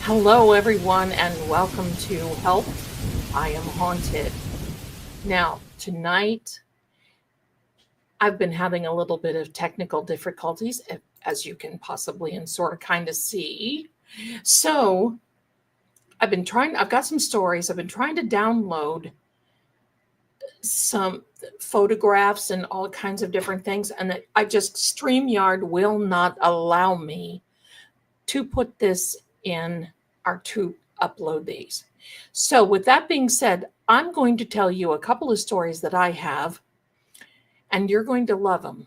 Hello, everyone, and welcome to Help, I Am Haunted. Now, tonight, I've been having a little bit of technical difficulties, as you can possibly and sort of kind of see. So, I've got some stories. I've been trying to download some photographs and all kinds of different things, and StreamYard will not allow me to put this in or to upload these. So with that being said, I'm going to tell you a couple of stories that I have, and you're going to love them.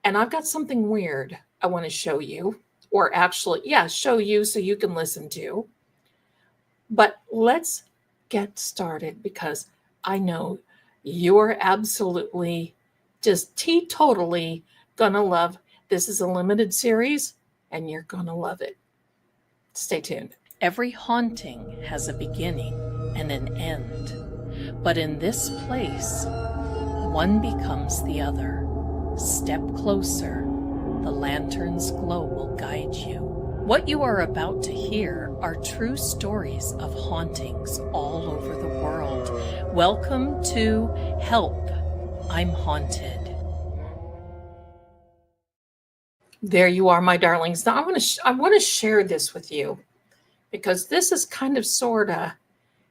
And I've got something weird I want to show you, or actually, show you so you can listen to. But let's get started because I know you're absolutely just teetotally gonna love. This is a limited series and you're gonna love it. Stay tuned. Every haunting has a beginning and an end, but in this place, one becomes the other. Step closer, the lantern's glow will guide you. What you are about to hear are true stories of hauntings all over the world. Welcome to Help, I'm Haunted. There you are, my darlings. Now I want to share this with you because this is kind of sort of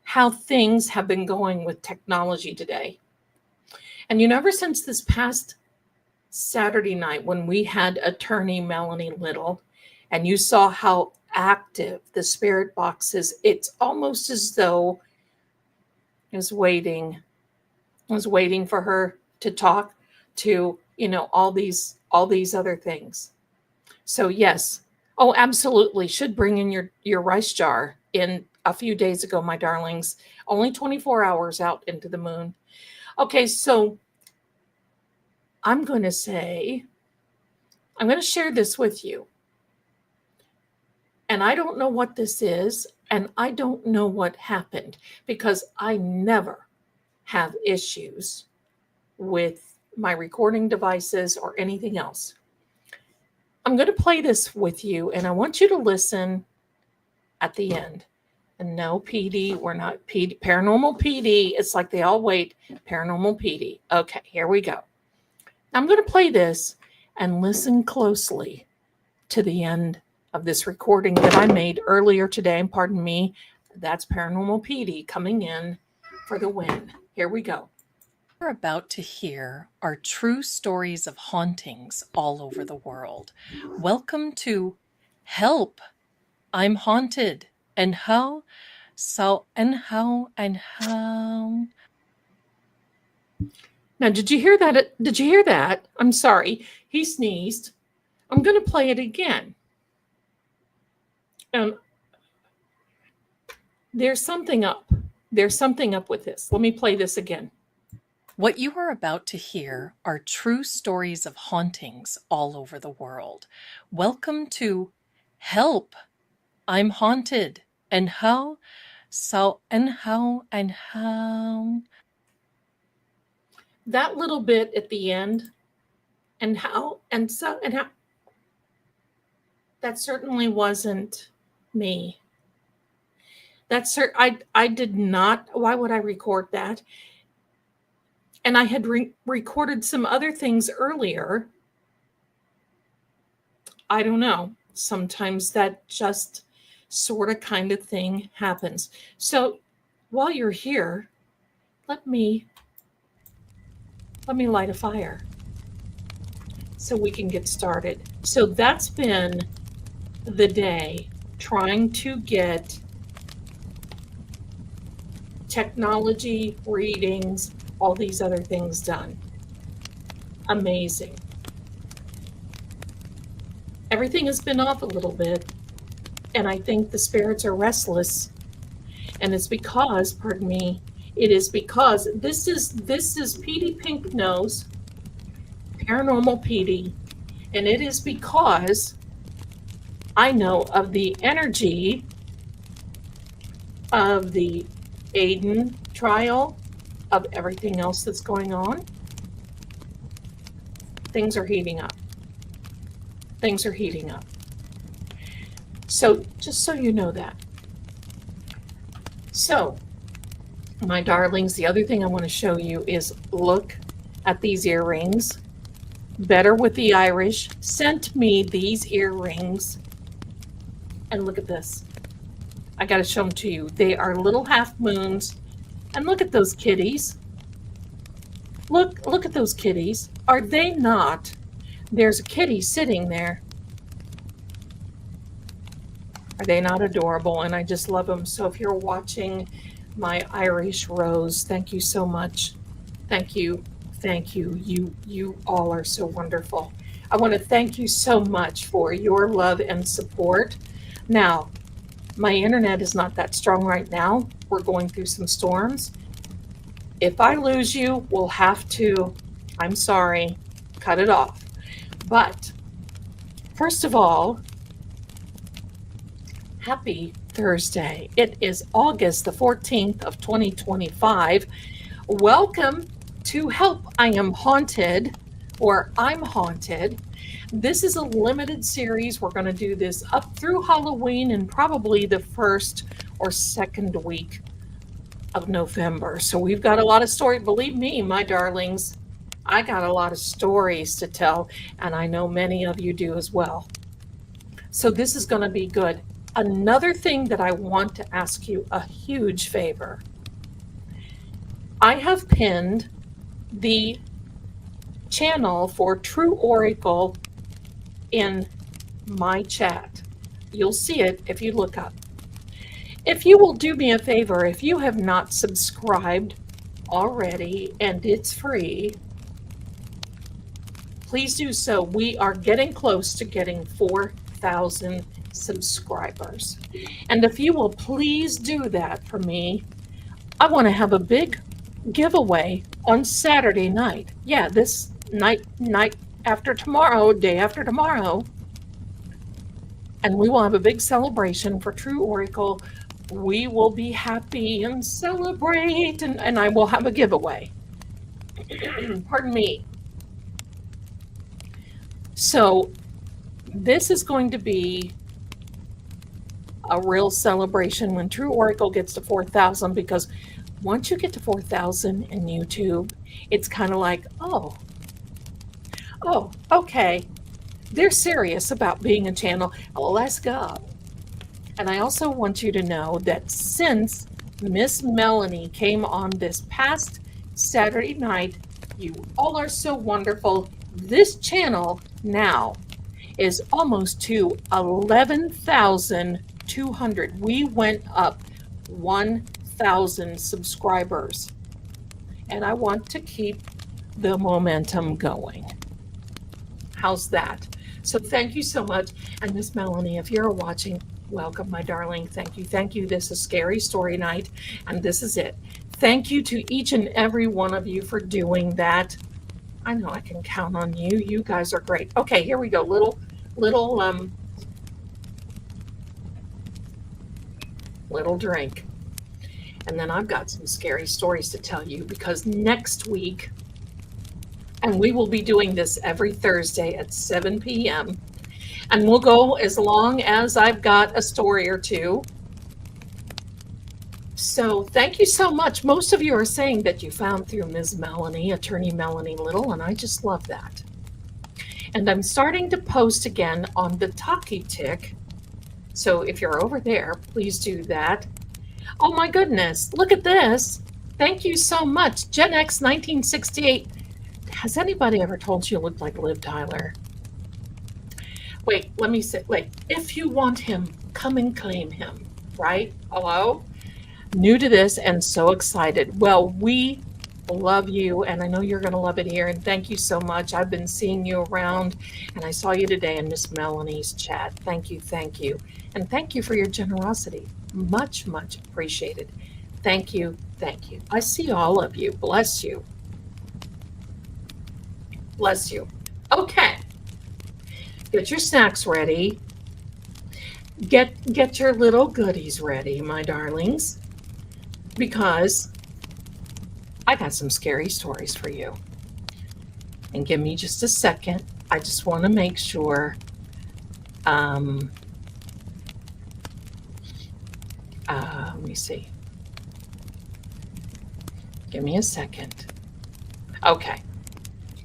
how things have been going with technology today. And ever since this past Saturday night when we had attorney Melanie Little, and you saw how active the spirit box is, it's almost as though I was waiting for her to talk to, all these other things. So yes, oh, absolutely. Should bring in your rice jar in a few days ago, my darlings. Only 24 hours out into the moon. Okay, so I'm going to share this with you. And I don't know what this is, and I don't know what happened because I never have issues with my recording devices or anything else. I'm going to play this with you, and I want you to listen at the end. And no, PD, we're not PD, Paranormal PD. It's like they all wait. Paranormal PD. Okay, here we go. I'm going to play this and listen closely to the end of this recording that I made earlier today. And pardon me, that's Paranormal PD coming in for the win. Here we go. What you're about to hear are true stories of hauntings all over the world. Welcome to Help, I'm Haunted. And how. Now, did you hear that? Did you hear that? I'm sorry. He sneezed. I'm going to play it again. There's something up. There's something up with this. Let me play this again. What you are about to hear are true stories of hauntings all over the world. Welcome to Help, I'm Haunted. And how. That little bit at the end, and how, that certainly wasn't me. I did not. Why would I record that? And I had recorded some other things earlier. I don't know. Sometimes that just sort of kind of thing happens. So while you're here, let me light a fire so we can get started. So that's been the day trying to get technology, readings, all these other things done. Amazing. Everything has been off a little bit, and I think the spirits are restless. And it's because, pardon me, it is because this is PD Pink Nose, Paranormal PD, and it is because I know of the energy of the Aiden trial, of everything else that's going on. Things are heating up. So just so you know that. So, my darlings, the other thing I want to show you is look at these earrings. Better with the Irish sent me these earrings. And look at this. I got to show them to you. They are little half moons. And look at those kitties. Look at those kitties. Are they not? There's a kitty sitting there. Are they not adorable? And I just love them. So if you're watching my Irish Rose, thank you so much. Thank you. Thank you. You all are so wonderful. I want to thank you so much for your love and support. Now, my internet is not that strong right now. We're going through some storms. If I lose you, we'll have to, I'm sorry, cut it off. But first of all, happy Thursday. It is August the 14th of 2025. Welcome to Help I Am Haunted, or I'm Haunted. This is a limited series. We're going to do this up through Halloween and probably the first or second week of November. So we've got a lot of stories. Believe me, my darlings, I got a lot of stories to tell, and I know many of you do as well. So this is going to be good. Another thing that I want to ask you a huge favor. I have pinned the channel for True Oracle in my chat. You'll see it if you look up. If you will do me a favor, if you have not subscribed already and it's free, please do so. We are getting close to getting 4,000 subscribers. And if you will please do that for me, I want to have a big giveaway on Saturday night. Yeah, this night after tomorrow, day after tomorrow. And we will have a big celebration for True Oracle. We will be happy and celebrate, and I will have a giveaway. Pardon me. So this is going to be a real celebration when True Oracle gets to 4,000, because once you get to 4,000 in YouTube, it's kind of like, oh, okay. They're serious about being a channel. Let's go. And I also want you to know that since Miss Melanie came on this past Saturday night, you all are so wonderful. This channel now is almost to 11,200. We went up 1,000 subscribers. And I want to keep the momentum going. How's that? So thank you so much. And Miss Melanie, if you're watching, welcome, my darling. Thank you. Thank you. This is Scary Story Night, and this is it. Thank you to each and every one of you for doing that. I know I can count on you. You guys are great. Okay, here we go. Little drink. And then I've got some scary stories to tell you, because next week, and we will be doing this every Thursday at 7 p.m., and we'll go as long as I've got a story or two. So thank you so much. Most of you are saying that you found through Ms. Melanie, Attorney Melanie Little, and I just love that. And I'm starting to post again on the Talkie Tick. So if you're over there, please do that. Oh my goodness, look at this. Thank you so much. Gen X 1968. Has anybody ever told you look like Liv Tyler? Wait, let me say, if you want him, come and claim him, right? Hello? New to this and so excited. Well, we love you, and I know you're going to love it here, and thank you so much. I've been seeing you around, and I saw you today in Miss Melanie's chat. Thank you, and thank you for your generosity. Much, much appreciated. Thank you. I see all of you. Bless you. Bless you. Okay. Get your snacks ready. Get your little goodies ready, my darlings, because I got some scary stories for you. And give me just a second. I just want to make sure Let me see. Give me a second. Okay.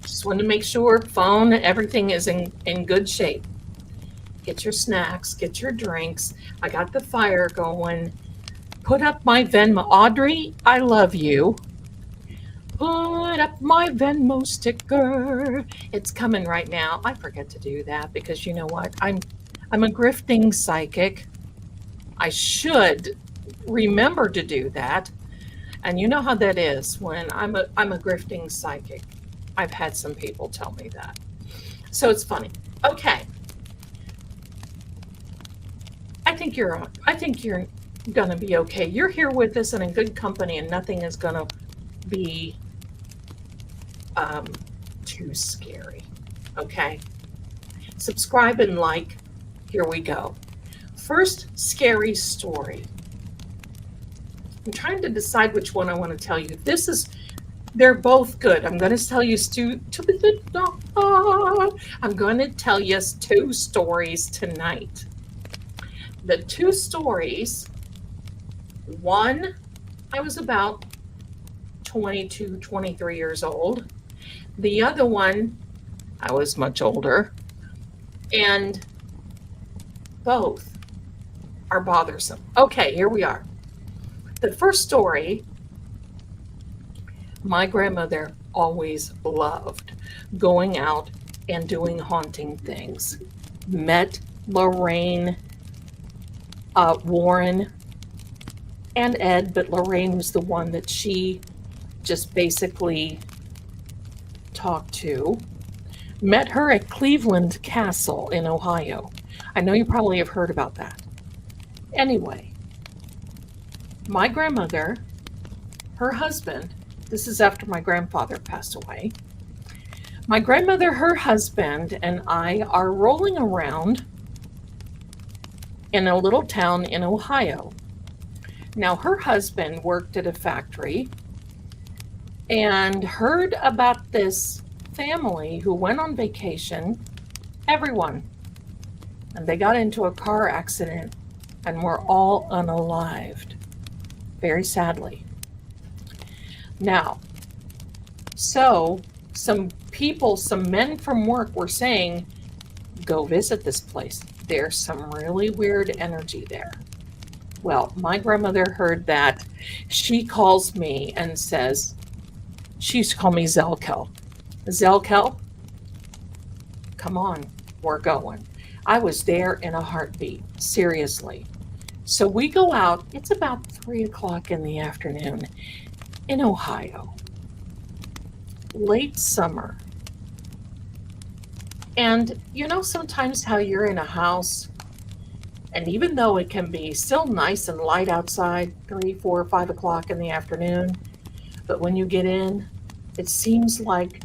Just wanted to make sure phone, everything is in good shape. Get your snacks, get your drinks. I got the fire going. Put up my Venmo. Audrey, I love you. Put up my Venmo sticker. It's coming right now. I forget to do that because you know what? I'm a grifting psychic. I should remember to do that. And you know how that is when I'm a grifting psychic. I've had some people tell me that. So it's funny. Okay. I think you're gonna be okay. You're here with us and in good company, and nothing is gonna be too scary. Okay. Subscribe and like. Here we go. First scary story. I'm trying to decide which one I want to tell you. They're both good. I'm going to tell you I'm going to tell you 2 stories tonight. The 2 stories, one, I was about 22, 23 years old. The other one, I was much older. And both are bothersome. Okay, here we are. The first story, my grandmother always loved going out and doing haunting things. Met Lorraine, Warren, and Ed, but Lorraine was the one that she just basically talked to. Met her at Cleveland Castle in Ohio. I know you probably have heard about that. Anyway, my grandmother, her husband, this is after my grandfather passed away. My grandmother, her husband, and I are rolling around in a little town in Ohio. Now, her husband worked at a factory and heard about this family who went on vacation, everyone, and they got into a car accident and were all unalived, very sadly. Now, so some men from work were saying, go visit this place. There's some really weird energy there. Well, my grandmother heard that. She calls me and says, she used to call me Zelkel. Zelkel, come on, we're going. I was there in a heartbeat, seriously. So we go out, it's about 3 o'clock in the afternoon in Ohio, late summer. And you know sometimes how you're in a house, and even though it can be still nice and light outside, 3, 4, 5 o'clock in the afternoon, but when you get in, it seems like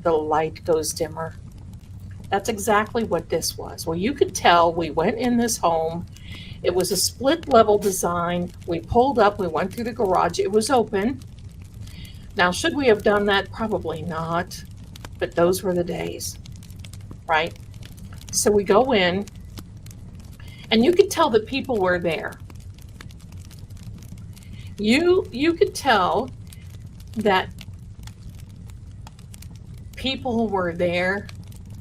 the light goes dimmer. That's exactly what this was. Well, you could tell we went in this home. It was a split level design. We pulled up, we went through the garage. It was open. Now, should we have done that? Probably not, but those were the days, right? So we go in, and you could tell that people were there. You could tell that people were there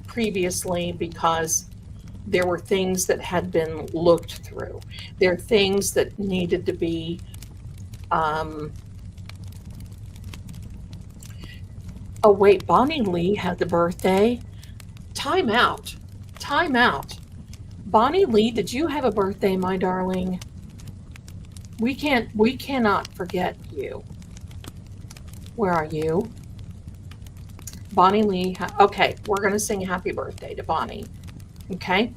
previously because there were things that had been looked through. There are things that needed to be oh wait, Bonnie Lee had the birthday. Time out. Bonnie Lee, did you have a birthday, my darling? We cannot forget you. Where are you? Bonnie Lee. Okay, we're going to sing happy birthday to Bonnie. Okay?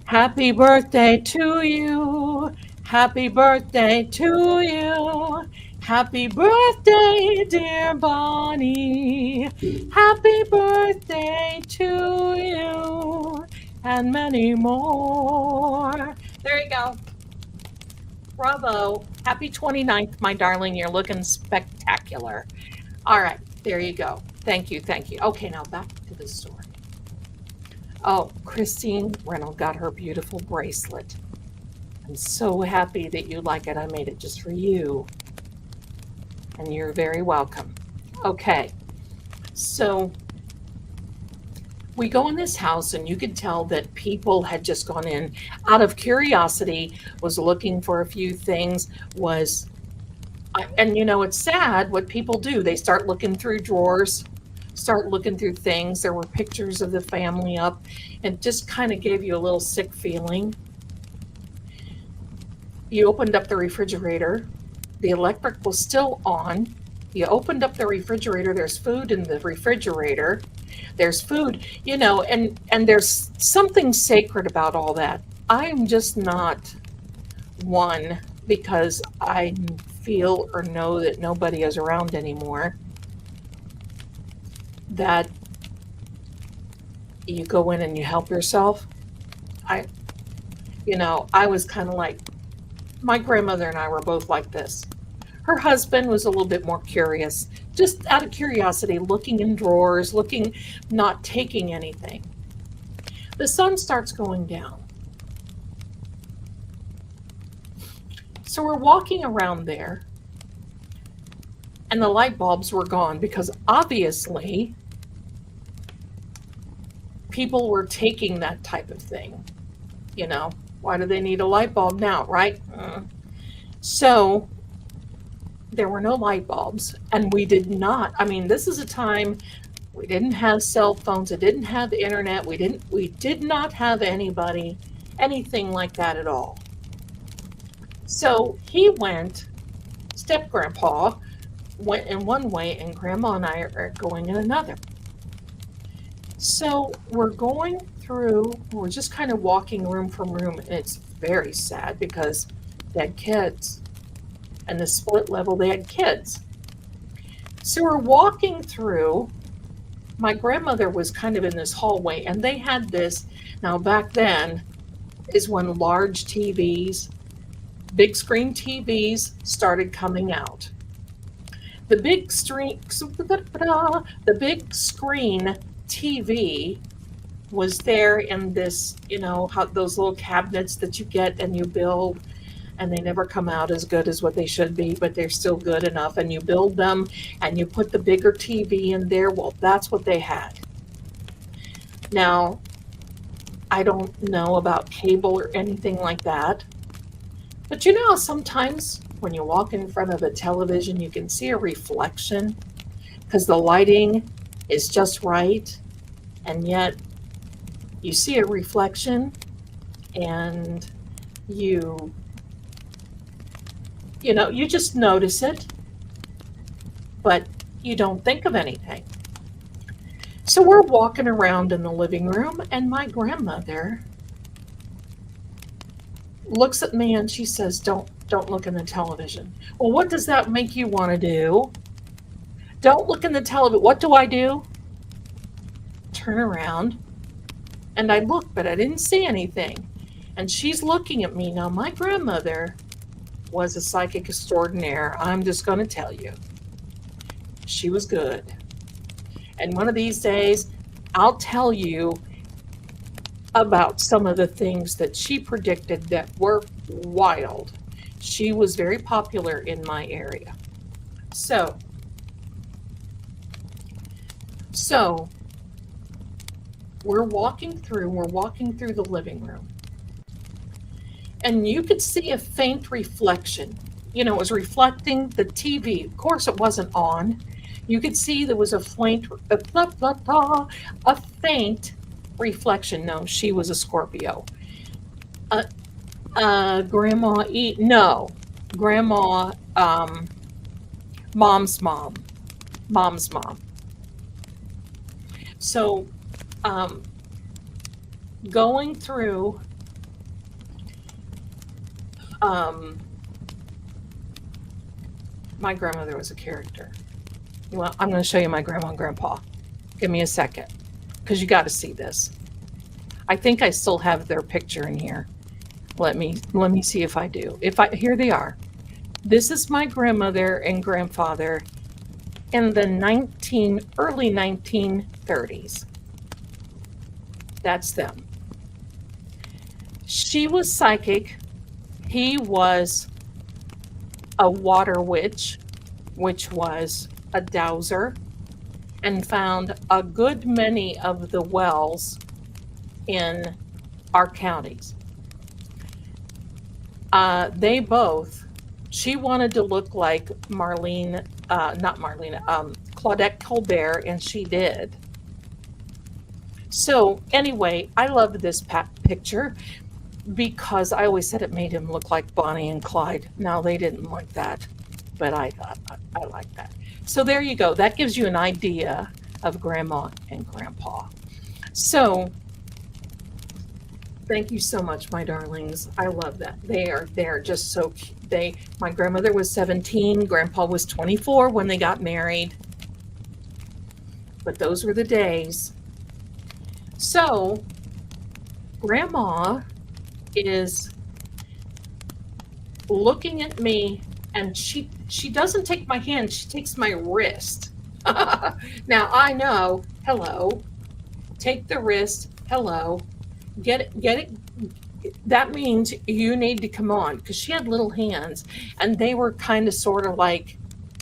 Happy birthday to you. Happy birthday to you. Happy birthday, dear Bonnie. Happy birthday to you. And many more. There you go. Bravo. Happy 29th, my darling. You're looking spectacular. All right, there you go. Thank you. Okay, now back to the story. Oh, Christine Reynolds got her beautiful bracelet. I'm so happy that you like it. I made it just for you. And you're very welcome. Okay, so we go in this house, and you could tell that people had just gone in out of curiosity, was looking for a few things, and it's sad what people do. They start looking through drawers, start looking through things. There were pictures of the family up, and just kind of gave you a little sick feeling. You opened up the refrigerator. The electric was still on. You opened up the refrigerator. There's food in the refrigerator. There's food, and there's something sacred about all that. I'm just not one, because I feel or know that nobody is around anymore, that you go in and you help yourself. I was kind of like, my grandmother and I were both like this. Her husband was a little bit more curious, just out of curiosity, looking in drawers, not taking anything. The sun starts going down. So we're walking around there, and the light bulbs were gone, because obviously people were taking that type of thing. Why do they need a light bulb now, right? So there were no light bulbs, and we did not. This is a time we didn't have cell phones. It didn't have the internet. We did not have anything like that at all. So step-grandpa went in one way, and grandma and I are going in another. So we're just kind of walking room from room, and it's very sad because they had kids. And the split level, they had kids. So we're walking through. My grandmother was kind of in this hallway, and they had this. Now, back then is when large TVs, big screen TVs, started coming out. The big screen TV was there in this, how those little cabinets that you get and you build, and they never come out as good as what they should be, but they're still good enough. And you build them, and you put the bigger TV in there. Well, that's what they had. Now, I don't know about cable or anything like that, but sometimes when you walk in front of a television, you can see a reflection because the lighting is just right, and yet you see a reflection, and you just notice it, but you don't think of anything. So we're walking around in the living room, and my grandmother looks at me and she says, don't look in the television. Well, what does that make you want to do? Don't look in the television. What do I do? Turn around, and I look, but I didn't see anything. And she's looking at me. Now, my grandmother was a psychic extraordinaire. I'm just going to tell you. She was good. And one of these days, I'll tell you about some of the things that she predicted that were wild. She was very popular in my area. So we're walking through the living room. And you could see a faint reflection. It was reflecting the TV. Of course, it wasn't on. You could see there was a faint reflection. No, she was a Scorpio. Grandma E. No, Grandma. Mom's mom. Mom's mom. So, going through. My grandmother was a character. Well, I'm going to show you my grandma and grandpa. Give me a second, because you got to see this. I think I still have their picture in here. Let me see if I do. Here they are. This is my grandmother and grandfather in the early 1930s. That's them. She was psychic. He was a water witch, which was a dowser, and found a good many of the wells in our counties. They both, she wanted to look like Claudette Colbert, and she did. So anyway, I loved this picture because I always said it made him look like Bonnie and Clyde. Now, they didn't like that, but I thought I liked that. So there you go. That gives you an idea of Grandma and Grandpa. So thank you so much, my darlings. I love that. They're just so cute. My grandmother was 17, Grandpa was 24 when they got married. But those were the days. So Grandma is looking at me, and she doesn't take my hand, she takes my wrist. Now I know, hello, take the wrist, hello, get it. That means you need to come on, because she had little hands, and they were kind of sort of like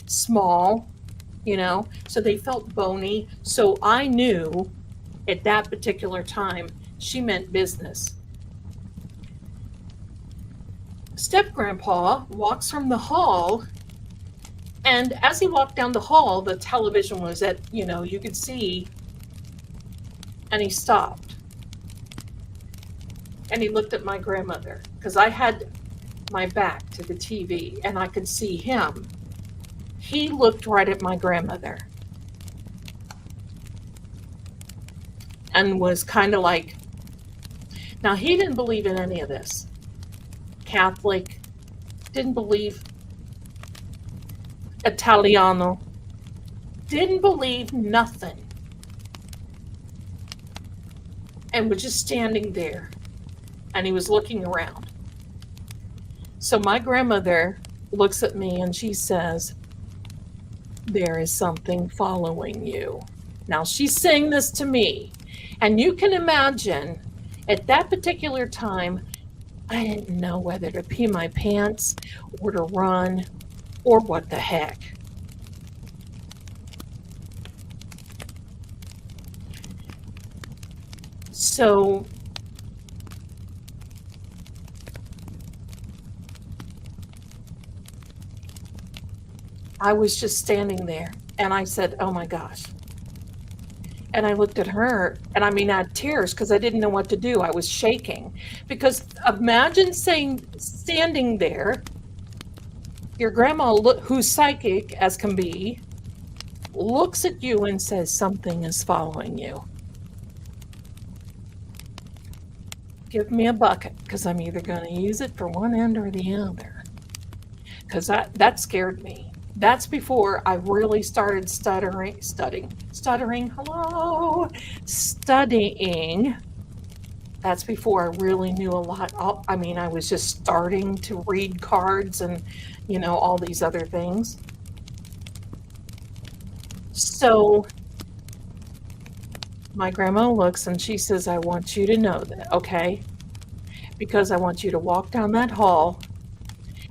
small, so they felt bony. So I knew at that particular time she meant business. Step Grandpa walks from the hall, and as he walked down the hall, the television was at, you could see, and he stopped. And he looked at my grandmother, because I had my back to the TV and I could see him. He looked right at my grandmother and was kind of like, now he didn't believe in any of this. Catholic, didn't believe Italiano, didn't believe nothing, and was just standing there, and he was looking around. So my grandmother looks at me and she says, "There is something following you." Now she's saying this to me, and you can imagine at that particular time, I didn't know whether to pee my pants or to run or what the heck. So I was just standing there, and I said, "Oh my gosh." And I looked at her, and I had tears because I didn't know what to do. I was shaking, because imagine standing there, your grandma, who's psychic as can be, looks at you and says, "Something is following you. Give me a bucket, because I'm either going to use it for one end or the other." Because that scared me. That's before I really started studying. That's before I really knew a lot. I was just starting to read cards and, all these other things. So my grandma looks and she says, "I want you to know that, okay? Because I want you to walk down that hall,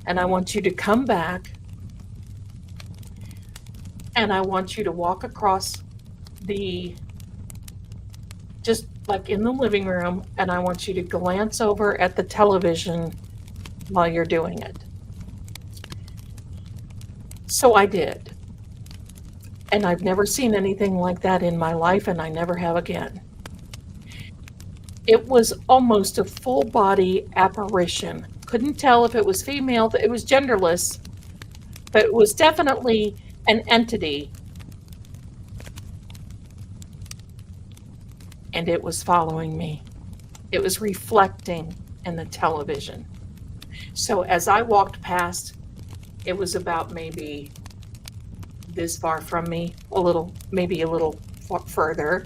and I want you to come back, and I want you to walk across just like in the living room, and I want you to glance over at the television while you're doing it." So I did. And I've never seen anything like that in my life, and I never have again. It was almost a full body apparition. Couldn't tell if it was female, it was genderless, but it was definitely an entity. And it was following me. It was reflecting in the television. So as I walked past, it was about maybe this far from me, maybe a little further.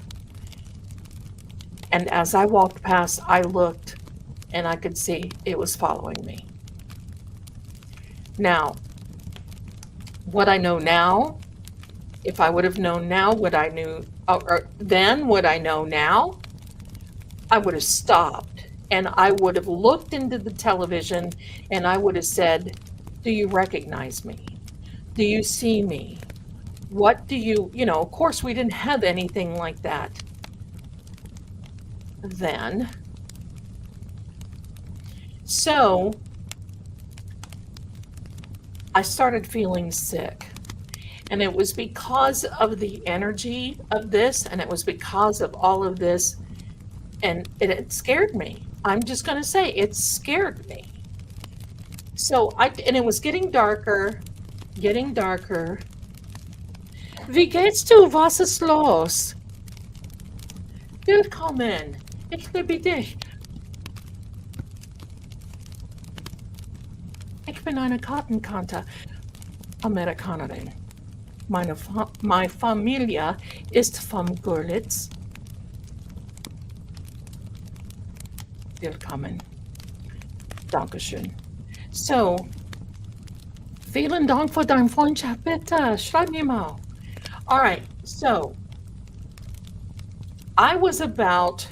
And as I walked past, I looked and I could see it was following me. Now, what I know now, if I would have known now what I knew, or then what I know now, I would have stopped and I would have looked into the television and I would have said, do you recognize me? Do you see me? What do you, of course, we didn't have anything like that then. So I started feeling sick. And it was because of the energy of this, and it was because of all of this, and it scared me. I'm just going to say it scared me. So and it was getting darker, getting darker. Wie geht's du? Was ist los? Willkommen. Ich liebe dich. Ich bin eine Kartenkante Amerikanerin. Meine Familie ist vom Görlitz. Willkommen. Dankeschön. So, vielen Dank für deine Freundschaft. Bitte, schreib mir mal. All right, so I was about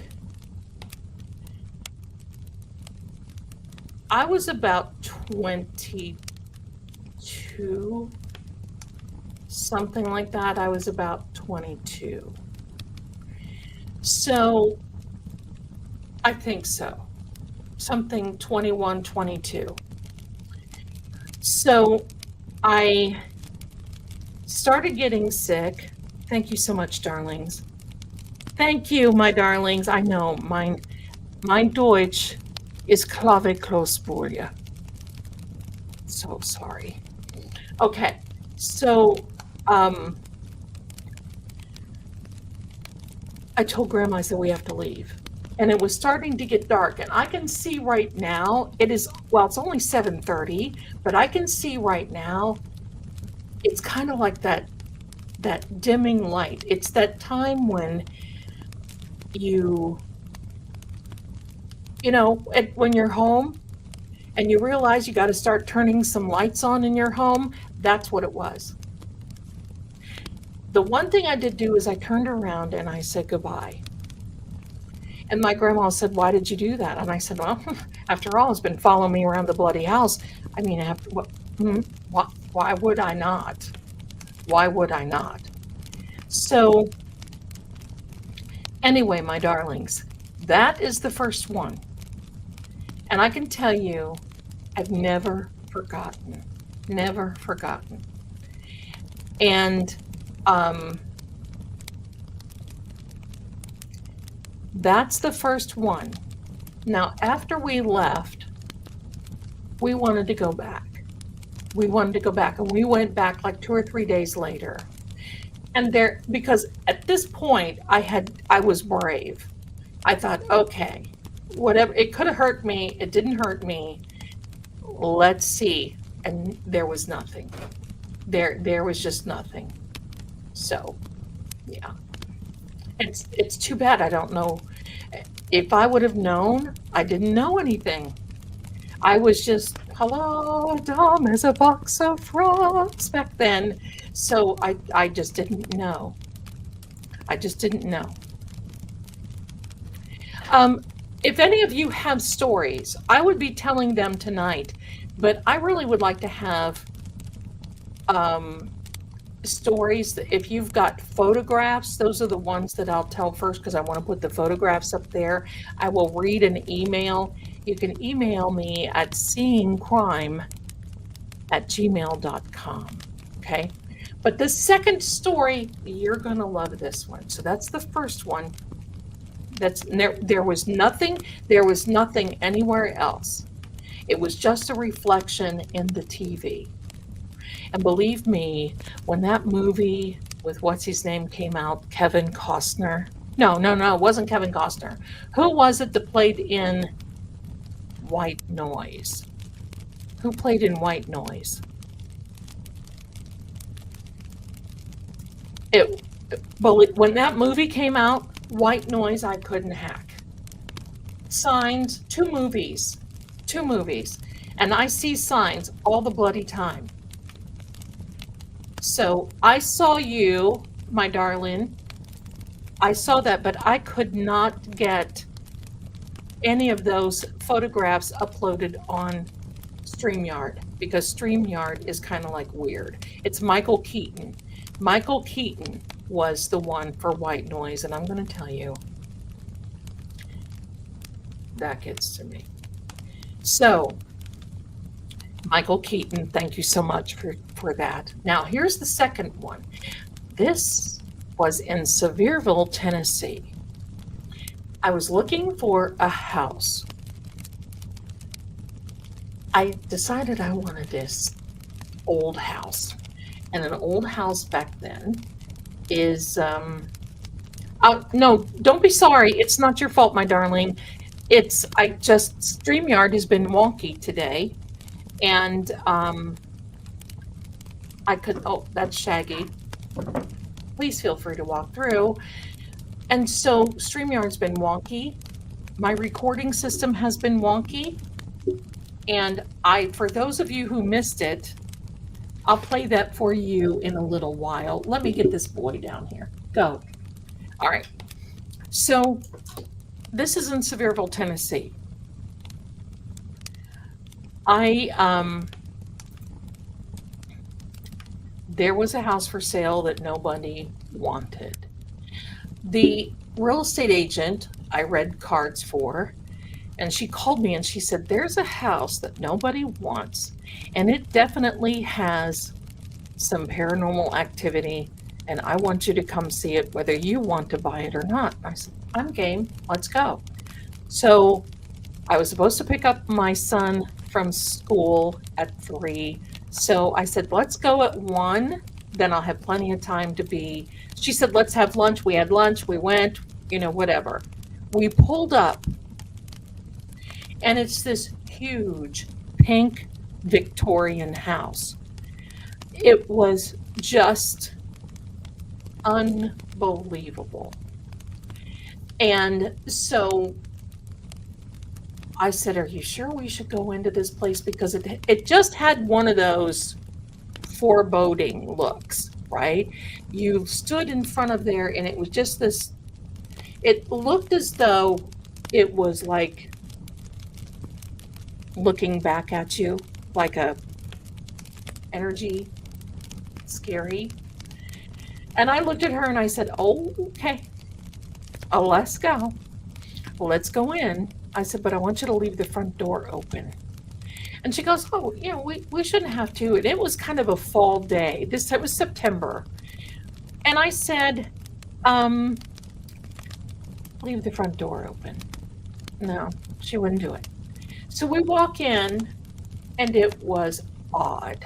22, something like that. I was about 22. So I think so. Something 21, 22. So I started getting sick. Thank you so much, darlings. Thank you, my darlings. I know mein Deutsch is Klaviklospolia. So sorry. Okay, so I told Grandma, I said, we have to leave. And it was starting to get dark. And I can see right now, it's only 7:30, but I can see right now, it's kind of like that dimming light. It's that time when when you're home and you realize you got to start turning some lights on in your home. That's what it was. The one thing I did do is I turned around and I said goodbye. And my grandma said, why did you do that? And I said, well, after all, it's been following me around the bloody house. I mean, why would I not? Why would I not? So anyway, my darlings, that is the first one. And I can tell you, I've never forgotten. Never forgotten. And that's the first one. Now, after we left, we wanted to go back. We wanted to go back, and we went back like 2 or 3 days later. And because at this point, I was brave. I thought, okay, whatever, it could have hurt me. It didn't hurt me. Let's see. And there was nothing. There was just nothing. So, yeah. It's too bad. I don't know. If I would have known, I didn't know anything. I was just, hello, dumb as a box of frogs back then. So I just didn't know. I just didn't know. If any of you have stories, I would be telling them tonight, but I really would like to have stories. If you've got photographs, those are the ones that I'll tell first because I want to put the photographs up there. I will read an email. You can email me at seeingcrime@gmail.com. Okay. But the second story, you're going to love this one. So that's the first one. There was nothing anywhere else. It was just a reflection in the TV. And believe me, when that movie with what's his name came out, Kevin Costner. No, it wasn't Kevin Costner. Who was it that played in White Noise? Who played in White Noise? When that movie came out, White Noise, I couldn't hack. Signs, two movies, and I see signs all the bloody time. So I saw you, my darling. I saw that, but I could not get any of those photographs uploaded on StreamYard, because StreamYard is kind of like weird. It's Michael Keaton. Michael Keaton was the one for white noise, and I'm going to tell you, that gets to me. So, Michael Keaton, thank you so much for that. Now, here's the second one. This was in Sevierville, Tennessee. I was looking for a house. I decided I wanted this old house. And an old house back then is, no, don't be sorry. It's not your fault, my darling. StreamYard has been wonky today. And that's Shaggy. Please feel free to walk through. And so StreamYard's been wonky. My recording system has been wonky. And for those of you who missed it, I'll play that for you in a little while. Let me get this boy down here. Go. All right. So this is in Sevierville, Tennessee. There was a house for sale that nobody wanted. The real estate agent I read cards for, and she called me and she said, there's a house that nobody wants, and it definitely has some paranormal activity, and I want you to come see it, whether you want to buy it or not. I said, I'm game. Let's go. So I was supposed to pick up my son from school at 3. So I said, let's go at 1. Then I'll have plenty of time to be. She said, let's have lunch. We had lunch. We went, whatever. We pulled up, and it's this huge pink Victorian house. It was just unbelievable. And so I said, are you sure we should go into this place? Because it just had one of those foreboding looks, right? You stood in front of there and it was just this, it looked as though it was like looking back at you, like a energy, scary. And I looked at her and I said, oh, okay. Oh, let's go. Let's go in. I said, but I want you to leave the front door open. And she goes, oh, we shouldn't have to. And it was kind of a fall day. It was September. And I said, leave the front door open. No, she wouldn't do it. So we walk in, and it was odd.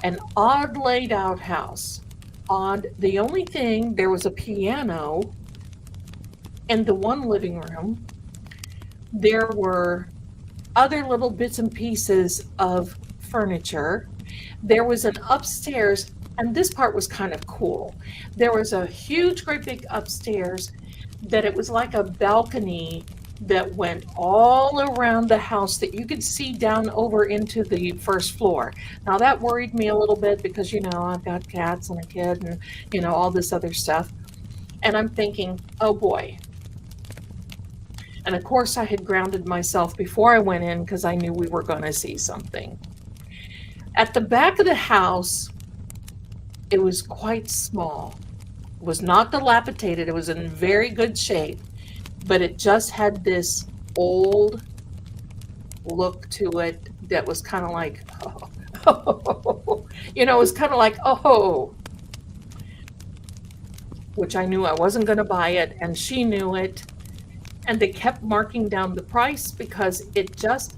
An odd laid out house. Odd. The only thing, there was a piano in the one living room. There were other little bits and pieces of furniture. There was an upstairs, and this part was kind of cool. There was a huge, great big upstairs that it was like a balcony that went all around the house that you could see down over into the first floor. Now that worried me a little bit because, I've got cats and a kid and, all this other stuff. And I'm thinking, oh boy. And of course I had grounded myself before I went in because I knew we were going to see something. At the back of the house, it was quite small. It was not dilapidated. It was in very good shape, but it just had this old look to it that was kind of like, it was kind of like, which I knew I wasn't going to buy it, and she knew it. And they kept marking down the price because it just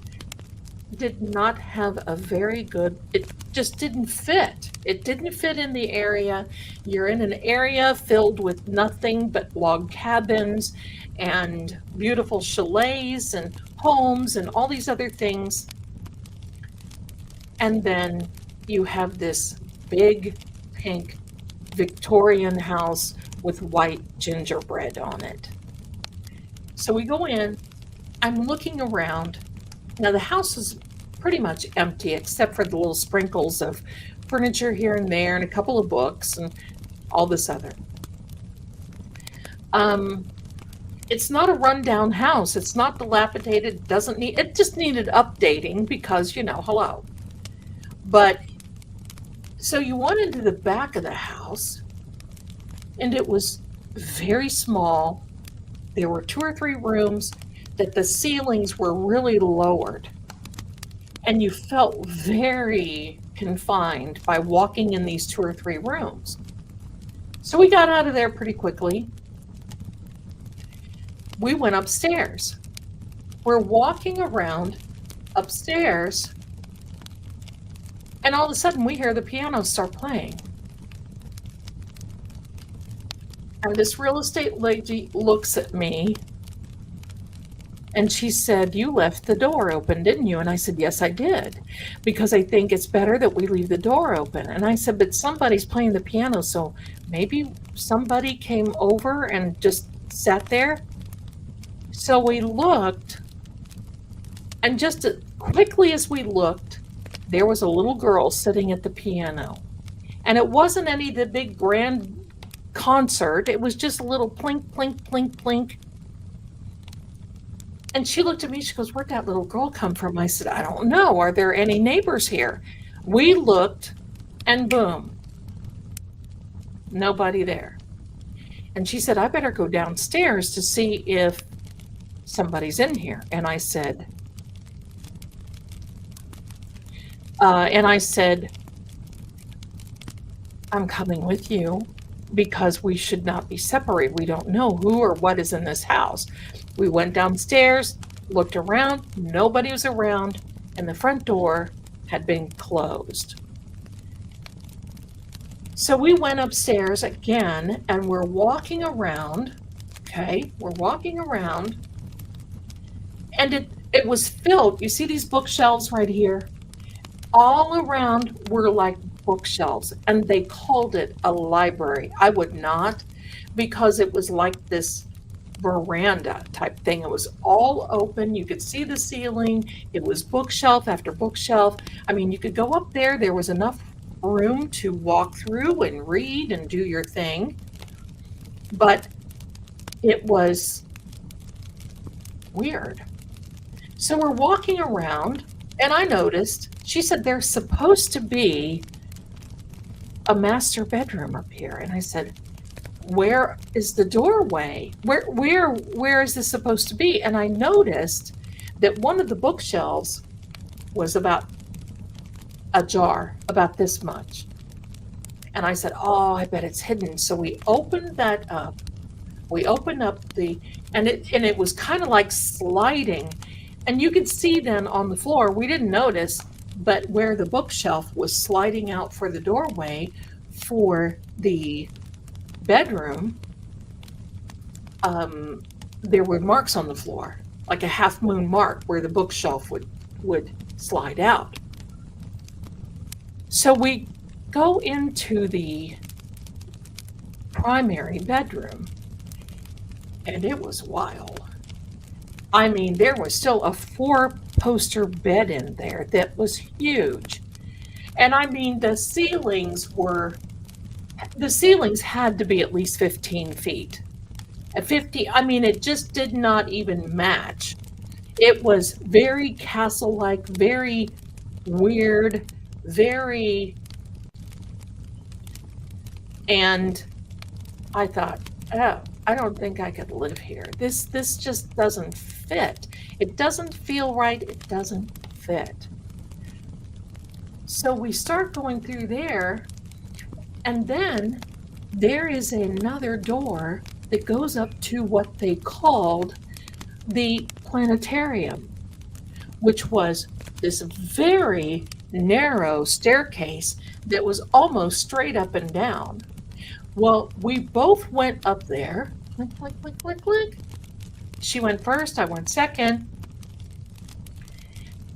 did not have a very good, it just didn't fit. It didn't fit in the area. You're in an area filled with nothing but log cabins and beautiful chalets and homes and all these other things. And then you have this big pink Victorian house with white gingerbread on it. So we go in, I'm looking around. Now the house is pretty much empty except for the little sprinkles of furniture here and there and a couple of books and all this other. it's not a rundown house. It's not dilapidated. It just needed updating because, hello. But so you went into the back of the house and it was very small. There were 2 or 3 rooms that the ceilings were really lowered. And you felt very confined by walking in these 2 or 3 rooms. So we got out of there pretty quickly. We went upstairs. We're walking around upstairs, and all of a sudden we hear the piano start playing. And this real estate lady looks at me and she said, "You left the door open, didn't you?" And I said, "Yes, I did, because I think it's better that we leave the door open." And I said, "But somebody's playing the piano, so maybe somebody came over and just sat there." So we looked, and just as quickly as we looked, there was a little girl sitting at the piano. And it wasn't any of the big grand concert. It was just a little plink, plink, plink, plink. And she looked at me, she goes, "Where'd that little girl come from?" I said, "I don't know. Are there any neighbors here?" We looked, and boom, nobody there. And she said, "I better go downstairs to see if somebody's in here." And I said, "I'm coming with you because we should not be separated. We don't know who or what is in this house." We went downstairs, looked around, nobody was around, and the front door had been closed. So we went upstairs again, and we're walking around, okay? We're walking around, and it was filled. You see these bookshelves right here? All around were like bookshelves, and they called it a library. I would not, because it was like this veranda type thing. It was all open. You could see the ceiling. It was bookshelf after bookshelf. I mean, you could go up there. There was enough room to walk through and read and do your thing. But it was weird. So we're walking around, and I noticed, she said, "There's supposed to be a master bedroom up here." And I said, "Where is the doorway? Where is this supposed to be?" And I noticed that one of the bookshelves was about ajar, about this much. And I said, "Oh, I bet it's hidden." So we opened that up. We opened up and it was kind of like sliding. And you could see then on the floor, we didn't notice, but where the bookshelf was sliding out for the doorway for the bedroom, there were marks on the floor, like a half moon mark where the bookshelf would slide out. So we go into the primary bedroom, and it was wild. I mean, there was still a 4-poster bed in there that was huge. And I mean, the ceilings had to be at least 15 feet. At 50, I mean, it just did not even match. It was very castle-like, very weird, and I thought, "Oh, I don't think I could live here. This just doesn't fit. It doesn't feel right. It doesn't fit." So we start going through there, and then there is another door that goes up to what they called the planetarium, which was this very narrow staircase that was almost straight up and down. Well, we both went up there. Click, click, click, click, click. She went first, I went second.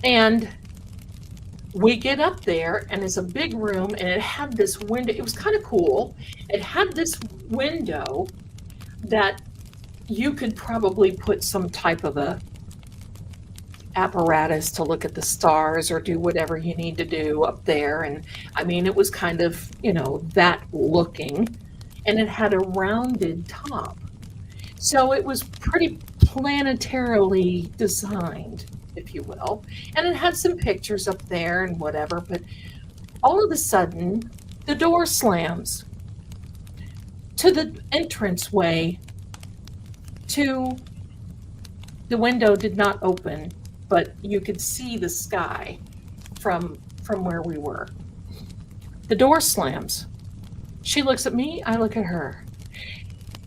And we get up there, and it's a big room, and it had this window. It was kind of cool. It had this window that you could probably put some type of a apparatus to look at the stars or do whatever you need to do up there. And I mean, it was kind of, that looking, and it had a rounded top. So it was pretty planetarily designed, if you will. And it had some pictures up there and whatever, but all of a sudden, the door slams to the entranceway to the window did not open, but you could see the sky from where we were. The door slams. She looks at me, I look at her.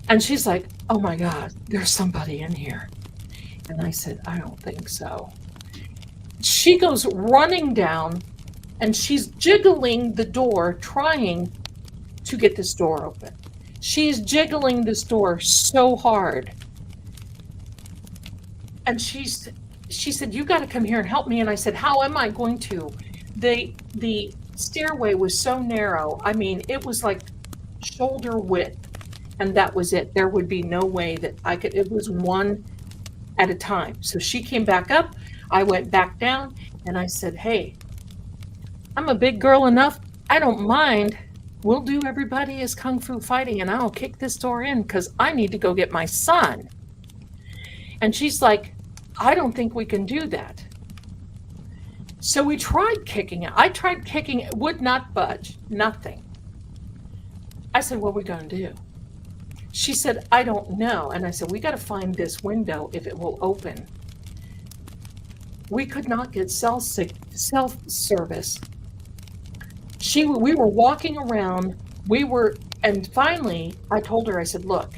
And she's like, "Oh my God, there's somebody in here." And I said, "I don't think so." She goes running down and she's jiggling the door, trying to get this door open. She's jiggling this door so hard. And she said, "You got to come here and help me." And I said, "How am I going to?" The stairway was so narrow. I mean, it was like shoulder width, and that was it. There would be no way that I could. It was one at a time. So she came back up. I went back down, and I said, "Hey, I'm a big girl enough. I don't mind. We'll do everybody is kung fu fighting, and I'll kick this door in because I need to go get my son." And she's like, "I don't think we can do that." So we tried kicking it. I tried kicking it, would not budge, nothing. I said, "What are we going to do?" She said, "I don't know." And I said, "We got to find this window if it will open." We could not get self-service. We were walking around, and finally I told her, I said, "Look,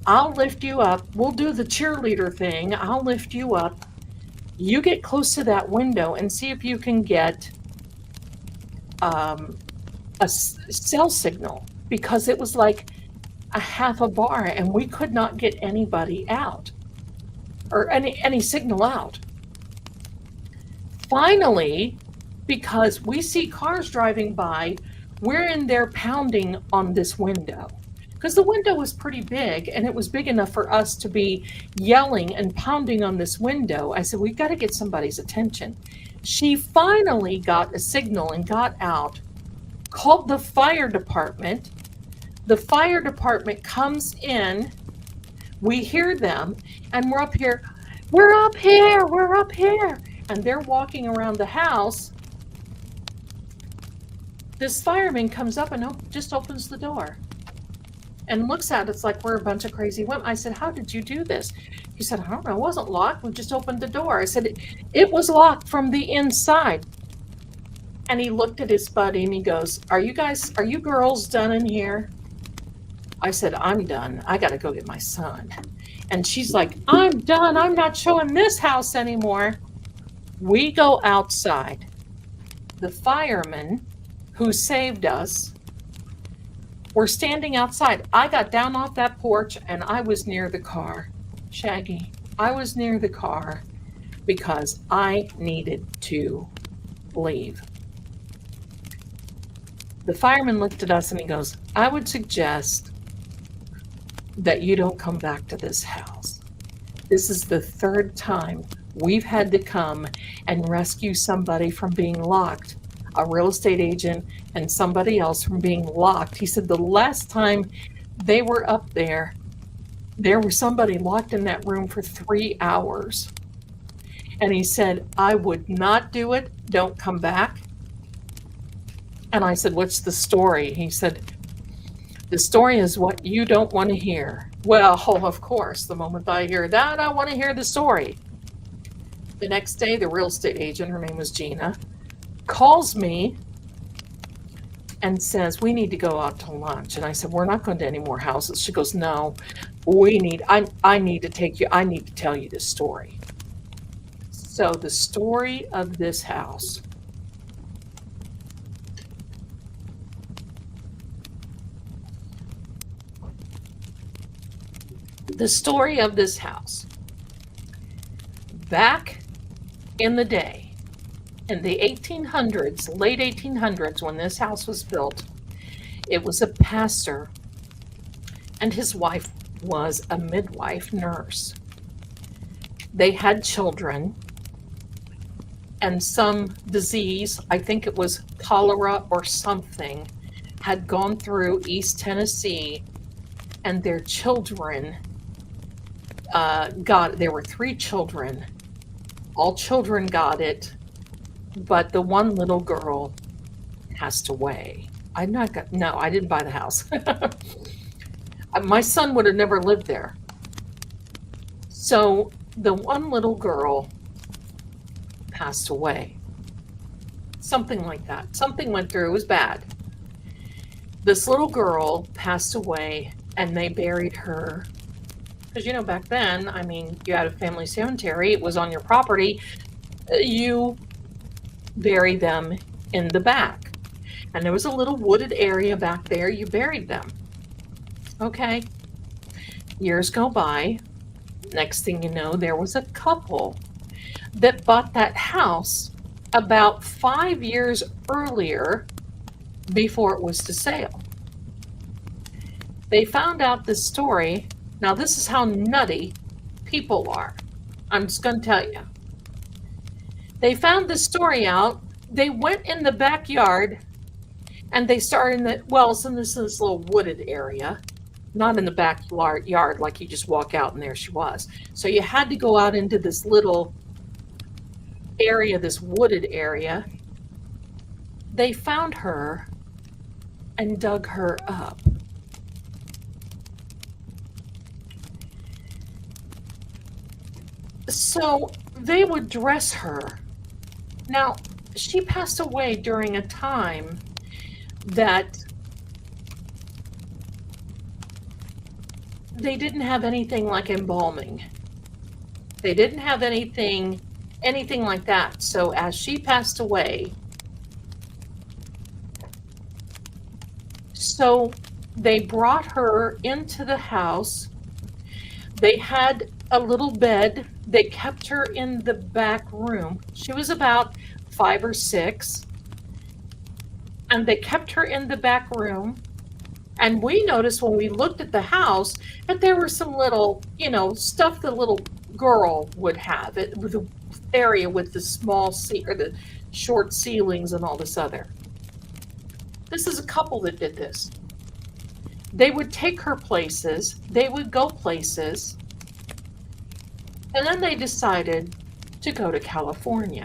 I'll lift you up. We'll do the cheerleader thing. I'll lift you up. You get close to that window and see if you can get a cell signal," because it was like a half a bar and we could not get anybody out or any signal out. Finally, because we see cars driving by, we're in there pounding on this window. Because the window was pretty big and it was big enough for us to be yelling and pounding on this window. I said, "We've got to get somebody's attention." She finally got a signal and got out, called the fire department. The fire department comes in. We hear them and we're up here. "We're up here. We're up here." And they're walking around the house. This fireman comes up and just opens the door and looks at us like we're a bunch of crazy women. I said, "How did you do this?" He said, "I don't know. It wasn't locked. We just opened the door." I said, "It was locked from the inside." And he looked at his buddy and he goes, are you girls done in here?" I said, "I'm done. I got to go get my son." And she's like, "I'm done. I'm not showing this house anymore." We go outside. The firemen who saved us were standing outside. I got down off that porch and I was near the car. Shaggy, I was near the car because I needed to leave. The fireman looked at us and he goes, "I would suggest that you don't come back to this house. This is the third time we've had to come and rescue somebody from being locked, a real estate agent and somebody else from being locked." He said the last time they were up there was somebody locked in that room for 3 hours. And he said, "I would not do it. Don't come back." And I said, "What's the story?" He said, "The story is what you don't want to hear." Well, of course, the moment I hear that, I want to hear the story. The next day, the real estate agent, her name was Gina, calls me and says, "We need to go out to lunch." And I said, "We're not going to any more houses." She goes, "No, I need to take you, I need to tell you this story." So the story of this house. The story of this house. Back in the day, in the 1800s, late 1800s, when this house was built, it was a pastor and his wife was a midwife nurse. They had children and some disease, I think it was cholera or something, had gone through East Tennessee, and their children got, there were 3 children. All children got it, but the one little girl passed away. No, I didn't buy the house. My son would have never lived there. So the one little girl passed away. Something like that. Something went through. It was bad. This little girl passed away, and they buried her. Because, you know, back then, I mean, you had a family cemetery. It was on your property. You bury them in the back. And there was a little wooded area back there. You buried them. Okay. Years go by. Next thing you know, there was a couple that bought that house about 5 years earlier before it was to sale. They found out this story. Now, this is how nutty people are. I'm just going to tell you. They found this story out. They went in the backyard and they started in the, well, it's in this little wooded area, not in the backyard like you just walk out and there she was. So you had to go out into this little area, this wooded area. They found her and dug her up. So they would dress her. Now, she passed away during a time that they didn't have anything like embalming. They didn't have anything like that. So as she passed away, so they brought her into the house. They had a little bed. They kept her in the back room. She was about 5 or 6. And they kept her in the back room. And we noticed when we looked at the house that there were some little, you know, stuff the little girl would have. It with the area with the small or the short ceilings and all this other. This is a couple that did this. They would take her places. They would go places. And then they decided to go to California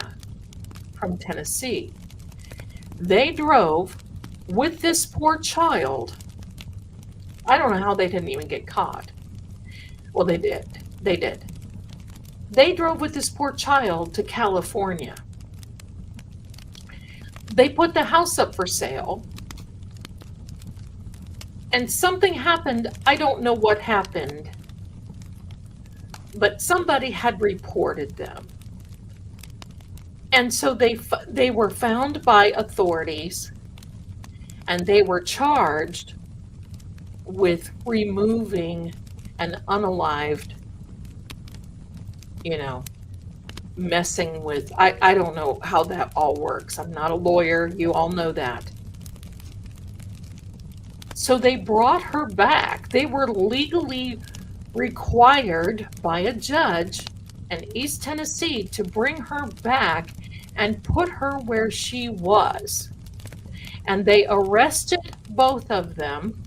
from Tennessee. They drove with this poor child. I don't know how they didn't even get caught. Well, they did. They did. They drove with this poor child to California. They put the house up for sale. And something happened. I don't know what happened. But somebody had reported them. And so they were found by authorities, and they were charged with removing an unalived, you know, messing with, I don't know how that all works. I'm not a lawyer. You all know that. So they brought her back. They were legally required by a judge in East Tennessee to bring her back and put her where she was. And they arrested both of them.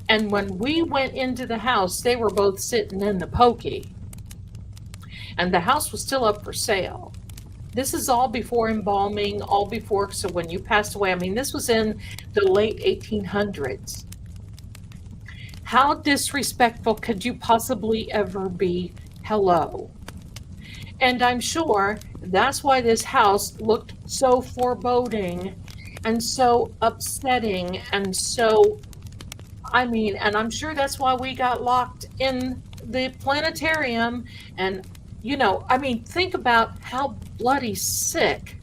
And when we went into the house, they were both sitting in the pokey. And the house was still up for sale. This is all before embalming, all before, so when you passed away, I mean, this was in the late 1800s. How disrespectful could you possibly ever be? Hello. And I'm sure that's why this house looked so foreboding and so upsetting and so, I mean, and I'm sure that's why we got locked in the planetarium. And, you know, I mean, think about how bloody sick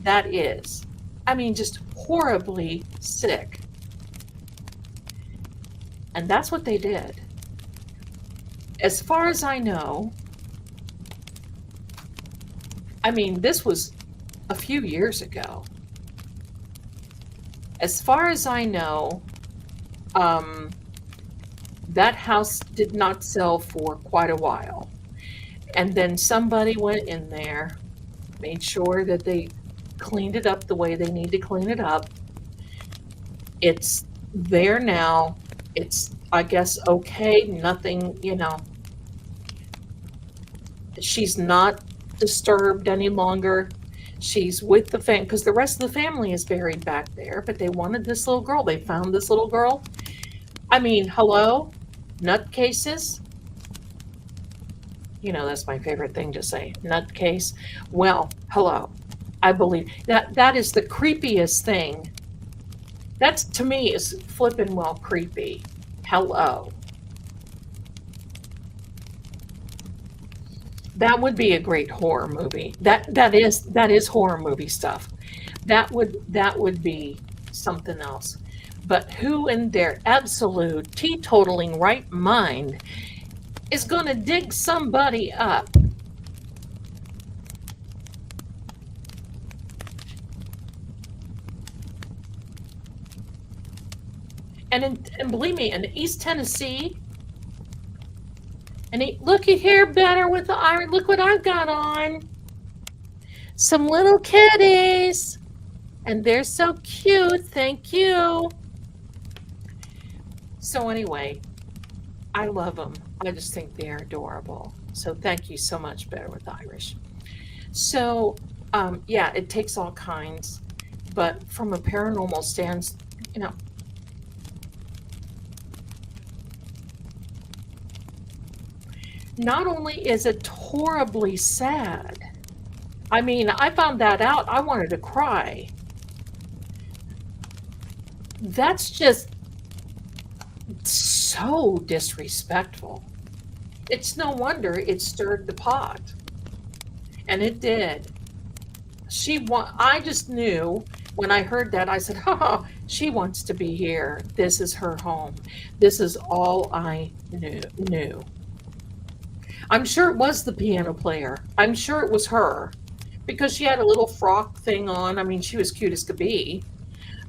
that is. I mean, just horribly sick. And that's what they did. As far as I know, I mean, this was a few years ago. As far as I know, that house did not sell for quite a while. And then somebody went in there, made sure that they cleaned it up the way they need to clean it up. It's there now. It's, I guess, okay. Nothing, she's not disturbed any longer. She's with the fam because the rest of the family is buried back there, but they wanted this little girl. They found this little girl. I mean, hello, nutcases. That's my favorite thing to say, nutcase. Well, hello. I believe that is the creepiest thing. That's, to me, is flippin' well creepy. Hello. That would be a great horror movie. That is horror movie stuff. That would be something else. But who in their absolute teetotaling right mind is going to dig somebody up? And believe me, in East Tennessee, and looky here, better with the iron. Look what I've got on. Some little kitties. And they're so cute. Thank you. So anyway, I love them. I just think they are adorable. So thank you so much, Better with Irish. So yeah, it takes all kinds. But from a paranormal stance, not only is it horribly sad, I mean, I found that out, I wanted to cry. That's just so disrespectful. It's no wonder it stirred the pot. And it did. I just knew when I heard that, I said, oh, she wants to be here. This is her home. This is all I knew. I'm sure it was the piano player. I'm sure it was her because she had a little frock thing on. I mean, she was cute as could be.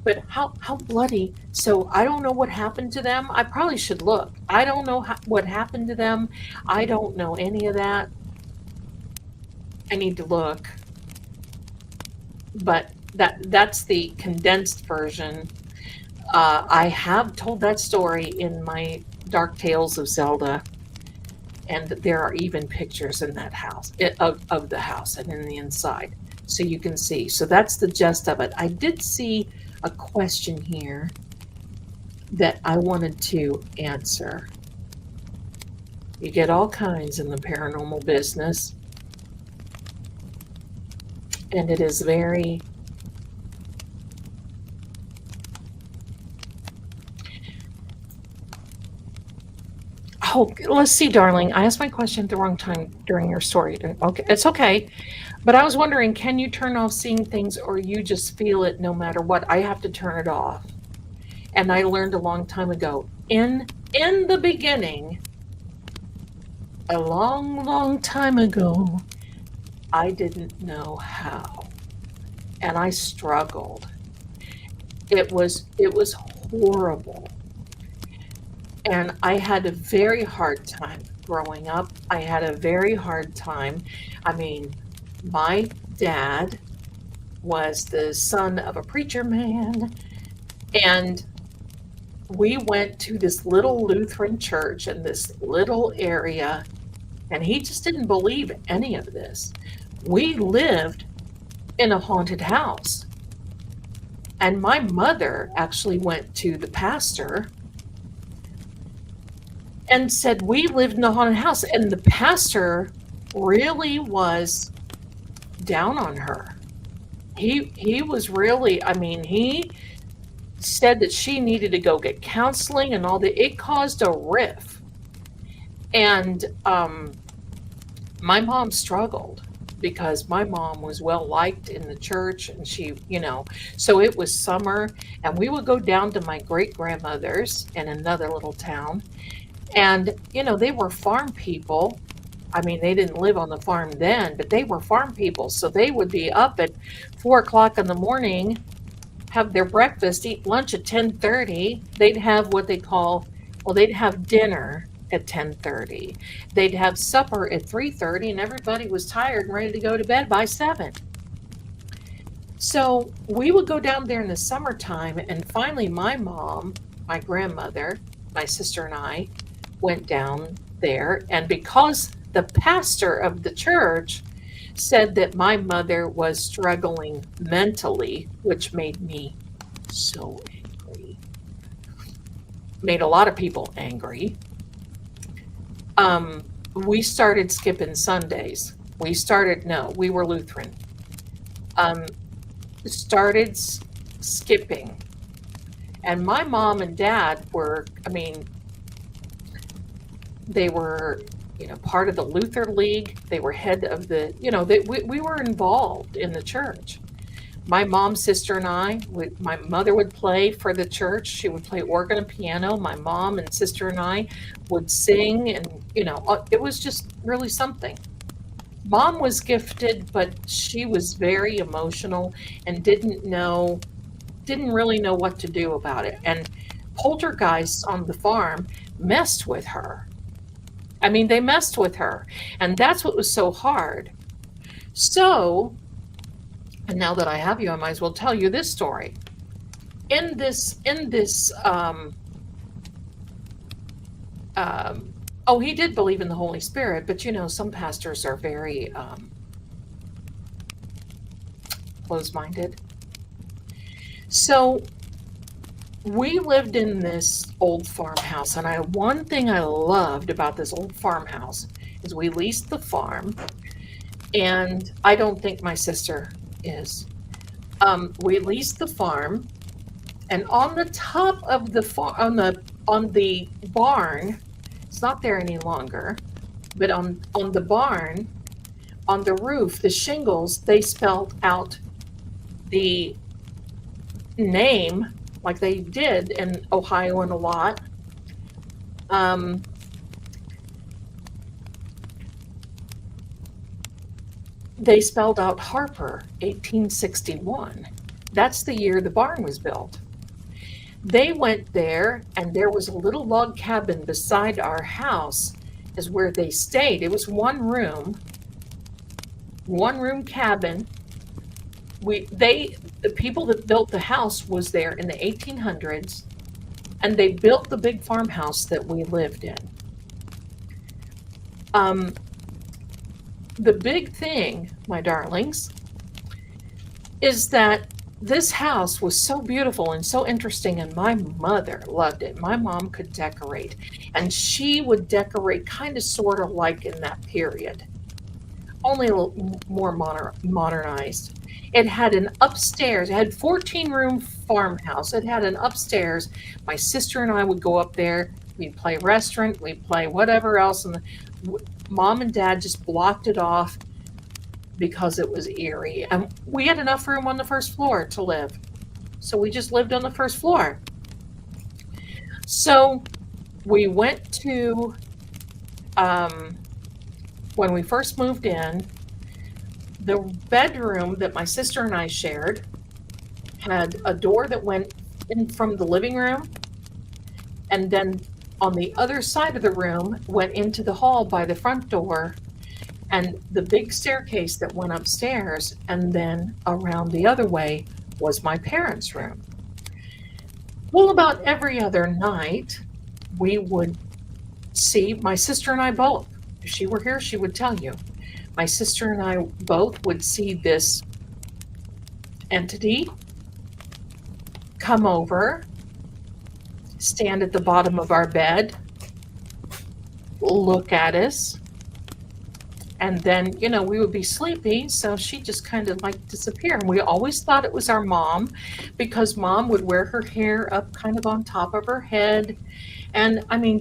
But how bloody. So I don't know what happened to them. I probably should look. I don't know what happened to them. I don't know any of that. I need to look. But that's the condensed version. I have told that story in my Dark Tales of Zelda. And there are even pictures in that house, of the house and in the inside. So you can see. So that's the gist of it. I did see a question here that I wanted to answer. You get all kinds in the paranormal business. And it is very Oh, let's see, darling. I asked my question at the wrong time during your story. Okay, it's okay. But I was wondering, can you turn off seeing things or you just feel it no matter what? I have to turn it off. And I learned a long time ago. In the beginning, a long time ago, I didn't know how. And I struggled. It was horrible. And I had a very hard time growing up. I had a very hard time. I mean, my dad was the son of a preacher man, and we went to this little Lutheran church in this little area, and he just didn't believe any of this. We lived in a haunted house. And my mother actually went to the pastor and said, we lived in a haunted house. And the pastor really was down on her. He was really, I mean, he said that she needed to go get counseling and all that. It caused a rift. And my mom struggled because my mom was well liked in the church, and she, so it was summer, and we would go down to my great grandmother's in another little town. And, they were farm people. I mean, they didn't live on the farm then, but they were farm people. So they would be up at 4 o'clock in the morning, have their breakfast, eat lunch at 10:30. They'd have what they call, they'd have dinner at 10:30. They'd have supper at 3:30, and everybody was tired and ready to go to bed by 7. So we would go down there in the summertime, and finally my mom, my grandmother, my sister and I went down there, and because the pastor of the church said that my mother was struggling mentally, which made me so angry, made a lot of people angry. We started skipping Sundays. We were Lutheran. Um, started skipping. And my mom and dad were, I mean, they were, part of the Luther League. They were head of the, we were involved in the church. My mom, sister, and my mother would play for the church. She would play organ and piano. My mom and sister and I would sing, and, it was just really something. Mom was gifted, but she was very emotional and didn't really know what to do about it. And poltergeists on the farm messed with her. I mean, they messed with her. And that's what was so hard. So, and now that I have you, I might as well tell you this story. In this, oh, he did believe in the Holy Spirit, but some pastors are very closed-minded. So we lived in this old farmhouse, and one thing I loved about this old farmhouse is we leased the farm, and I don't think my sister is. We leased the farm, and on the top of the farm, on the barn, it's not there any longer, but on the barn, on the roof, the shingles, they spelled out the name, like they did in Ohio and a lot. They spelled out Harper, 1861. That's the year the barn was built. They went there, and there was a little log cabin beside our house is where they stayed. It was one room cabin. The people that built the house was there in the 1800s, and they built the big farmhouse that we lived in. The big thing, my darlings, is that this house was so beautiful and so interesting, and my mother loved it. My mom could decorate, and she would decorate kind of sort of like in that period, only a little more modernized. It had an upstairs. It had 14-room farmhouse. It had an upstairs. My sister and I would go up there. We'd play restaurant. We'd play whatever else. And Mom and Dad just blocked it off because it was eerie. And we had enough room on the first floor to live. So we just lived on the first floor. So we went to, when we first moved in, the bedroom that my sister and I shared had a door that went in from the living room, and then on the other side of the room went into the hall by the front door, and the big staircase that went upstairs, and then around the other way was my parents' room. Well, about every other night, we would see, my sister and I both, if she were here, she would tell you, my sister and I both would see this entity come over, stand at the bottom of our bed, look at us, and then, we would be sleepy, so she just kind of like disappear. And we always thought it was our mom, because Mom would wear her hair up kind of on top of her head. And I mean,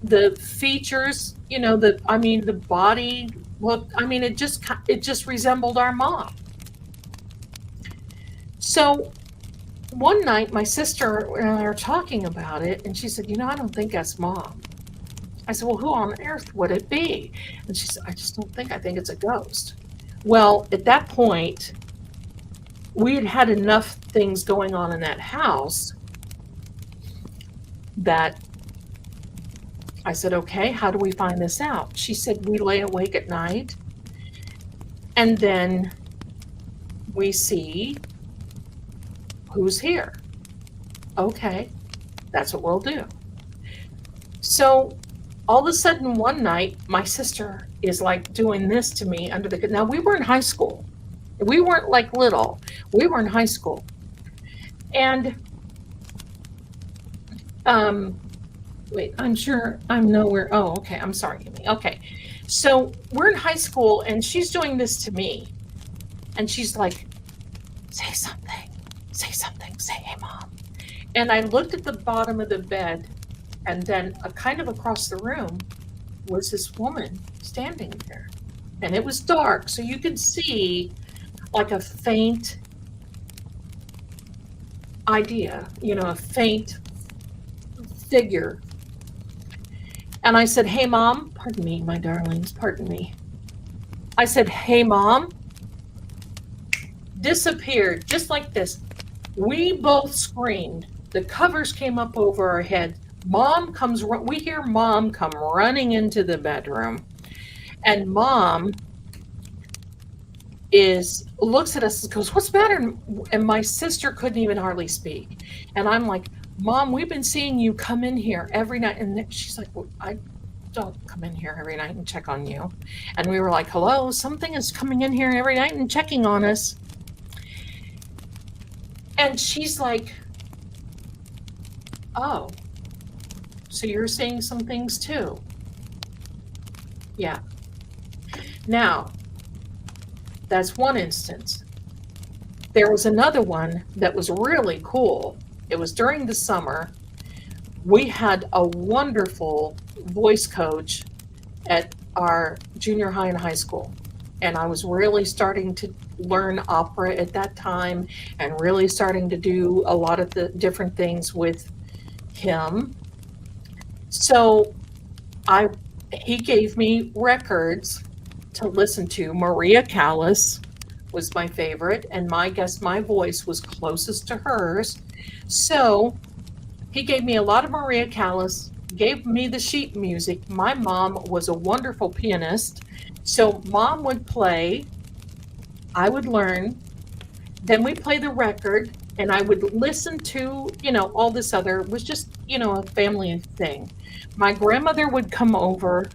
the features, the body look, it just resembled our mom. So one night, my sister and I were talking about it, and she said, I don't think that's Mom. I said, well, who on earth would it be? And she said, I think it's a ghost. Well, at that point, we had had enough things going on in that house that I said, okay, how do we find this out? She said, we lay awake at night, and then we see who's here. Okay, that's what we'll do. So all of a sudden one night, my sister is like doing this to me under the, now we were in high school. We weren't like little. We were in high school. And wait, I'm sure I'm nowhere. Oh, okay. I'm sorry, Amy. Okay. So we're in high school and she's doing this to me. And she's like, say something, say, hey, mom. And I looked at the bottom of the bed, and then kind of across the room was this woman standing there. And it was dark, so you could see like a faint idea, a faint figure. And I said, hey, mom, pardon me, my darlings, pardon me. I said, hey, mom, disappeared just like this. We both screamed. The covers came up over our head. Mom comes, we hear mom come running into the bedroom. And mom looks at us and goes, what's the matter? And my sister couldn't even hardly speak. And I'm like, Mom, we've been seeing you come in here every night. And she's like, well, I don't come in here every night and check on you. And we were like, hello, something is coming in here every night and checking on us. And she's like, oh, so you're seeing some things too? Yeah. Now, that's one instance. There was another one that was really cool. It was during the summer. We had a wonderful voice coach at our junior high and high school. And I was really starting to learn opera at that time and really starting to do a lot of the different things with him. So he gave me records to listen to. Maria Callas was my favorite, and I guess my voice was closest to hers. So he gave me a lot of Maria Callas, gave me the sheet music. My mom was a wonderful pianist. So mom would play, I would learn, then we'd play the record, and I would listen to, all this other, it was just, a family thing. My grandmother would come over.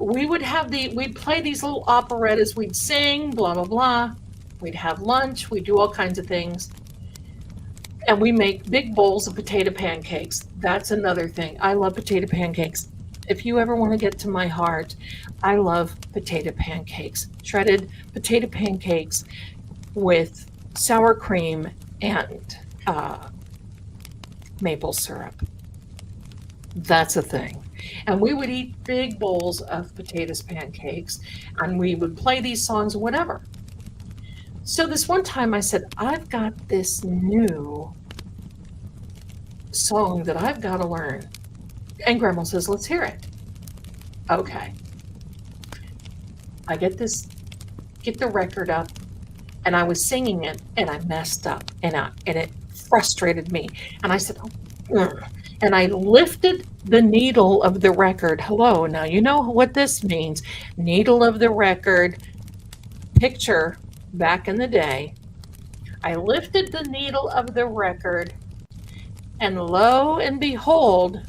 We'd play these little operettas, we'd sing, blah, blah, blah. We'd have lunch, we'd do all kinds of things. And we make big bowls of potato pancakes. That's another thing. I love potato pancakes. If you ever want to get to my heart, I love potato pancakes. Shredded potato pancakes with sour cream and maple syrup. That's a thing. And we would eat big bowls of potatoes pancakes, and we would play these songs, whatever. So this one time I said, I've got this new song that I've got to learn. And Grandma says, let's hear it. Okay. I get the record up, and I was singing it, and I messed up, and it frustrated me. And I said, and I lifted the needle of the record. Hello, now you know what this means. Needle of the record, picture back in the day. I lifted the needle of the record, and lo and behold,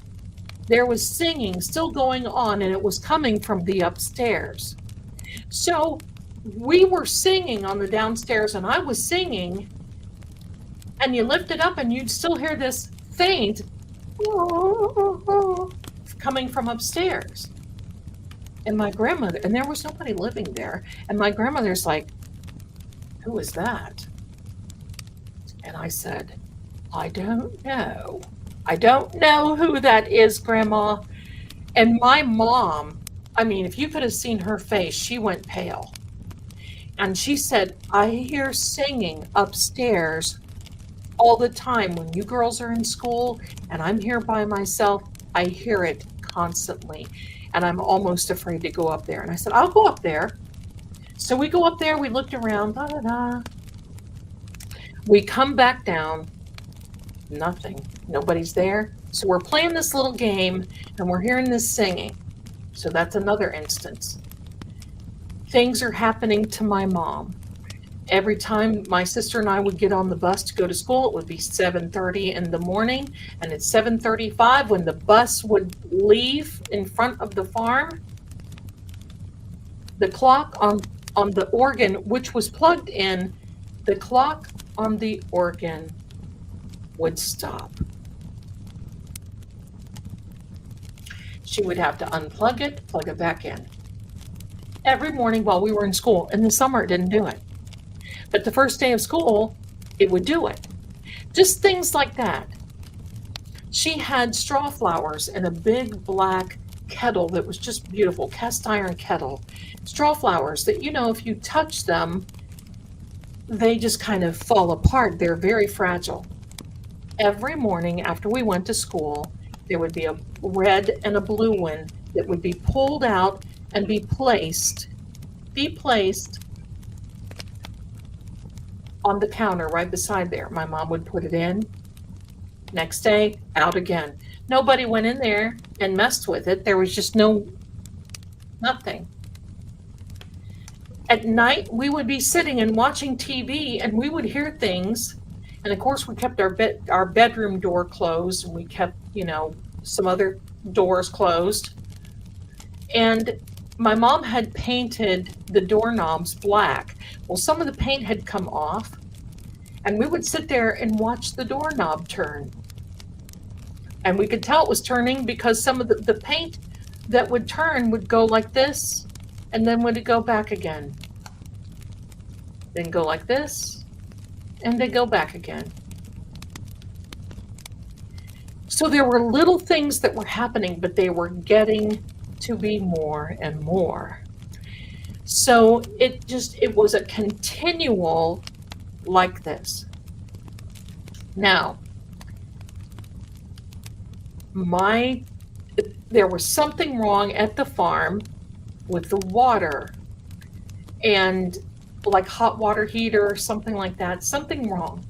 there was singing still going on, and it was coming from the upstairs. So we were singing on the downstairs, and I was singing, and you lift it up, and you'd still hear this faint coming from upstairs. And my grandmother, and there was nobody living there, and my grandmother's like, who is that? And I said, I don't know. I don't know who that is, Grandma. And my mom, if you could have seen her face, she went pale. And she said, I hear singing upstairs all the time. When you girls are in school and I'm here by myself, I hear it constantly. And I'm almost afraid to go up there. And I said, I'll go up there. So we go up there, we looked around, da, da, da. We come back down, nothing. Nobody's there. So we're playing this little game, and we're hearing this singing. So that's another instance. Things are happening to my mom. Every time my sister and I would get on the bus to go to school, it would be 7:30 in the morning, and at 7:35 when the bus would leave in front of the farm, the clock on the organ, which was plugged in, the clock on the organ would stop. She would have to unplug it, plug it back in. Every morning while we were in school. In the summer, it didn't do it. But the first day of school, it would do it. Just things like that. She had straw flowers in a big black kettle that was just beautiful, cast iron kettle. Straw flowers that, you know, if you touch them, they just kind of fall apart. They're very fragile. Every morning after we went to school, there would be a red and a blue one that would be pulled out and be placed on the counter right beside there. My mom would put it in. Next day, out again. Nobody went in there and messed with it. There was just nothing. At night, we would be sitting and watching TV, and we would hear things. And of course, we kept our bedroom door closed, and we kept, you know, some other doors closed. And my mom had painted the doorknobs black. Well, some of the paint had come off, and we would sit there and watch the doorknob turn. And we could tell it was turning because some of the paint that would turn would go like this, and then would it go back again. Then go like this, and then go back again. So there were little things that were happening, but they were getting to be more and more. So it was a continual like this. Now, there was something wrong at the farm with the water, and like hot water heater or something like that, something wrong.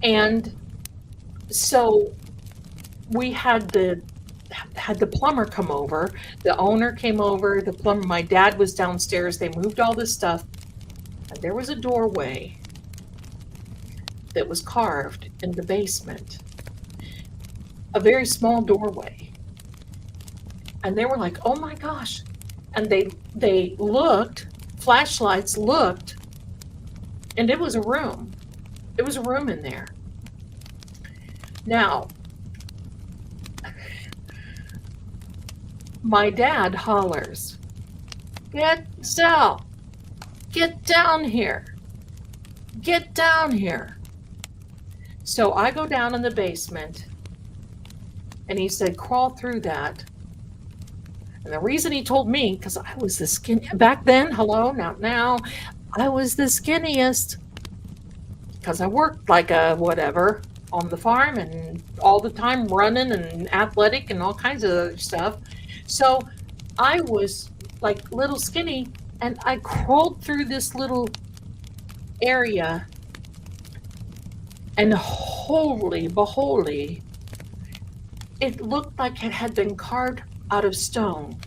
And so we had the plumber come over. The owner came over, the plumber, my dad was downstairs. They moved all this stuff, and there was a doorway that was carved in the basement, a very small doorway. And they were like, oh my gosh. And they looked, flashlights looked, and it was a room. It was a room in there. Now, my dad hollers, Sal, get down here. Get down here. So I go down in the basement, and he said, crawl through that. And the reason he told me, because I was the skinny, back then, not now, I was the skinniest, because I worked like a whatever on the farm and all the time running and athletic and all kinds of other stuff. So I was like little skinny, and I crawled through this little area, and holy beholdy, it looked like it had been carved out of stone.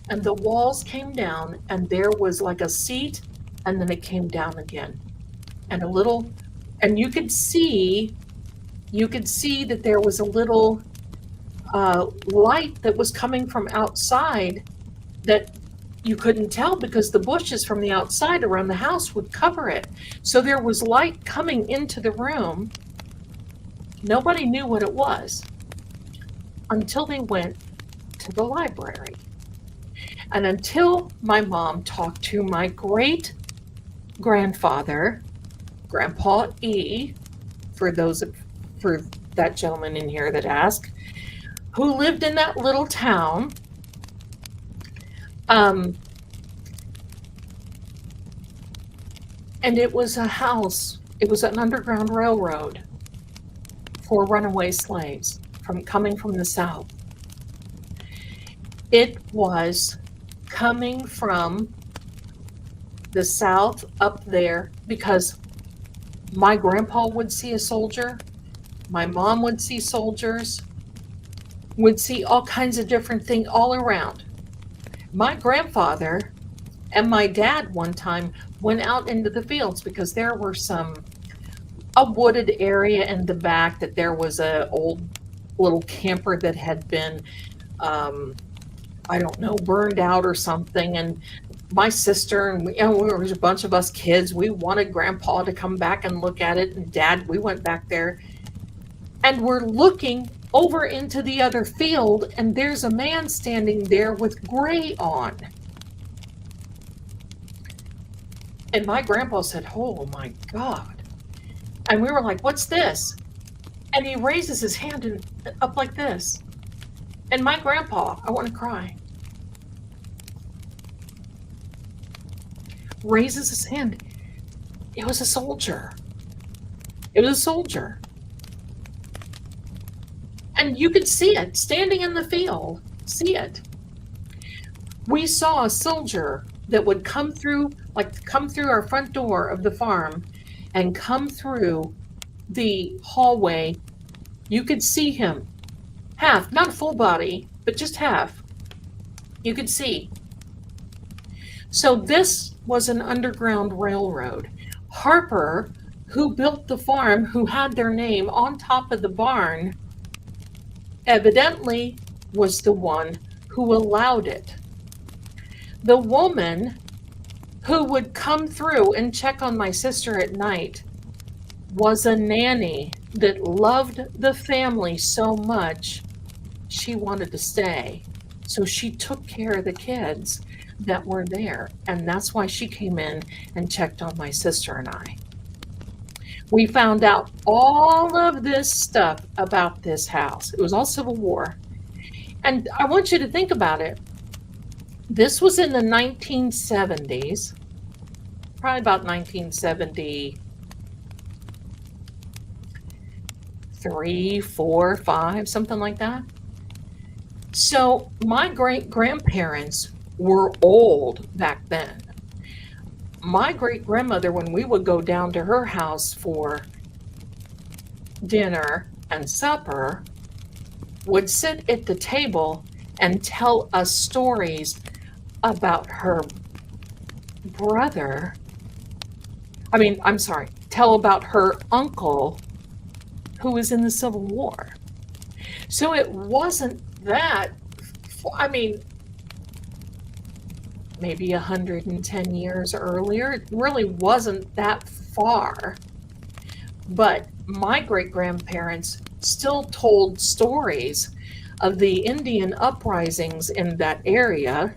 And the walls came down, and there was like a seat, and then it came down again. And you could see that there was a little light that was coming from outside that you couldn't tell because the bushes from the outside around the house would cover it. So there was light coming into the room. Nobody knew what it was until they went to the library. And until my mom talked to my great grandfather, Grandpa E, for that gentleman in here that asked, who lived in that little town. And it was a house, it was an underground railroad for runaway slaves coming from the South. It was coming from the South up there because my grandpa would see a soldier, my mom would see soldiers, would see all kinds of different things all around. My grandfather and my dad one time went out into the fields because there were a wooded area in the back that there was a old little camper that had been, I don't know, burned out or something. And my sister and we, there was a bunch of us kids. We wanted Grandpa to come back and look at it. And Dad, we went back there and we're looking over into the other field, and there's a man standing there with gray on. And my grandpa said, "Oh my God." And we were like, "What's this?" And he raises his hand up like this. And my grandpa, I want to cry, raises his hand. It was a soldier. It was a soldier. And you could see it standing in the field. See it. We saw a soldier that would come through our front door of the farm and come through the hallway. You could see him. Half, not full body, but just half. You could see. So this was an underground railroad. Harper, who built the farm, who had their name on top of the barn, evidently was the one who allowed it. The woman who would come through and check on my sister at night was a nanny that loved the family so much she wanted to stay. So she took care of the kids that were there, and that's why she came in and checked on my sister and I. We found out all of this stuff about this house. It was all Civil War. And I want you to think about it. This was in the 1970s, probably about 1973, 4, 5, something like that. So my great-grandparents were old back then. My great-grandmother, when we would go down to her house for dinner and supper, would sit at the table and tell us stories about her brother. Tell about her uncle who was in the Civil War. So it wasn't that, maybe 110 years earlier. It really wasn't that far. But my great-grandparents still told stories of the Indian uprisings in that area.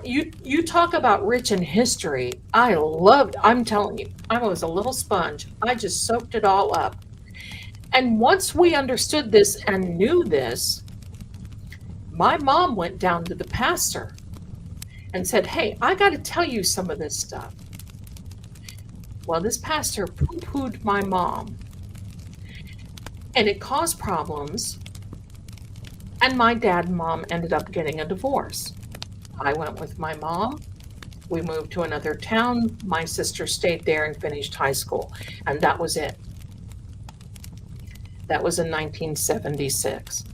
You talk about rich in history. I'm telling you, I was a little sponge. I just soaked it all up. And once we understood this and knew this, my mom went down to the pastor and said, "Hey, I got to tell you some of this stuff." Well, this pastor poo-pooed my mom, and it caused problems, and my dad and mom ended up getting a divorce. I went with my mom. We moved to another town. My sister stayed there and finished high school, and that was it. That was in 1976.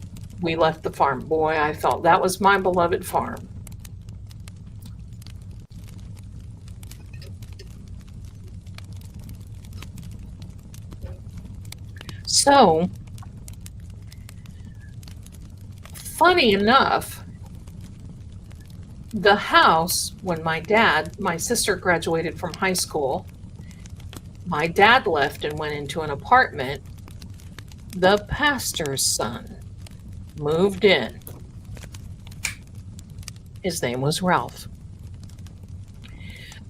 We left the farm. Boy, I felt that was my beloved farm. So, funny enough, the house, when my sister graduated from high school, my dad left and went into an apartment. The pastor's son moved in. His name was Ralph.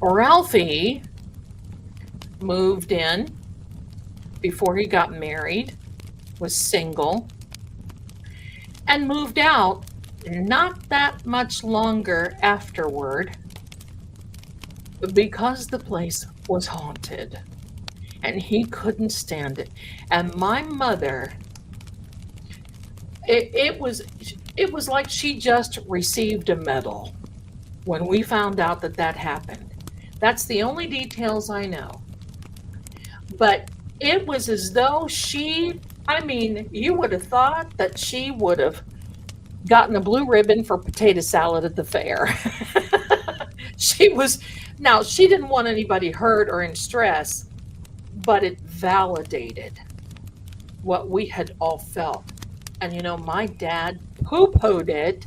Ralphie moved in before he got married, was single, and moved out not that much longer afterward because the place was haunted and he couldn't stand it. And my mother, it was like she just received a medal when we found out that happened. That's the only details I know. But it was as though you would have thought that she would have gotten a blue ribbon for potato salad at the fair. She was, now she didn't want anybody hurt or in stress, but it validated what we had all felt. And my dad poo-pooed it.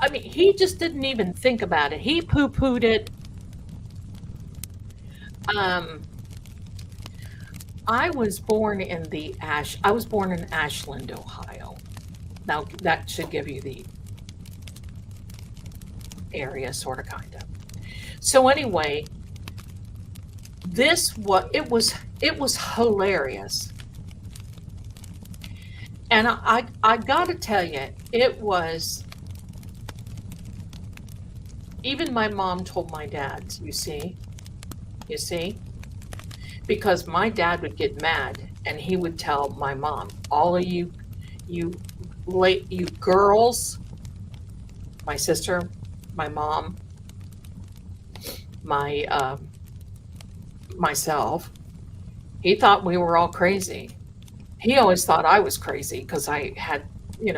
I mean, he just didn't even think about it. He poo-pooed it. Um, I was born in Ashland, Ohio. Now that should give you the area, sort of, kind of. So anyway, it was hilarious. And I gotta tell you, it was, even my mom told my dad, you see, because my dad would get mad and he would tell my mom, all of you you girls, my sister, my mom, myself, he thought we were all crazy. He always thought I was crazy because I had,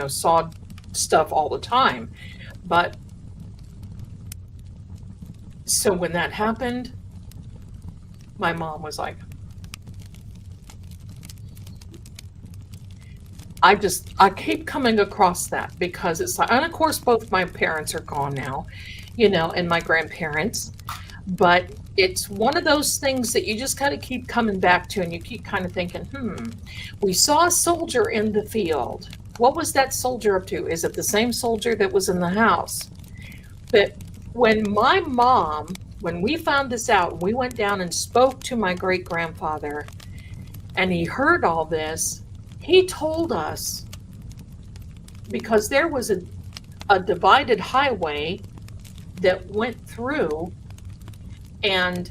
saw stuff all the time. But so when that happened, my mom was like, I keep coming across that because it's like, and of course, both my parents are gone now, and my grandparents, but it's one of those things that you just kind of keep coming back to, and you keep kind of thinking, we saw a soldier in the field. What was that soldier up to? Is it the same soldier that was in the house? But when we found this out, we went down and spoke to my great grandfather, and he heard all this. He told us, because there was a divided highway that went through, and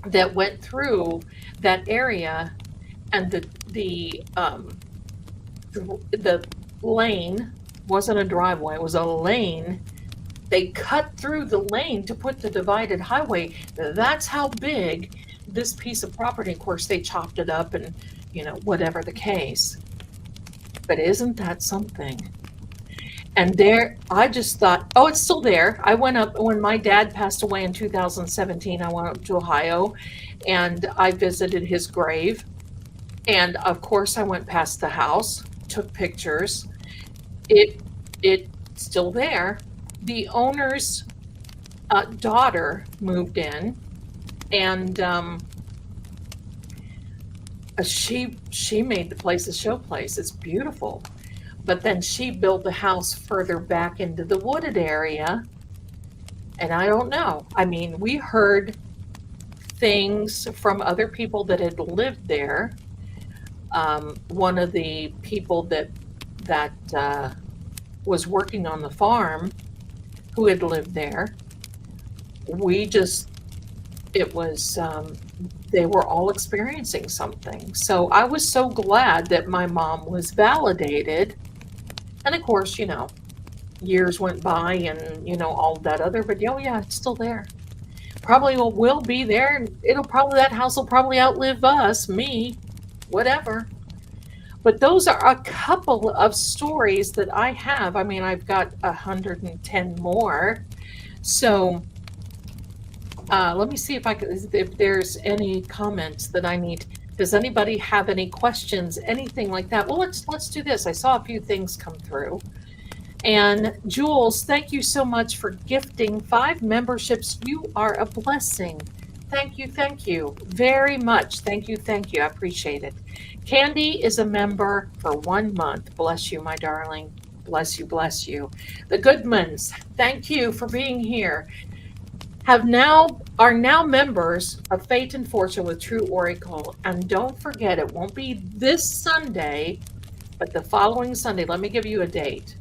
that area, and the lane wasn't a driveway, it was a lane. They cut through the lane to put the divided highway. That's how big this piece of property. Of course, they chopped it up and, whatever the case. But isn't that something? And there, I just thought, oh, it's still there. I went up when my dad passed away in 2017. I went up to Ohio and I visited his grave. And of course, I went past the house, took pictures. It's still there. The owner's daughter moved in, and she made the place a show place. It's beautiful. But then she built the house further back into the wooded area. And I don't know. I mean, we heard things from other people that had lived there. One of the people that was working on the farm, who had lived there, they were all experiencing something. So I was so glad that my mom was validated. And of course, years went by and, all that other, but oh yeah, it's still there. Probably will be there. And that house will probably outlive us, me, whatever. But those are a couple of stories that I have. I mean, I've got 110 more. So let me see if there's any comments that I need. Does anybody have any questions, anything like that? Well, let's do this. I saw a few things come through. And Jules, thank you so much for gifting 5 memberships. You are a blessing. Thank you very much. Thank you. I appreciate it. Candy is a member for 1 month. Bless you, my darling. Bless you. The Goodmans, thank you for being here. Are now members of Fate and Fortune with True Oracle. And don't forget, it won't be this Sunday, but the following Sunday. Let me give you a date,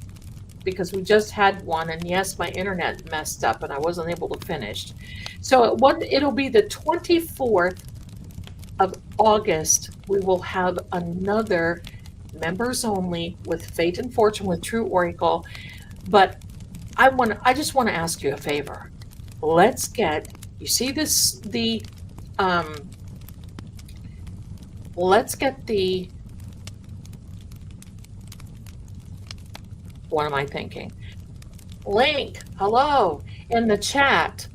because we just had one, and yes, my internet messed up and I wasn't able to finish. So it'll be the 24th of August. We will have another members only with Fate and Fortune with True Oracle. But I just want to ask you a favor. Let's get, let's get the, what am I thinking? Link, hello. in the chat.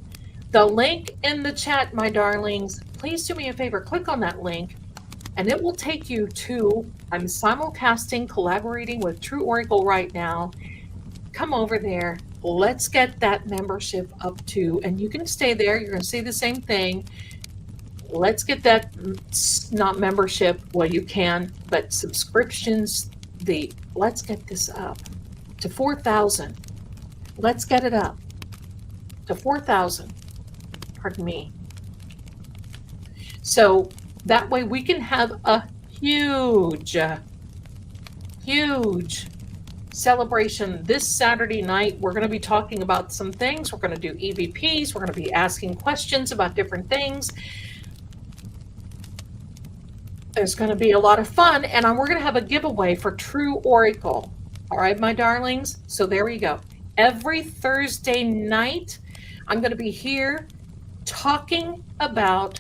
The link in the chat, my darlings, please do me a favor, click on that link and it will take you to, I'm simulcasting, collaborating with True Oracle right now. Come over there. Let's get that membership up to, and you can stay there. You're going to see the same thing. Let's get that, not membership, well, you can, but subscriptions, let's get this up to 4,000. Let's get it up to 4,000. Pardon me. So that way we can have a huge celebration this Saturday night. We're going to be talking about some things. We're going to do EVPs. We're going to be asking questions about different things. There's going to be a lot of fun, and we're going to have a giveaway for True Oracle. All right, my darlings. So there we go. Every Thursday night, I'm going to be here talking about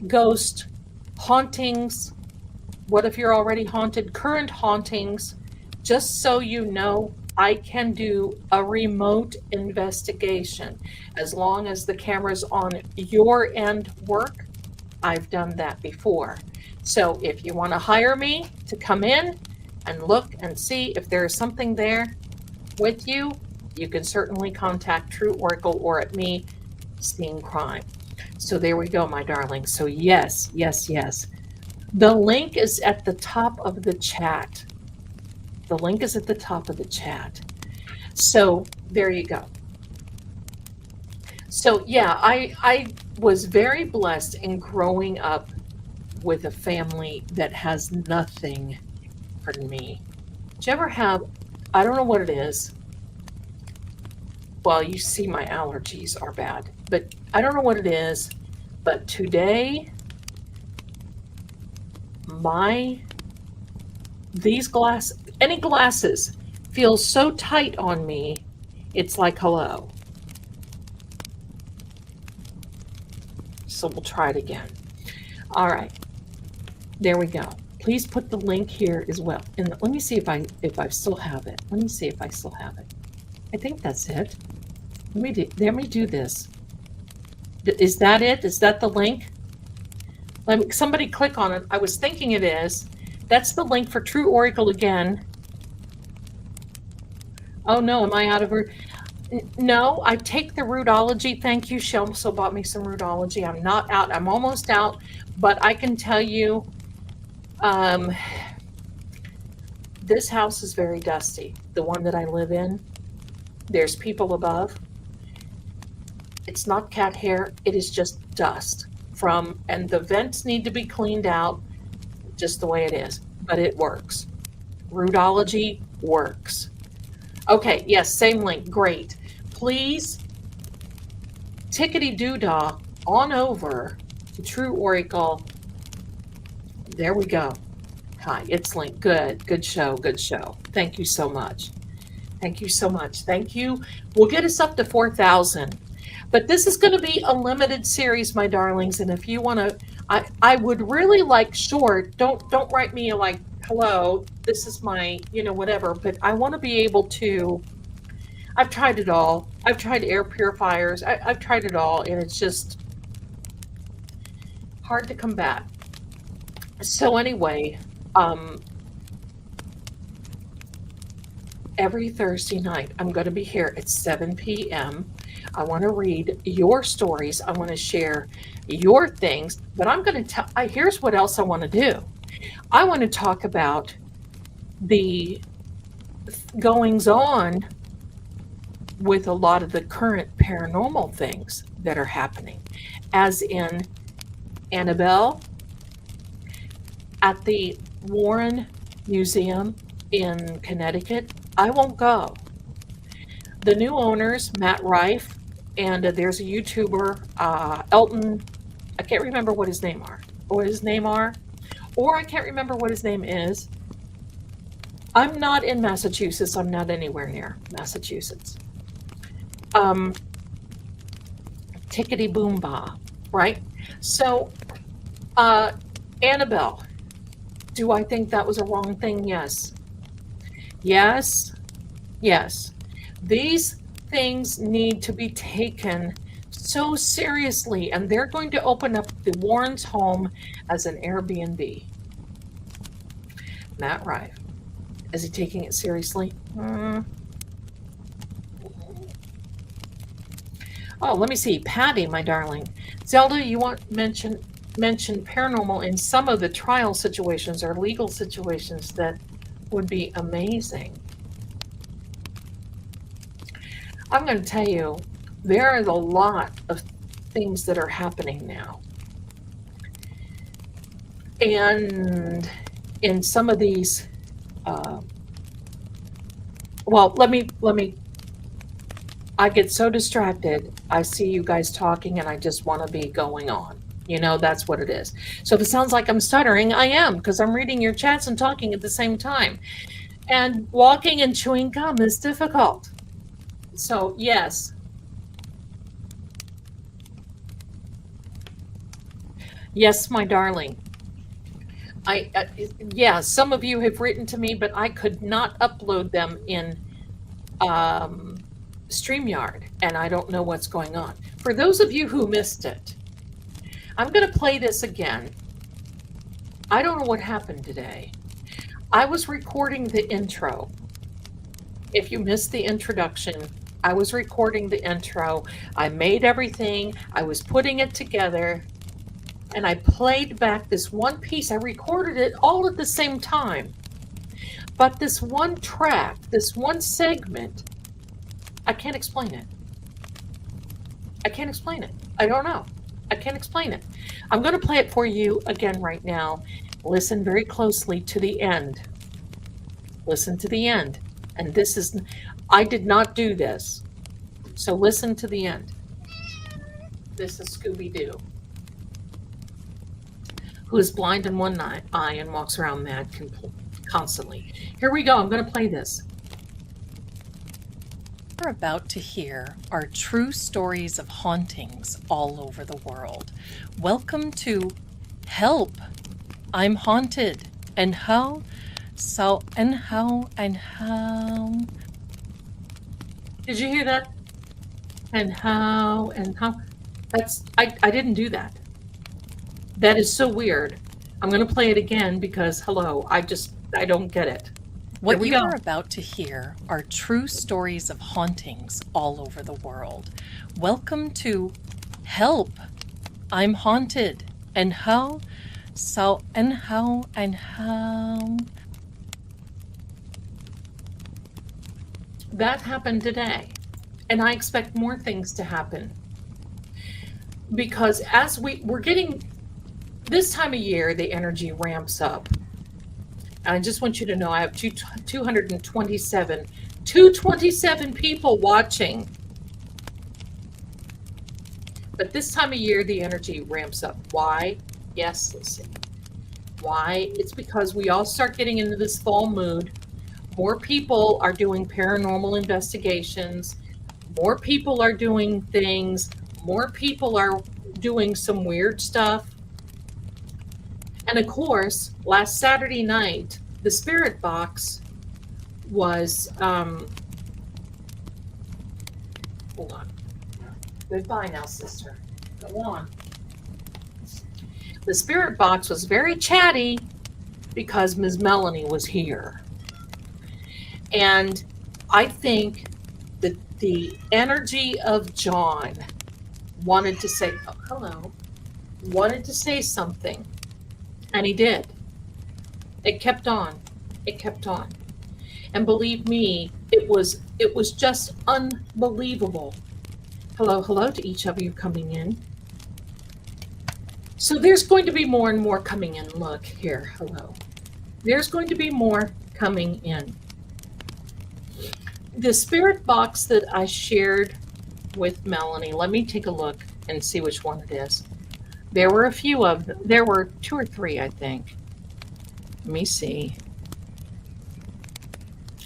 ghost hauntings. What if you're already haunted? Current hauntings. Just so you know, I can do a remote investigation. As long as the cameras on your end work, I've done that before. So if you want to hire me to come in and look and see if there's something there with you, you can certainly contact True Oracle or at me, Seeing Crime. So there we go, my darling. So yes. The link is at the top of the chat. The link is at the top of the chat. So there you go. So yeah, I was very blessed in growing up with a family that has nothing, pardon me. Did you ever have, I don't know what it is. Well, you see my allergies are bad, but I don't know what it is. But today, any glasses feel so tight on me, it's like hello. So we'll try it again. All right, there we go. Please put the link here as well. And let me see if I still have it. Let me see if I still have it. I think that's it. Let me do this. Is that it? Is that the link? Somebody click on it. I was thinking it is. That's the link for True Oracle again. Oh no, am I out of root? No, I take the rootology. Thank you. She also bought me some rootology. I'm not out. I'm almost out, but I can tell you, this house is very dusty. The one that I live in, there's people above. It's not cat hair. It is just dust and the vents need to be cleaned out just the way it is, but it works. Rootology works. Okay, yes, same link. Great. Please, tickety-doo-dah on over to True Oracle. There we go. Hi, it's linked. Good show. Thank you so much. Thank you. We'll get us up to 4,000. But this is going to be a limited series, my darlings. And if you want to, I would really like short. Don't write me like, hello, this is my, whatever. But I want to be able to. I've tried it all. I've tried air purifiers. I've tried it all, and it's just hard to combat. So anyway, every Thursday night, I'm going to be here at 7 p.m. I want to read your stories. I want to share your things, but I'm going to tell, here's what else I want to do. I want to talk about the goings on with a lot of the current paranormal things that are happening, as in Annabelle at the Warren Museum in Connecticut. I won't go. The new owners, Matt Rife, and there's a YouTuber, Elton, I can't remember what his name are, or I can't remember what his name is. I'm not in Massachusetts. I'm not anywhere near Massachusetts. Tickety boom bah, right? So, Annabelle, do I think that was a wrong thing? Yes. These things need to be taken so seriously, and they're going to open up the Warrens' home as an Airbnb. Matt Rife, is he taking it seriously? Oh, let me see. Patty, my darling. Zelda, you want mention paranormal in some of the trial situations or legal situations that would be amazing. I'm going to tell you, there are a lot of things that are happening now. And in some of these, well, let me, I get so distracted. I see you guys talking and I just want to be going on. You know, that's what it is. So if it sounds like I'm stuttering, I am, because I'm reading your chats and talking at the same time. And walking and chewing gum is difficult. So, yes. Yes, my darling. Yeah, some of you have written to me, but I could not upload them in StreamYard, and I don't know what's going on. For those of you who missed it, I'm going to play this again. I don't know what happened today. I was recording the intro. If you missed the introduction, I was recording the intro. I made everything. I was putting it together. And I played back this one piece. I recorded it all at the same time. But this one track, this one segment, I can't explain it. I can't explain it. I don't know. I can't explain it. I'm going to play it for you again right now. Listen very closely to the end. Listen to the end. And this is, I did not do this. So listen to the end. This is Scooby-Doo, who is blind in one eye and walks around mad constantly. Here we go. I'm going to play this. What you're about to hear are true stories of hauntings all over the world. Welcome to Help! I'm Haunted. And how? So, and how, and how. Did you hear that? And how, and how. That's, I didn't do that. That is so weird. I'm going to play it again because, hello, I don't get it. What you are about to hear are true stories of hauntings all over the world. Welcome to Help! I'm Haunted. And how? So, and how, and how. That happened today. And I expect more things to happen. Because as we're getting, this time of year, the energy ramps up. And I just want you to know I have 227 people watching. But this time of year, the energy ramps up. Why? Yes, listen. Why? It's because we all start getting into this fall mood. More people are doing paranormal investigations. More people are doing things. More people are doing some weird stuff. And of course, last Saturday night, the spirit box was, hold on. Goodbye now, sister. Go on. The spirit box was very chatty because Ms. Melanie was here. And I think that the energy of John wanted to say, oh, hello, wanted to say something. And he did. It kept on. It kept on. And believe me, it was just unbelievable. Hello to each of you coming in. So there's going to be more and more coming in. Look here, hello. There's going to be more coming in. The spirit box that I shared with Melanie, let me take a look and see which one it is. There were a few of them. There were 2 or 3, I think. Let me see.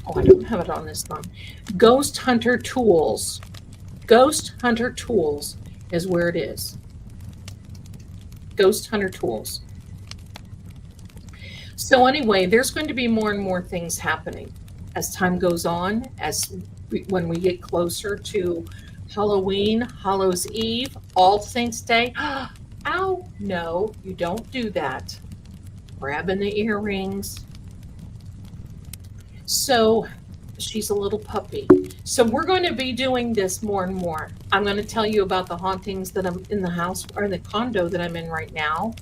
Oh, I don't have it on this phone. Ghost Hunter Tools. Ghost Hunter Tools is where it is. Ghost Hunter Tools. So anyway, there's going to be more and more things happening. as time goes on, when we get closer to Halloween, Hallows Eve, All Saints Day. Ow, no, you don't do that. Grabbing the earrings. So she's a little puppy. So we're going to be doing this more and more. I'm going to tell you about the hauntings that I'm in the house or the condo that I'm in right now.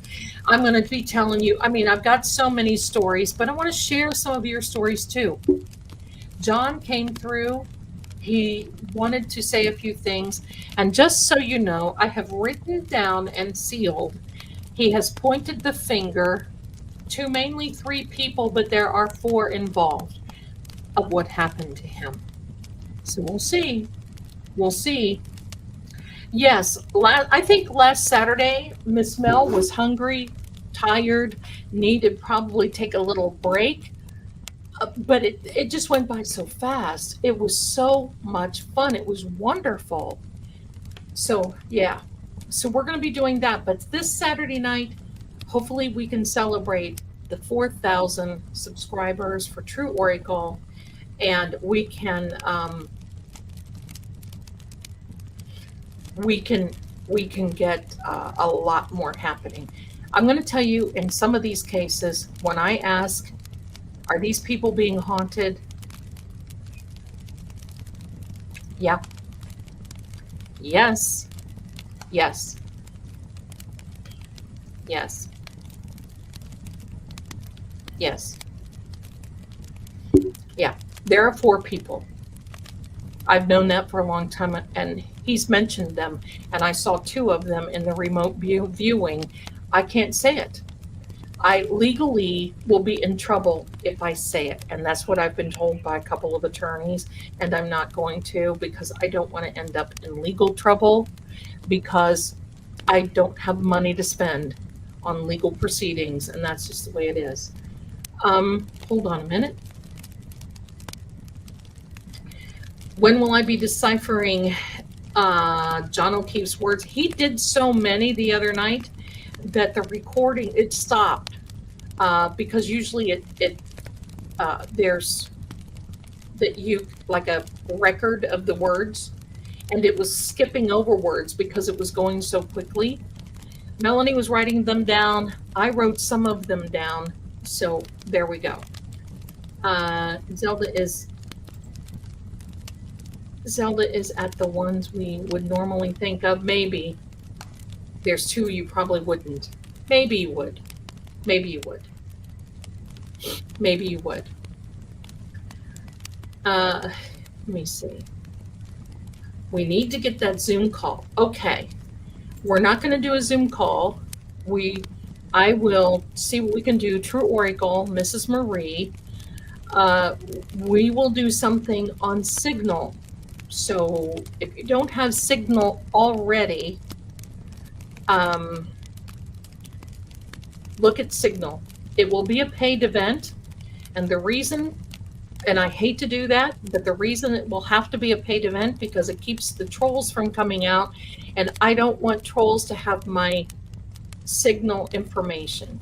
I'm going to be telling you, I mean, I've got so many stories, but I want to share some of your stories too. John came through. He wanted to say a few things. And just so you know, I have written down and sealed. He has pointed the finger to mainly 3 people, but there are 4 involved of what happened to him. So we'll see. We'll see. Yes, I think last Saturday, Miss Mel was hungry, tired, needed probably take a little break. But it just went by so fast. It was so much fun. It was wonderful. So, yeah. So we're going to be doing that. But this Saturday night, hopefully we can celebrate the 4,000 subscribers for True Oracle. And we can get a lot more happening. I'm going to tell you, in some of these cases, when I ask, are these people being haunted? Yeah. Yes. Yes. Yes. Yes. Yeah. There are 4 people. I've known that for a long time, and he's mentioned them, and I saw 2 of them in the remote viewing. I can't say it. I legally will be in trouble if I say it, and that's what I've been told by a couple of attorneys, and I'm not going to, because I don't want to end up in legal trouble, because I don't have money to spend on legal proceedings, and that's just the way it is. Hold on a minute. When will I be deciphering John O'Keefe's words? He did so many the other night that the recording, it stopped, because usually there's that you like a record of the words, and it was skipping over words because it was going so quickly. Melanie was writing them down. I wrote some of them down. So there we go. Zelda is at the ones we would normally think of. Maybe. There's 2 you probably wouldn't. Maybe you would. Maybe you would. Maybe you would. Let me see. We need to get that Zoom call. Okay. We're not going to do a Zoom call. I will see what we can do. True Oracle, Mrs. Marie. We will do something on Signal. So if you don't have Signal already, look at Signal. It will be a paid event, and the reason, and I hate to do that, but the reason it will have to be a paid event because it keeps the trolls from coming out, and I don't want trolls to have my Signal information.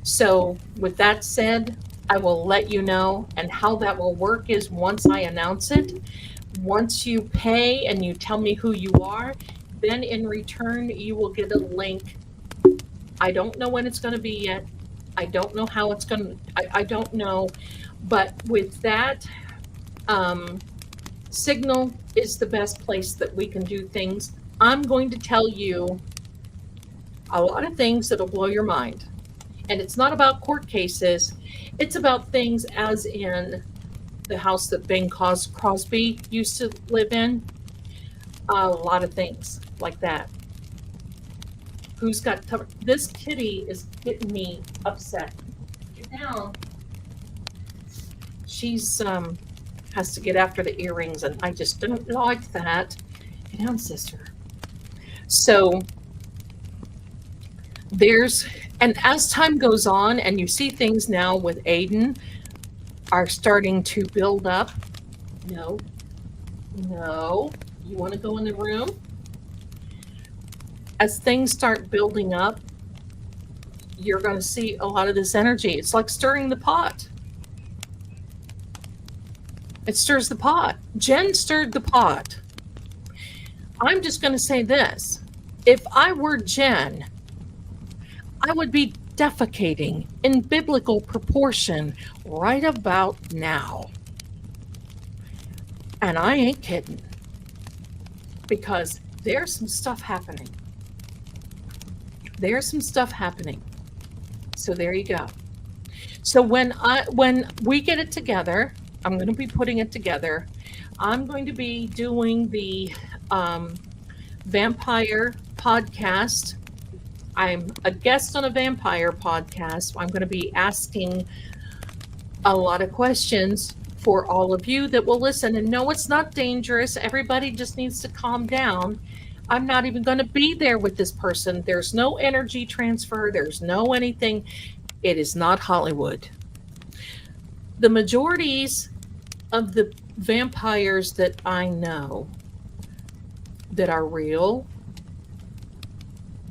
So with that said, I will let you know, and how that will work is once I announce it, once you pay and you tell me who you are, then in return, you will get a link. I don't know when it's going to be yet. I don't know how it's going to, I don't know. But with that, Signal is the best place that we can do things. I'm going to tell you a lot of things that'll blow your mind. And it's not about court cases. It's about things as in the house that Bing Crosby used to live in. A lot of things like that. Who's got this kitty is getting me upset. Get down. She's has to get after the earrings, and I just don't like that. Get down, sister. So and as time goes on, and you see things now with Aiden are starting to build up. No, you want to go in the room? As things start building up, you're going to see a lot of this energy. It's like stirring the pot. It stirs the pot. Jen stirred the pot. I'm just going to say this. If I were Jen, I would be defecating in biblical proportion right about now. And I ain't kidding. Because there's some stuff happening. There's some stuff happening. So there you go. So when we get it together, I'm going to be putting it together. I'm going to be doing the vampire podcast. I'm a guest on a vampire podcast. I'm going to be asking a lot of questions for all of you that will listen. And no, it's not dangerous. Everybody just needs to calm down. I'm not even going to be there with this person. There's no energy transfer. There's no anything. It is not Hollywood. The majorities of the vampires that I know that are real,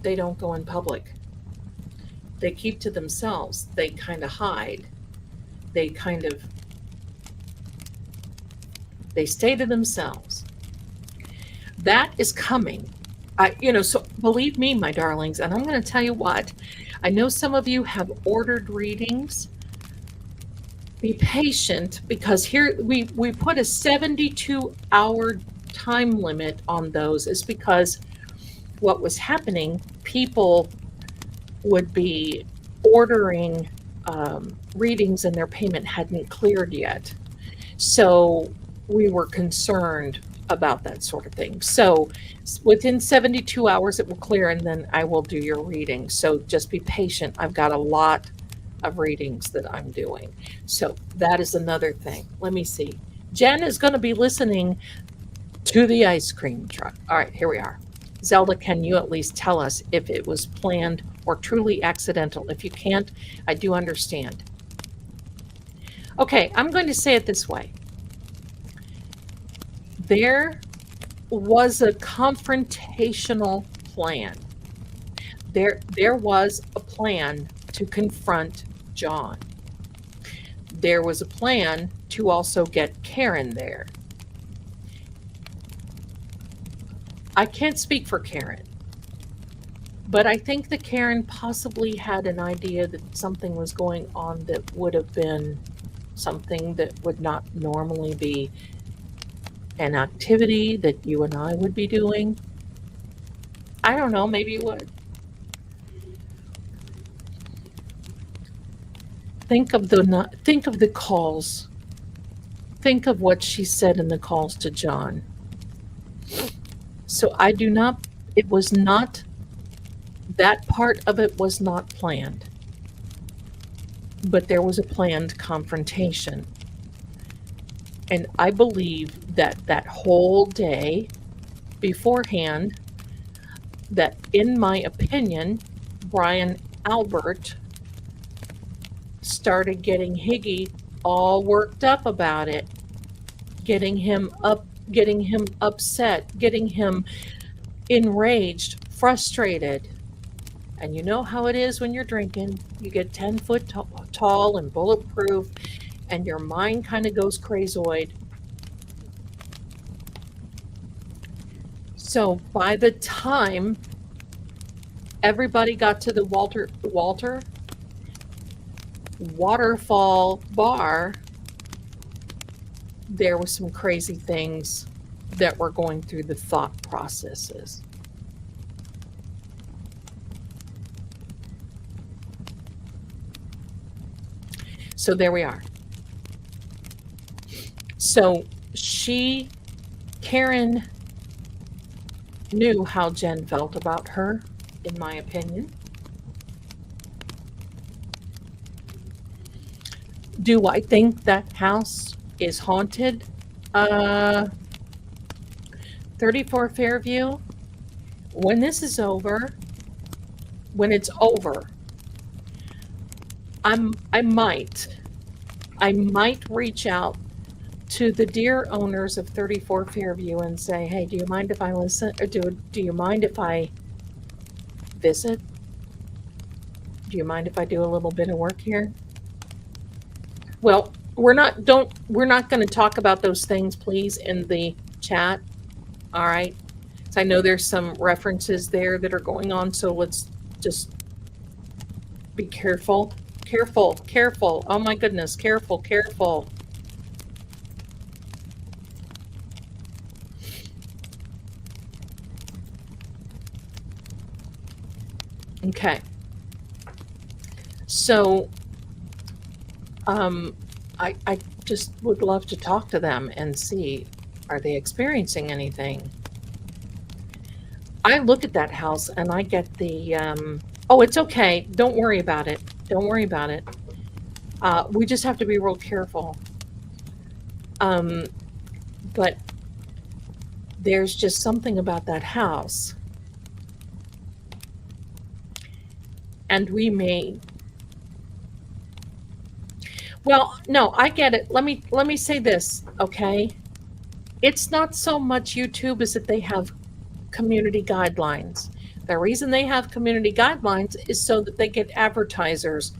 they don't go in public. They keep to themselves. They kind of hide. They stay to themselves. That is coming. So believe me, my darlings, and I'm going to tell you what, I know some of you have ordered readings. Be patient, because here we put a 72-hour time limit on those, is because what was happening, people would be ordering readings and their payment hadn't cleared yet. So we were concerned about that sort of thing. So within 72 hours it will clear, and then I will do your reading. So just be patient. I've got a lot of readings that I'm doing. So that is another thing. Let me see. Jen is going to be listening to the ice cream truck. All right, here we are. Zelda, can you at least tell us if it was planned or truly accidental? If you can't, I do understand. Okay, I'm going to say it this way. There was a confrontational plan. There was a plan to confront John. There was a plan to also get Karen there. I can't speak for Karen, but I think that Karen possibly had an idea that something was going on that would have been something that would not normally be an activity that you and I would be doing. I don't know, maybe it would. Think of the calls. Think of what she said in the calls to John. So it was not, that part of it was not planned. But there was a planned confrontation. And I believe that whole day beforehand, that in my opinion, Brian Albert started getting Higgy all worked up about it, getting him upset, getting him enraged, frustrated. And you know how it is when you're drinking. You get 10 foot tall and bulletproof, and your mind kind of goes crazoid. So by the time everybody got to the Waterfall bar, there were some crazy things that were going through the thought processes. So there we are. So Karen knew how Jen felt about her, in my opinion. Do I think that house is haunted? 34 Fairview, when this is over, when it's over, I might reach out to the dear owners of 34 Fairview and say, hey, do you mind if I listen, or do you mind if I visit? Do you mind if I do a little bit of work here? Well, we're not going to talk about those things, please, in the chat. All right. So I know there's some references there that are going on, so let's just be careful. Careful, careful. Oh my goodness, careful, careful. Okay. So I just would love to talk to them and see, are they experiencing anything? I look at that house and I get the, oh, it's okay. Don't worry about it. Don't worry about it. We just have to be real careful. But there's just something about that house. And we may, well, no, I get it. Let me say this, okay? It's not so much YouTube as that they have community guidelines. The reason they have community guidelines is so that they get advertisers.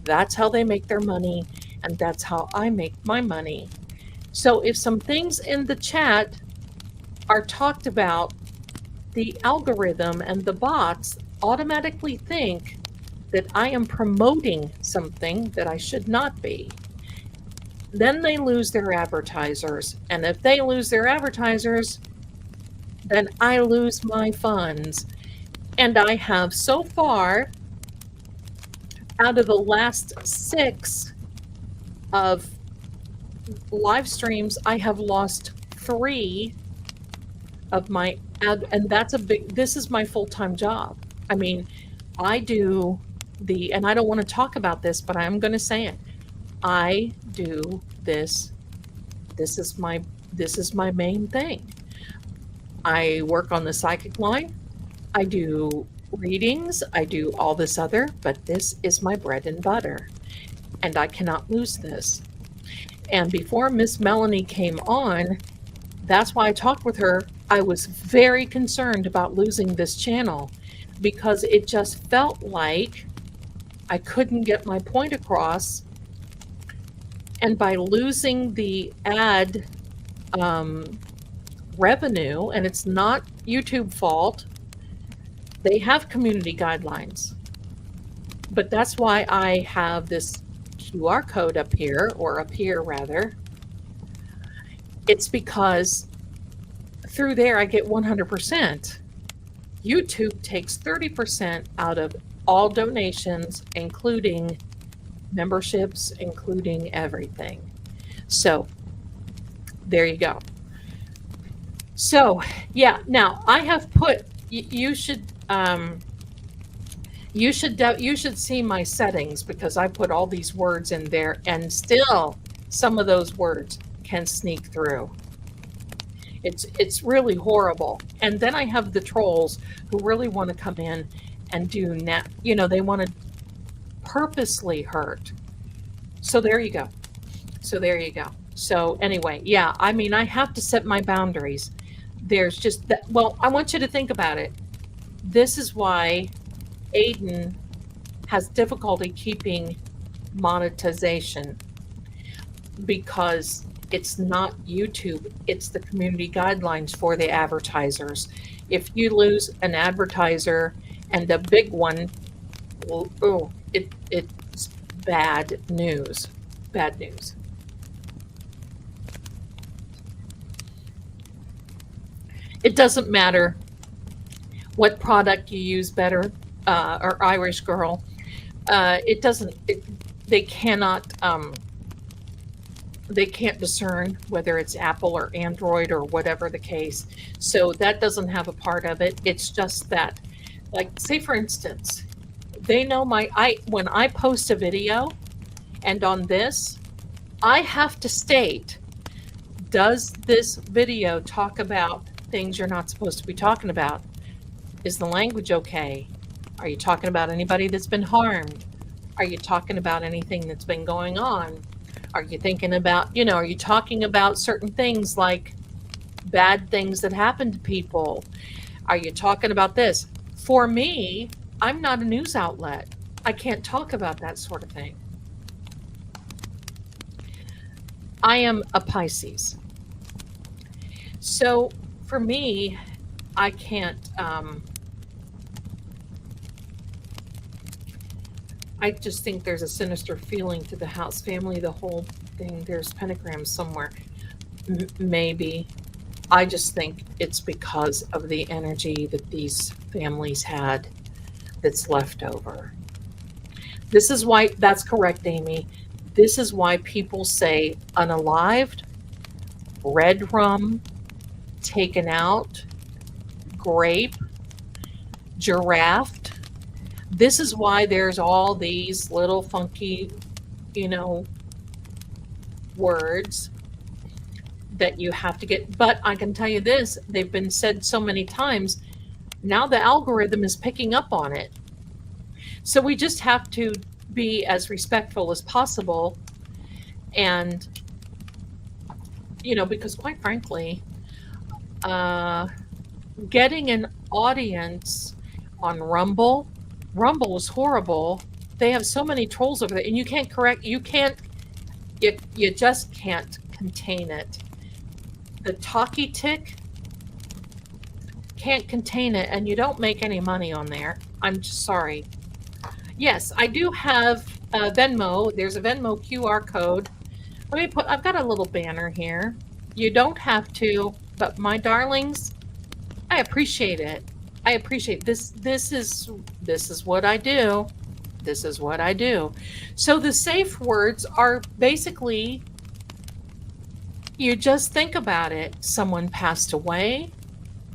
That's how they make their money, and that's how I make my money. So if some things in the chat are talked about, the algorithm and the bots automatically think that I am promoting something that I should not be. Then they lose their advertisers. And if they lose their advertisers, then I lose my funds. And I have so far, out of the last 6 of live streams, I have lost 3 of my ad, and that's a big, this is my full-time job. I mean, I do the, and I don't want to talk about this, but I'm going to say it. I do this. This is my main thing. I work on the psychic line. I do readings. I do all this other, but this is my bread and butter, and I cannot lose this. And before Miss Melanie came on, that's why I talked with her. I was very concerned about losing this channel because it just felt like I couldn't get my point across. And by losing the ad revenue, and it's not YouTube fault, they have community guidelines. But that's why I have this QR code up here, or up here rather. It's because through there I get 100%. YouTube takes 30% out of all donations, including memberships, including everything. So there you go. So yeah, now I have put, you should see my settings, because I put all these words in there, and still some of those words can sneak through. It's really horrible. And then I have the trolls who really want to come in and do they want to purposely hurt. So there you go. So there you go. So anyway, yeah, I mean, I have to set my boundaries. There's just that, well, I want you to think about it. This is why Aiden has difficulty keeping monetization, because it's not YouTube, it's the community guidelines for the advertisers. If you lose an advertiser, and a big one, oh, it's bad news. Bad news. It doesn't matter what product you use better, or Irish Girl. It doesn't, they cannot, they can't discern whether it's Apple or Android or whatever the case. So that doesn't have a part of it. It's just that, like, say for instance, they know when I post a video, and on this, I have to state, does this video talk about things you're not supposed to be talking about? Is the language okay? Are you talking about anybody that's been harmed? Are you talking about anything that's been going on? Are you thinking about, are you talking about certain things like bad things that happen to people? Are you talking about this? For me, I'm not a news outlet. I can't talk about that sort of thing. I am a Pisces. So for me, I can't, I just think there's a sinister feeling to the house family, the whole thing. There's pentagrams somewhere. Maybe. I just think it's because of the energy that these families had that's left over. This is why, that's correct, Amy. This is why people say unalived, red rum, taken out, grape, giraffe. This is why there's all these little funky, you know, words that you have to get. But I can tell you this, they've been said so many times. Now the algorithm is picking up on it. So we just have to be as respectful as possible. And, you know, because quite frankly, getting an audience on Rumble is horrible. They have so many trolls over there, and you just can't contain it. The talkie tick can't contain it, and you don't make any money on there. I'm just sorry. Yes, I do have Venmo. There's a Venmo QR code. I've got a little banner here. You don't have to, but my darlings, I appreciate it. I appreciate this. This is what I do. This is what I do. So the safe words are basically, you just think about it. Someone passed away.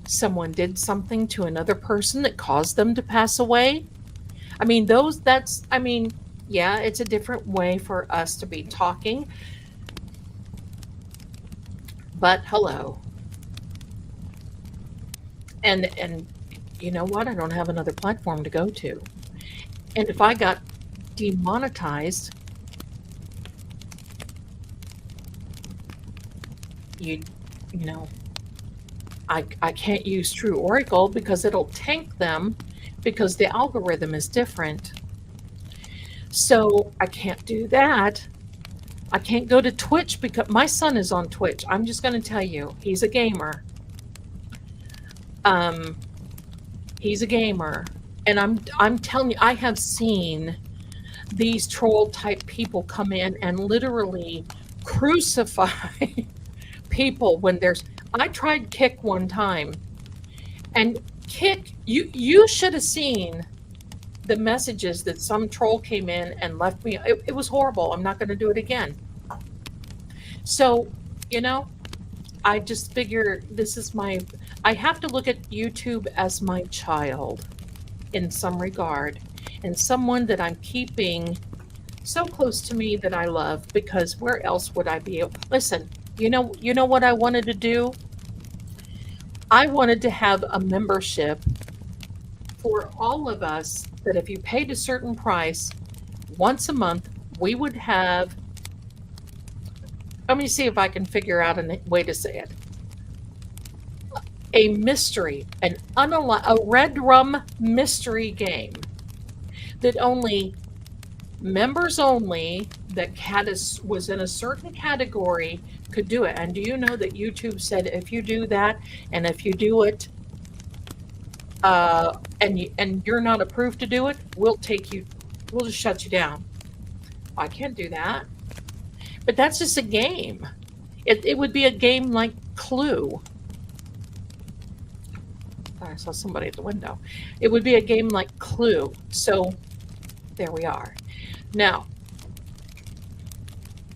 Someone did something to another person that caused them to pass away. I mean, yeah, it's a different way for us to be talking. But hello. And you know what? I don't have another platform to go to. And if I got demonetized, you know, I can't use True Oracle because it'll tank them because the algorithm is different. So I can't do that. I can't go to Twitch because my son is on Twitch. I'm just going to tell you, he's a gamer. He's a gamer, and I'm telling you, I have seen these troll type people come in and literally crucify people when I tried Kick one time, and Kick, you should have seen the messages that some troll came in and left me. It was horrible. I'm not going to do it again. So, you know, I just figure I have to look at YouTube as my child in some regard, and someone that I'm keeping so close to me that I love, because where else would I be able? Listen, you know what I wanted to do? I wanted to have a membership for all of us that if you paid a certain price once a month, we would have, let me see if I can figure out a way to say it. A mystery, a red rum mystery game that only members only that was in a certain category could do it. And do you know that YouTube said if you do that, and if you do it, and you're not approved to do it, we'll just shut you down. I can't do that. But that's just a game. It would be a game like Clue. I saw somebody at the window. It would be a game like Clue. So there we are. Now,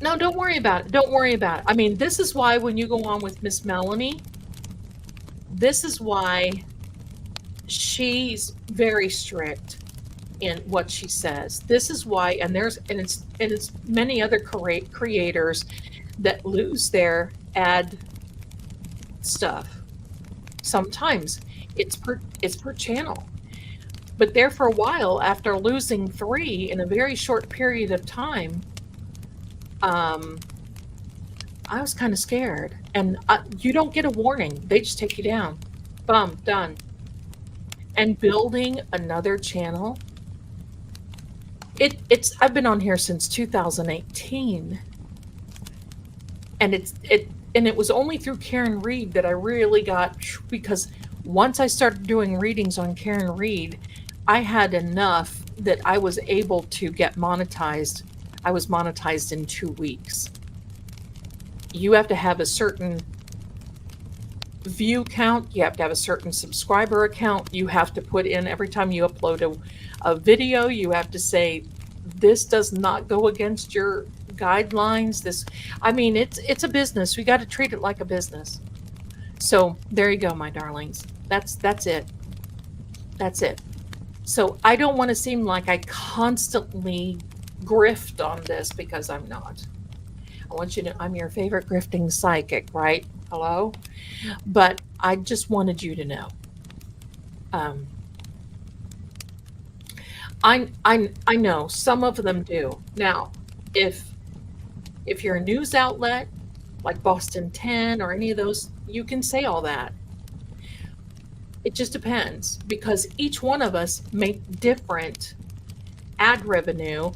no, don't worry about it. Don't worry about it. I mean, this is why when you go on with Miss Melanie, this is why she's very strict in what she says. This is why, and it's many other creators that lose their ad stuff. Sometimes it's per channel. But there for a while, after losing 3 in a very short period of time, I was kind of scared. And you don't get a warning. They just take you down. Boom, done. And building another channel, I've been on here since 2018. And it was only through Karen Reed that I really got, because once I started doing readings on Karen Reed, I had enough that I was able to get monetized. I was monetized in 2 weeks. You have to have a certain view count, you have to have a certain subscriber account, you have to put in every time you upload a video, you have to say, this does not go against your guidelines. This, I mean, it's a business. We got to treat it like a business. So there you go, my darlings. That's it. That's it. So I don't want to seem like I constantly grift on this, because I'm not. I want you to, I'm your favorite grifting psychic, right? Hello? But I just wanted you to know. Um, I know some of them do. Now, if you're a news outlet like Boston 10 or any of those, you can say all that. It just depends, because each one of us make different ad revenue.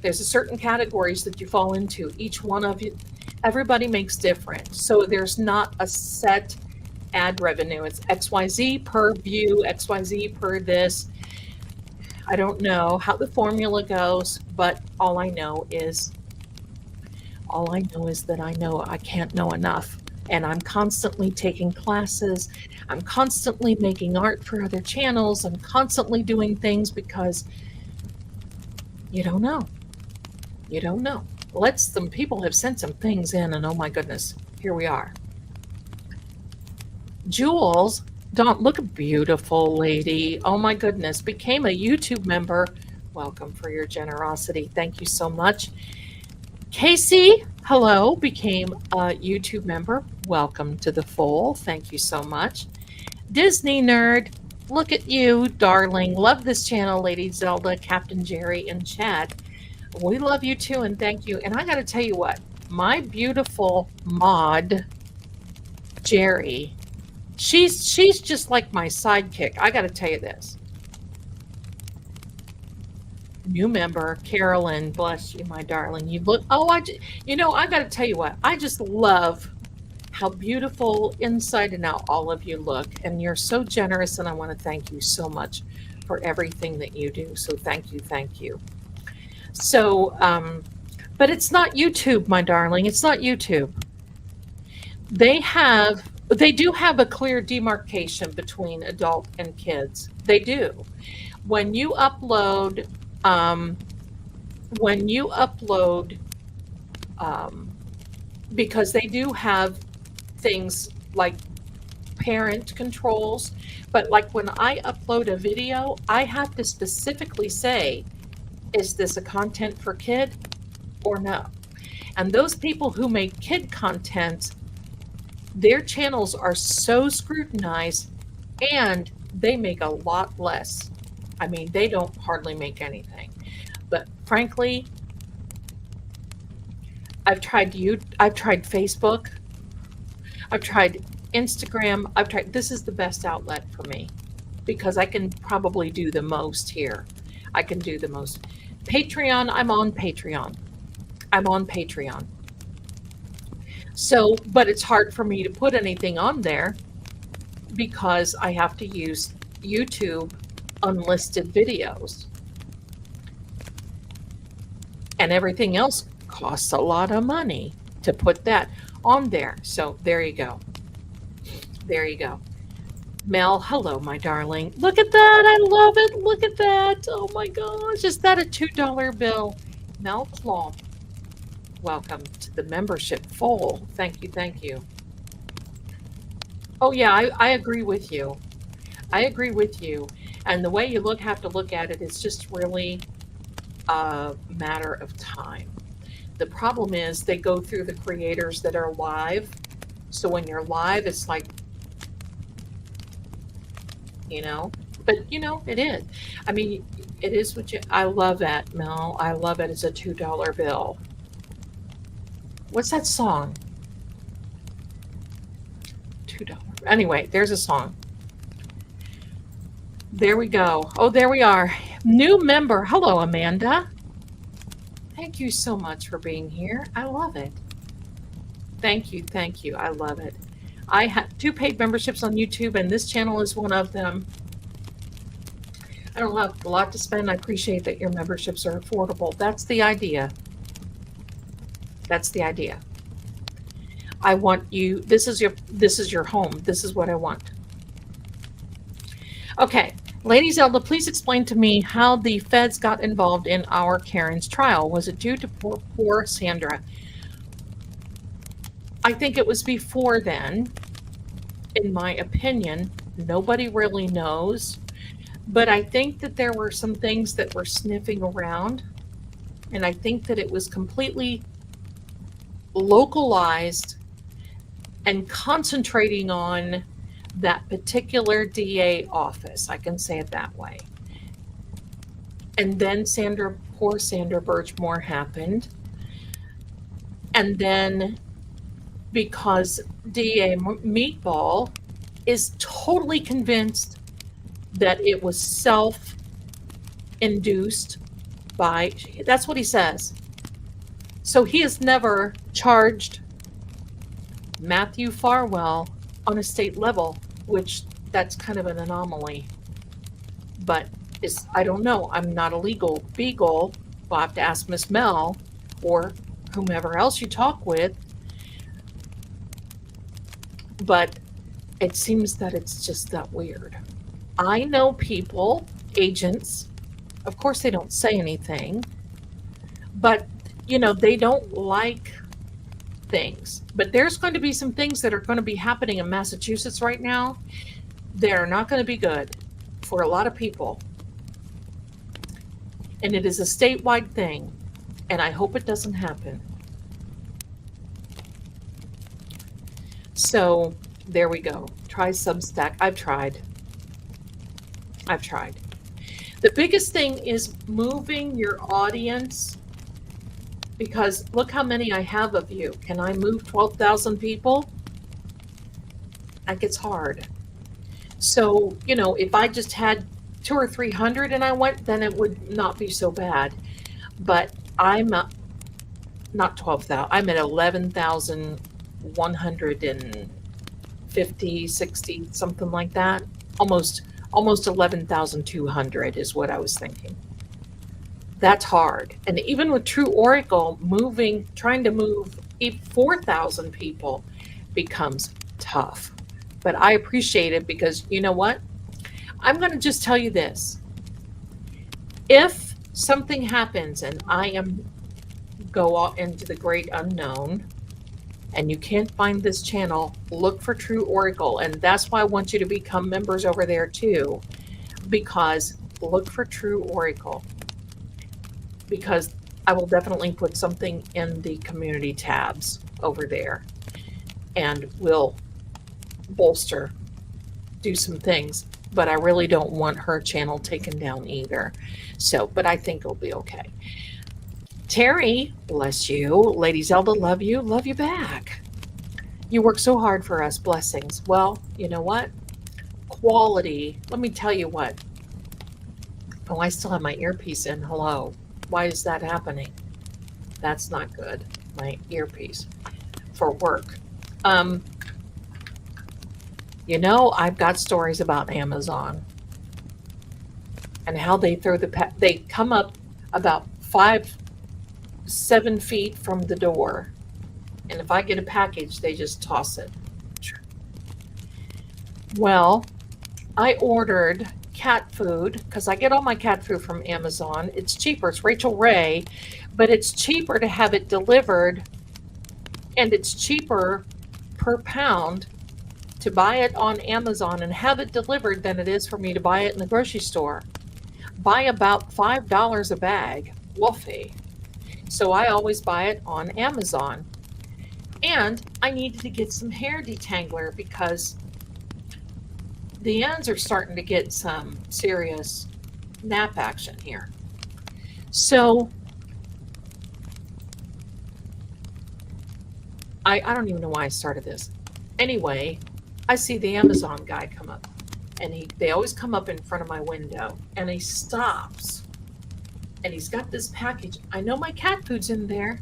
There's a certain categories that you fall into. Each one of you, everybody makes different. So there's not a set ad revenue. It's XYZ per view, XYZ per this. I don't know how the formula goes, but all I know is that I know I can't know enough. And I'm constantly taking classes. I'm constantly making art for other channels. I'm constantly doing things, because you don't know. You don't know. Some people have sent some things in, and oh my goodness, here we are. Jules, don't look, a beautiful lady. Oh my goodness, became a YouTube member. Welcome, for your generosity. Thank you so much. Casey, hello, became a YouTube member. Welcome to the fold. Thank you so much. Disney Nerd, look at you, darling. Love this channel, Lady Zelda, Captain Jerry, and Chad. We love you too, and thank you. And I got to tell you what, my beautiful mod, Jerry, she's just like my sidekick. I got to tell you this. New member, Carolyn, bless you, my darling. You look, I got to tell you what, I just love how beautiful inside and out all of you look. And you're so generous, and I want to thank you so much for everything that you do. So thank you, thank you. So, but it's not YouTube, my darling. It's not YouTube. They do have a clear demarcation between adult and kids. They do. When you upload, because they do have things like parent controls, but like when I upload a video, I have to specifically say, is this a content for kid or no? And those people who make kid content, their channels are so scrutinized, and they make a lot less. I mean, they don't hardly make anything. But frankly, I've tried Facebook, I've tried Instagram, this is the best outlet for me, because I can probably do the most here. I can do the most. Patreon, I'm on Patreon. So, but it's hard for me to put anything on there, because I have to use YouTube unlisted videos. And everything else costs a lot of money to put that on there. So there you go. There you go. Mel, hello, my darling. Look at that. I love it. Look at that. Oh my gosh. Is that a $2 bill? Mel Plum. Welcome to the membership fold. Thank you. Thank you. Oh yeah, I agree with you. I agree with you. And the way you have to look at it is just really a matter of time. The problem is they go through the creators that are live. So when you're live, it's like, but it is. I mean, it is I love that, Mel. I love it. It's a $2 bill. What's that song? $2. Anyway, there's a song. There we go. Oh, there we are. New member. Hello, Amanda. Thank you so much for being here. I love it. Thank you. Thank you. I love it. I have 2 paid memberships on YouTube, and this channel is one of them. I don't have a lot to spend. I appreciate that your memberships are affordable. That's the idea. That's the idea. I want you, this is your home. This is what I want. Okay. Lady Zelda, please explain to me how the feds got involved in our Karen's trial. Was it due to poor Sandra? I think it was before then, in my opinion. Nobody really knows. But I think that there were some things that were sniffing around. And I think that it was completely localized and concentrating on that particular DA office. I can say it that way. And then poor Sandra Birchmore happened. And then because DA Meatball is totally convinced that it was self-induced by, that's what he says. So he has never charged Matthew Farwell on a state level, which that's kind of an anomaly. But I don't know. I'm not a legal beagle. We'll have to ask Miss Mel or whomever else you talk with. But it seems that it's just that weird. I know people, agents, of course they don't say anything, but they don't like things. But there's going to be some things that are going to be happening in Massachusetts right now. They're not going to be good for a lot of people. And it is a statewide thing, and I hope it doesn't happen. So there we go. Try Substack. I've tried. The biggest thing is moving your audience, because look how many I have of you. Can I move 12,000 people? That gets hard. So, if I just had 200 or 300 and I went, then it would not be so bad. But I'm not 12,000. I'm at 11,150, 60, something like that. Almost 11,200 is what I was thinking. That's hard. And even with True Oracle, trying to move 4,000 people becomes tough. But I appreciate it, because you know what? I'm going to just tell you this. If something happens and I go out into the great unknown and you can't find this channel, look for True Oracle. And that's why I want you to become members over there too, because look for True Oracle. Because I will definitely put something in the community tabs over there, and we'll do some things. But I really don't want her channel taken down either. So, but I think it'll be okay. Terry, bless you. Lady Zelda, love you back. You work so hard for us. Blessings. Well, you know what? Quality. Let me tell you what. Oh, I still have my earpiece in. Hello. Why is that happening? That's not good. My earpiece for work. I've got stories about Amazon and how they they come up about 7 feet from the door. And if I get a package, they just toss it. Well, I ordered cat food because I get all my cat food from Amazon. It's cheaper. It's Rachel Ray, but it's cheaper to have it delivered, and it's cheaper per pound to buy it on Amazon and have it delivered than it is for me to buy it in the grocery store. Buy about $5 a bag. Woofy. So I always buy it on Amazon. And I needed to get some hair detangler because the ends are starting to get some serious nap action here. So I don't even know why I started this. Anyway, I see the Amazon guy come up, and they always come up in front of my window, and he stops, and he's got this package. I know my cat food's in there.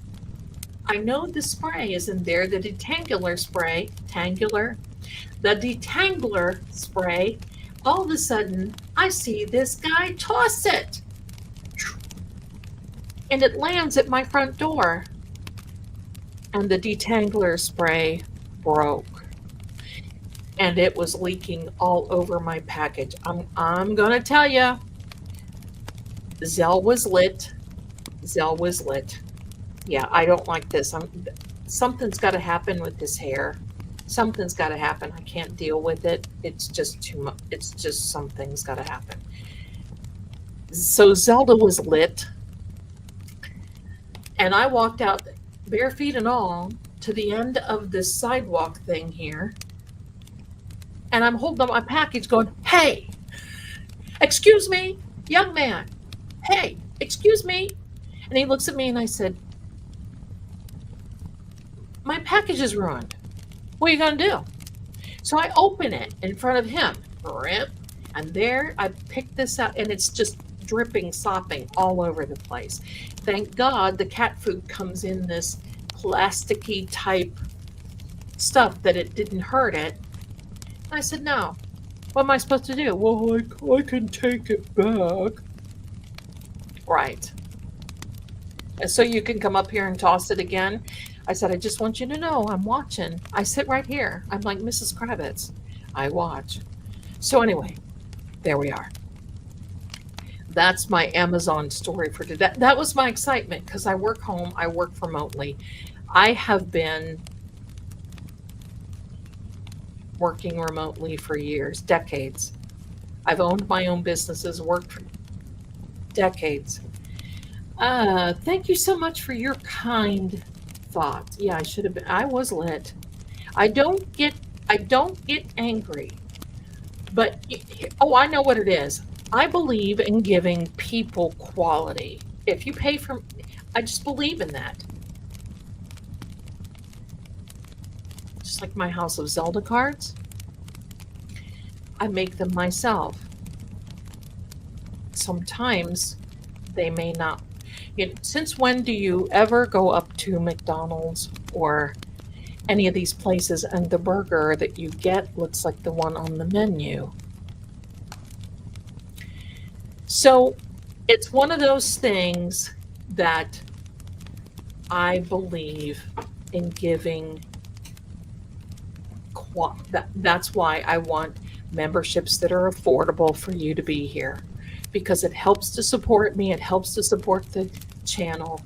I know the spray is in there, the detangler spray, the detangler spray. All of a sudden, I see this guy toss it, and it lands at my front door, and the detangler spray broke, and it was leaking all over my package. I'm gonna tell you, Zell was lit. Zell was lit. Yeah, I don't like this. Something's got to happen with this hair. Something's got to happen. I can't deal with it. It's just too much. It's just something's got to happen. So Zelda was lit, and I walked out, bare feet and all, to the end of this sidewalk thing here, and I'm holding up my package going, "Hey, excuse me, young man. Hey, excuse me." And he looks at me and I said, "My package is ruined. What are you going to do?" So I open it in front of him. And there I picked this out, and it's just dripping, sopping all over the place. Thank God the cat food comes in this plasticky type stuff that it didn't hurt it. And I said, "No. What am I supposed to do?" "Well, I can take it back." Right. And so you can come up here and toss it again. I said, "I just want you to know I'm watching. I sit right here. I'm like Mrs. Kravitz. I watch." So anyway, there we are. That's my Amazon story for today. That was my excitement because I work home. I work remotely. I have been working remotely for years, decades. I've owned my own businesses, worked for decades. Thank you so much for your kind thoughts. Yeah, I should have been. I was lit. I don't get. I don't get angry, but oh, I know what it is. I believe in giving people quality. If you pay for, I just believe in that. Just like my House of Zelda cards, I make them myself. Sometimes they may not. Since when do you ever go up to McDonald's or any of these places and the burger that you get looks like the one on the menu? So it's one of those things that I believe in giving. That's why I want memberships that are affordable for you to be here, because it helps to support me, it helps to support the channel,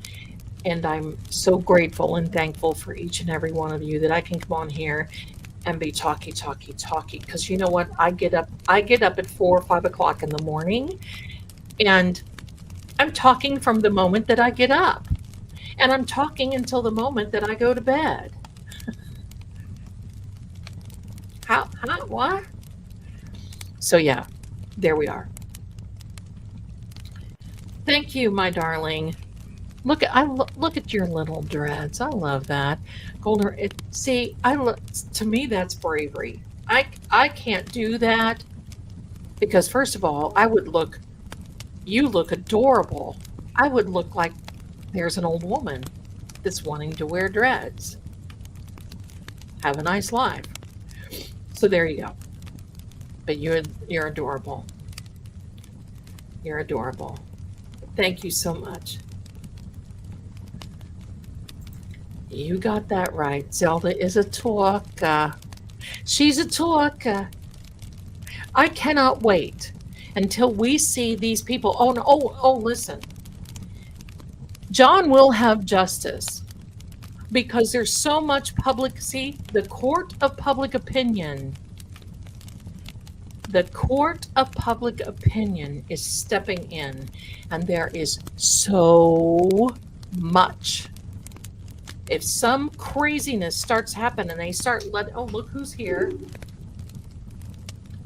and I'm so grateful and thankful for each and every one of you that I can come on here and be talky, because you know what? I get up at 4 or 5 o'clock in the morning, and I'm talking from the moment that I get up, and I'm talking until the moment that I go to bed. What? So yeah, there we are. Thank you, my darling. Look at your little dreads. I love that. Golden. See, to me that's bravery. I can't do that because first of all, you look adorable. I would look like there's an old woman that's wanting to wear dreads. Have a nice life. So there you go. But you're adorable. You're adorable. Thank you so much. You got that right. Zelda is a talker. She's a talker. I cannot wait until we see these people. Oh, no, listen. John will have justice because there's so much the court of public opinion. The court of public opinion is stepping in, and there is so much. If some craziness starts happening and they start oh, look who's here.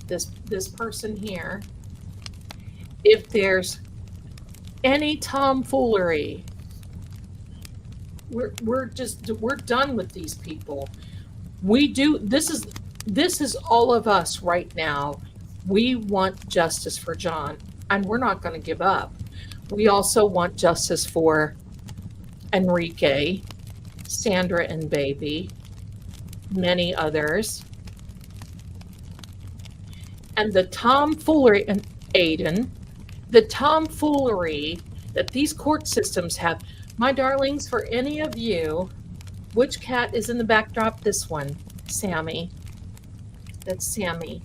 This person here. If there's any tomfoolery, we're done with these people. This is all of us right now. We want justice for John, and we're not going to give up. We also want justice for Enrique Sandra and Baby, many others. And the tomfoolery, and Aiden, the tomfoolery that these court systems have. My darlings, for any of you, which cat is in the backdrop? This one, Sammy. That's Sammy.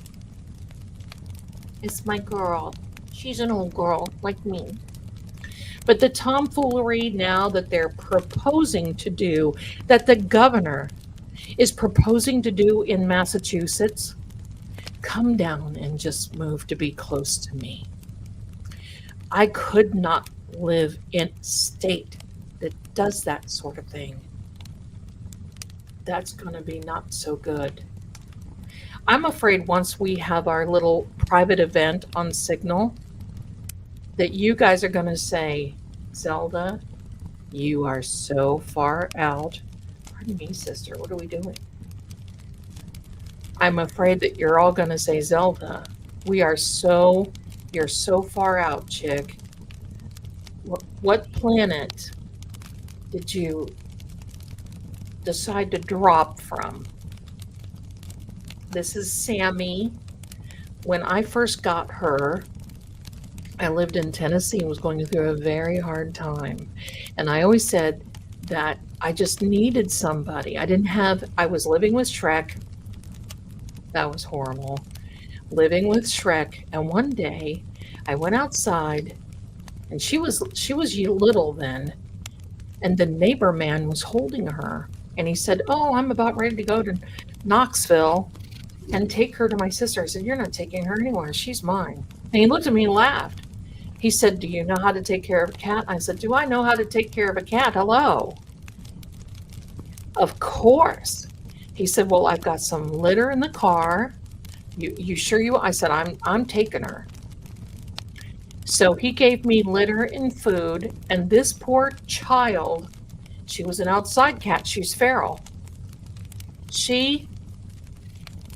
It's my girl. She's an old girl like me. But the tomfoolery now that they're proposing to do, that the governor is proposing to do in Massachusetts, come down and just move to be close to me. I could not live in a state that does that sort of thing. That's going to be not so good. I'm afraid once we have our little private event on Signal, that you guys are going to say, Zelda, you are so far out. Pardon me, sister, what are we doing? I'm afraid that you're all going to say, Zelda, you're so far out, chick. What planet did you decide to drop from? This is Sammy. When I first got her, I lived in Tennessee and was going through a very hard time. And I always said that I just needed somebody. I was living with Shrek. That was horrible. Living with Shrek. And one day I went outside and she was little then. And the neighbor man was holding her. And he said, oh, I'm about ready to go to Knoxville and take her to my sister. I said, you're not taking her anywhere. She's mine. And he looked at me and laughed. He said, do you know how to take care of a cat? I said, do I know how to take care of a cat? Hello. Of course. He said, well, I've got some litter in the car. You sure you? I said, I'm taking her. So he gave me litter and food. And this poor child, she was an outside cat. She's feral.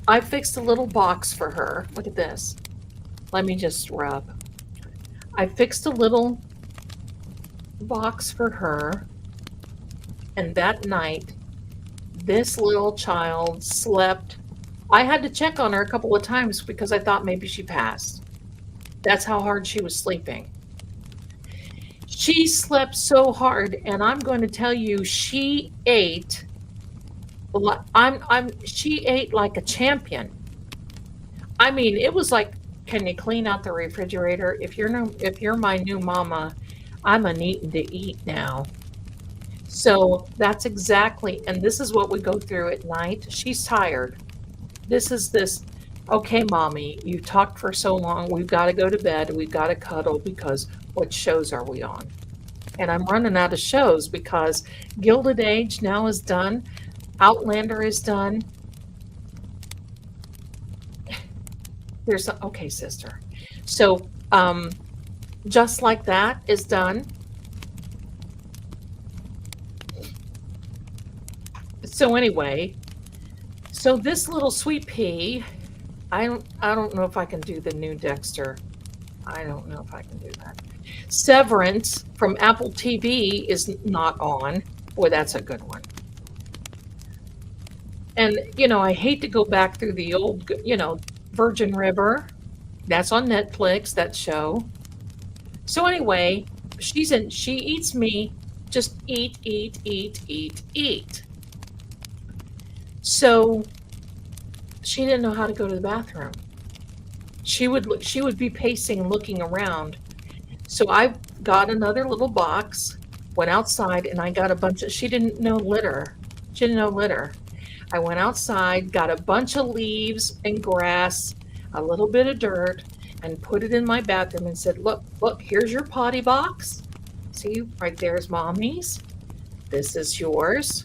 I fixed a little box for her. Look at this. Let me just rub. I fixed a little box for her. And that night, this little child slept. I had to check on her a couple of times because I thought maybe she passed. That's how hard she was sleeping. She slept so hard, and I'm going to tell you, she ate. She ate like a champion. I mean, it was like, can you clean out the refrigerator? If you're my new mama, I'm a needing to eat now. So that's exactly, and this is what we go through at night. She's tired. Okay, mommy, you talked for so long. We've got to go to bed. We've got to cuddle because what shows are we on? And I'm running out of shows because Gilded Age now is done. Outlander is done. Okay, sister. So, Just Like That is done. So anyway, this little sweet pea, I don't know if I can do the new Dexter. I don't know if I can do that. Severance from Apple TV is not on. Boy, that's a good one. And, I hate to go back through the old, Virgin River. That's on Netflix, that show. So anyway, she eats me, just eat, eat, eat, eat, eat. So she didn't know how to go to the bathroom. She would be pacing, looking around. So I got another little box, went outside, and I got a bunch of, she didn't know litter. I went outside, got a bunch of leaves and grass, a little bit of dirt, and put it in my bathroom and said, look, here's your potty box. See, right there's mommy's. This is yours.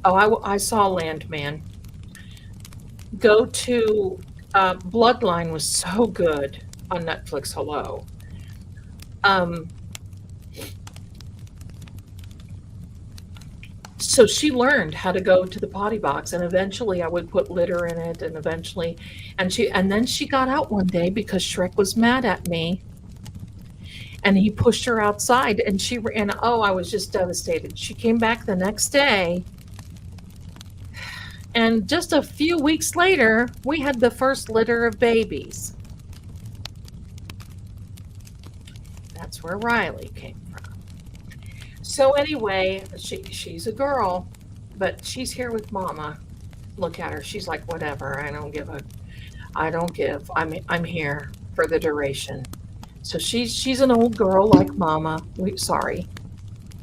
I saw Landman. Go to, Bloodline was so good on Netflix. Hello. So she learned how to go to the potty box, and eventually I would put litter in it, and then she got out one day because Shrek was mad at me. And he pushed her outside, and she ran. Oh, I was just devastated. She came back the next day, and just a few weeks later, we had the first litter of babies. That's where Riley came from. So anyway, she's a girl, but she's here with Mama. Look at her. She's like, whatever. I don't give. I'm here for the duration. So she's an old girl like Mama. Sorry.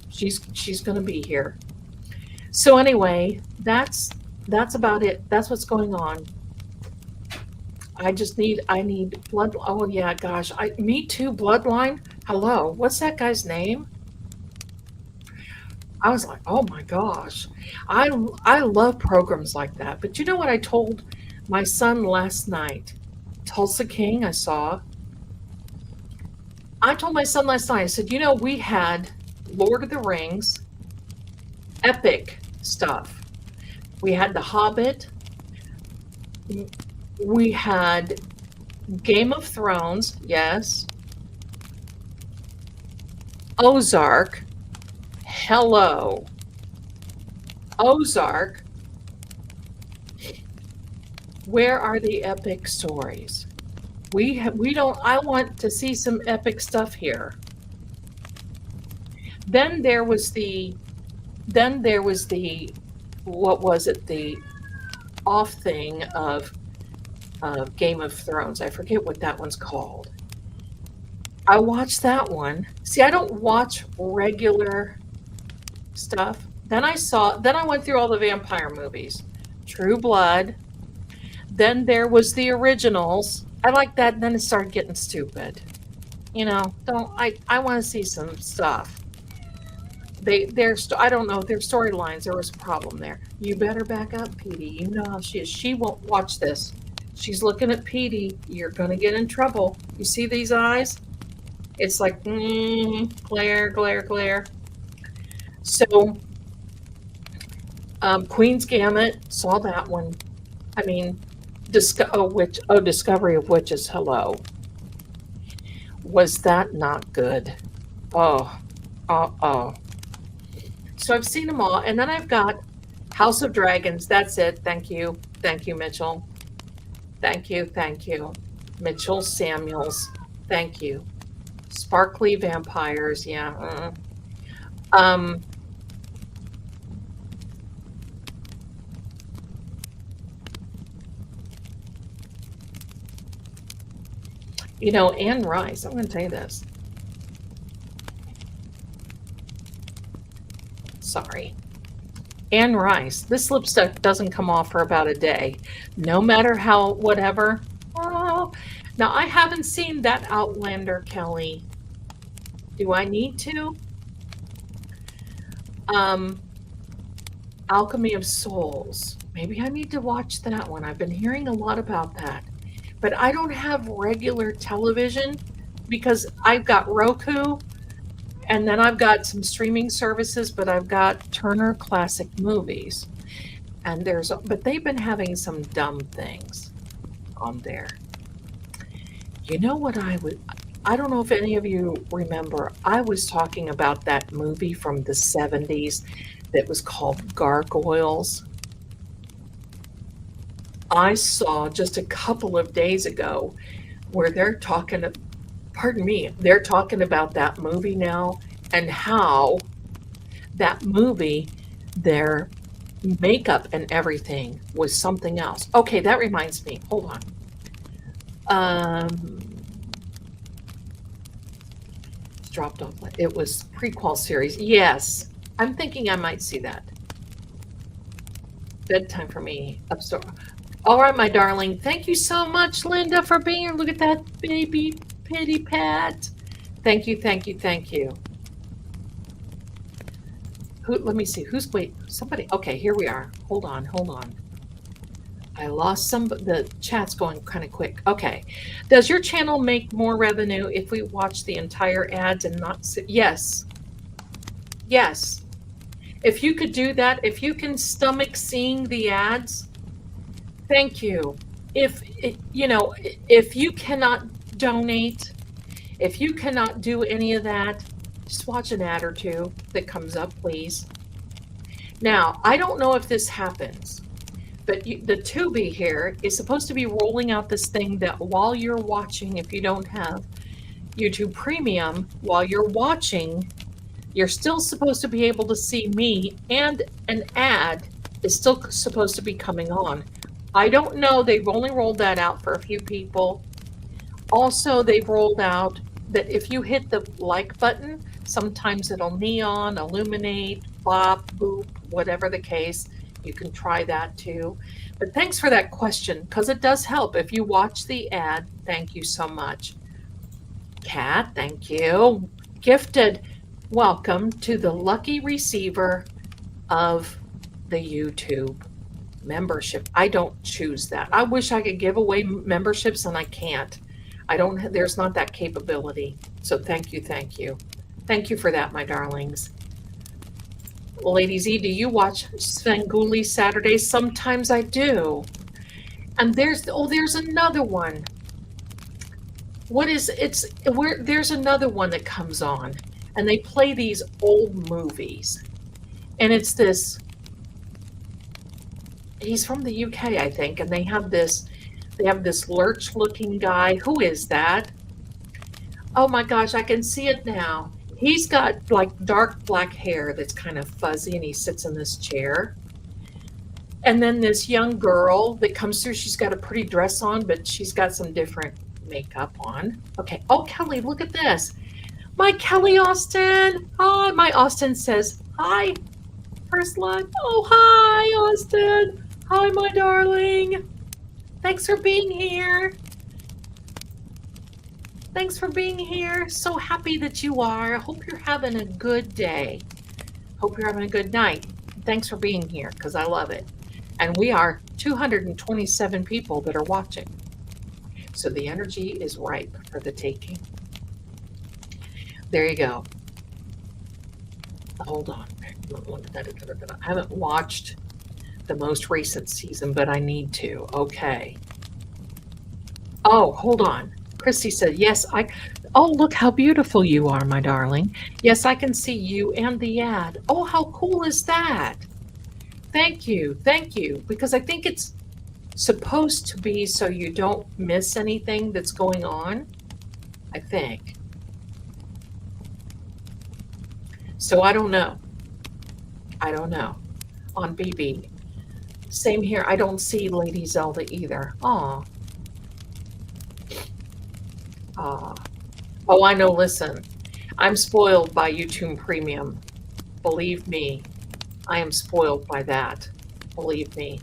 She's gonna be here. So anyway, that's about it. That's what's going on. I need blood. Oh yeah, gosh. Me too. Bloodline. Hello. What's that guy's name? I was like, oh my gosh. I love programs like that. But you know what I told my son last night? Tulsa King, I saw. I told my son last night, I said, we had Lord of the Rings, epic stuff. We had The Hobbit. We had Game of Thrones, yes. Ozark. Hello. Ozark. Where are the epic stories? I want to see some epic stuff here. Then there was the what was it, the off thing of Game of Thrones. I forget what that one's called. I watched that one. See, I don't watch regular stuff. Then I went through all the vampire movies. True Blood. Then there was the originals. I like that. Then it started getting stupid. I want to see some stuff. I don't know, their storylines, there was a problem there. You better back up, Petey. You know how she is. She won't watch this. She's looking at Petey. You're going to get in trouble. You see these eyes? It's like, glare, glare, glare. So, Queen's Gambit, saw that one. I mean, Discovery of Witches, hello. Was that not good? Oh. So I've seen them all. And then I've got House of Dragons. That's it. Thank you. Thank you, Mitchell. Thank you. Thank you. Mitchell Samuels. Thank you. Sparkly vampires. Yeah. Anne Rice, I'm going to tell you this. Sorry. Anne Rice, this lipstick doesn't come off for about a day. No matter how, whatever. Oh, now, I haven't seen that Outlander, Kelly. Do I need to? Alchemy of Souls. Maybe I need to watch that one. I've been hearing a lot about that. But I don't have regular television because I've got Roku, and then I've got some streaming services, but I've got Turner Classic Movies. But they've been having some dumb things on there. You know what I don't know if any of you remember, I was talking about that movie from the 70s that was called Gargoyles. I saw just a couple of days ago where they're talking about that movie now and how that movie, their makeup and everything was something else. Okay, that reminds me. Hold on. It's dropped off. It was prequel series. Yes, I'm thinking I might see that. Bedtime for me. Upstairs. All right, my darling. Thank you so much, Linda, for being here. Look at that baby pity pat. Thank you, thank you, thank you. Let me see. Somebody. Okay, here we are. Hold on. I lost the chat's going kind of quick. Okay. Does your channel make more revenue if we watch the entire ads and not yes. Yes. If you could do that, if you can stomach seeing the ads, thank you. If you cannot donate, If you cannot do any of that, just watch an ad or two that comes up, please. Now, I don't know if this happens, but the Tubi here is supposed to be rolling out this thing that while you're watching, if you don't have YouTube Premium, while you're watching, you're still supposed to be able to see me, and an ad is still supposed to be coming on. I don't know. They've only rolled that out for a few people. Also, they've rolled out that if you hit the like button, sometimes it'll neon, illuminate, bop, boop, whatever the case. You can try that too. But thanks for that question, because it does help. If you watch the ad, thank you so much. Kat, thank you. Gifted, welcome to the lucky receiver of the YouTube membership. I don't choose that. I wish I could give away memberships and I can't. There's not that capability. So thank you, thank you. Thank you for that, my darlings. Lady Z, do you watch Svengoolie Saturdays? Sometimes I do. And there's another one. There's another one that comes on, and they play these old movies. And it's this, he's from the UK, I think, and they have this lurch-looking guy. Who is that? Oh my gosh, I can see it now. He's got like dark black hair that's kind of fuzzy, and he sits in this chair. And then this young girl that comes through, she's got a pretty dress on, but she's got some different makeup on. Okay. Oh, Kelly, look at this. My Kelly Austin. Hi. My Austin says, hi, first line. Oh, hi, Austin. Hi, my darling. Thanks for being here. Thanks for being here. So happy that you are. I hope you're having a good day. Hope you're having a good night. Thanks for being here, because I love it. And we are 227 people that are watching. So the energy is ripe for the taking. There you go. Hold on. I haven't watched the most recent season, but I need to. Okay. Oh, hold on. Christy said, yes, oh, look how beautiful you are, my darling. Yes, I can see you and the ad. Oh, how cool is that? Thank you. Thank you. Because I think it's supposed to be so you don't miss anything that's going on. I think. So I don't know. I don't know. On BB. Same here. I don't see Lady Zelda either. Aw. Oh, I know. Listen, I'm spoiled by YouTube Premium. Believe me, I am spoiled by that. Believe me.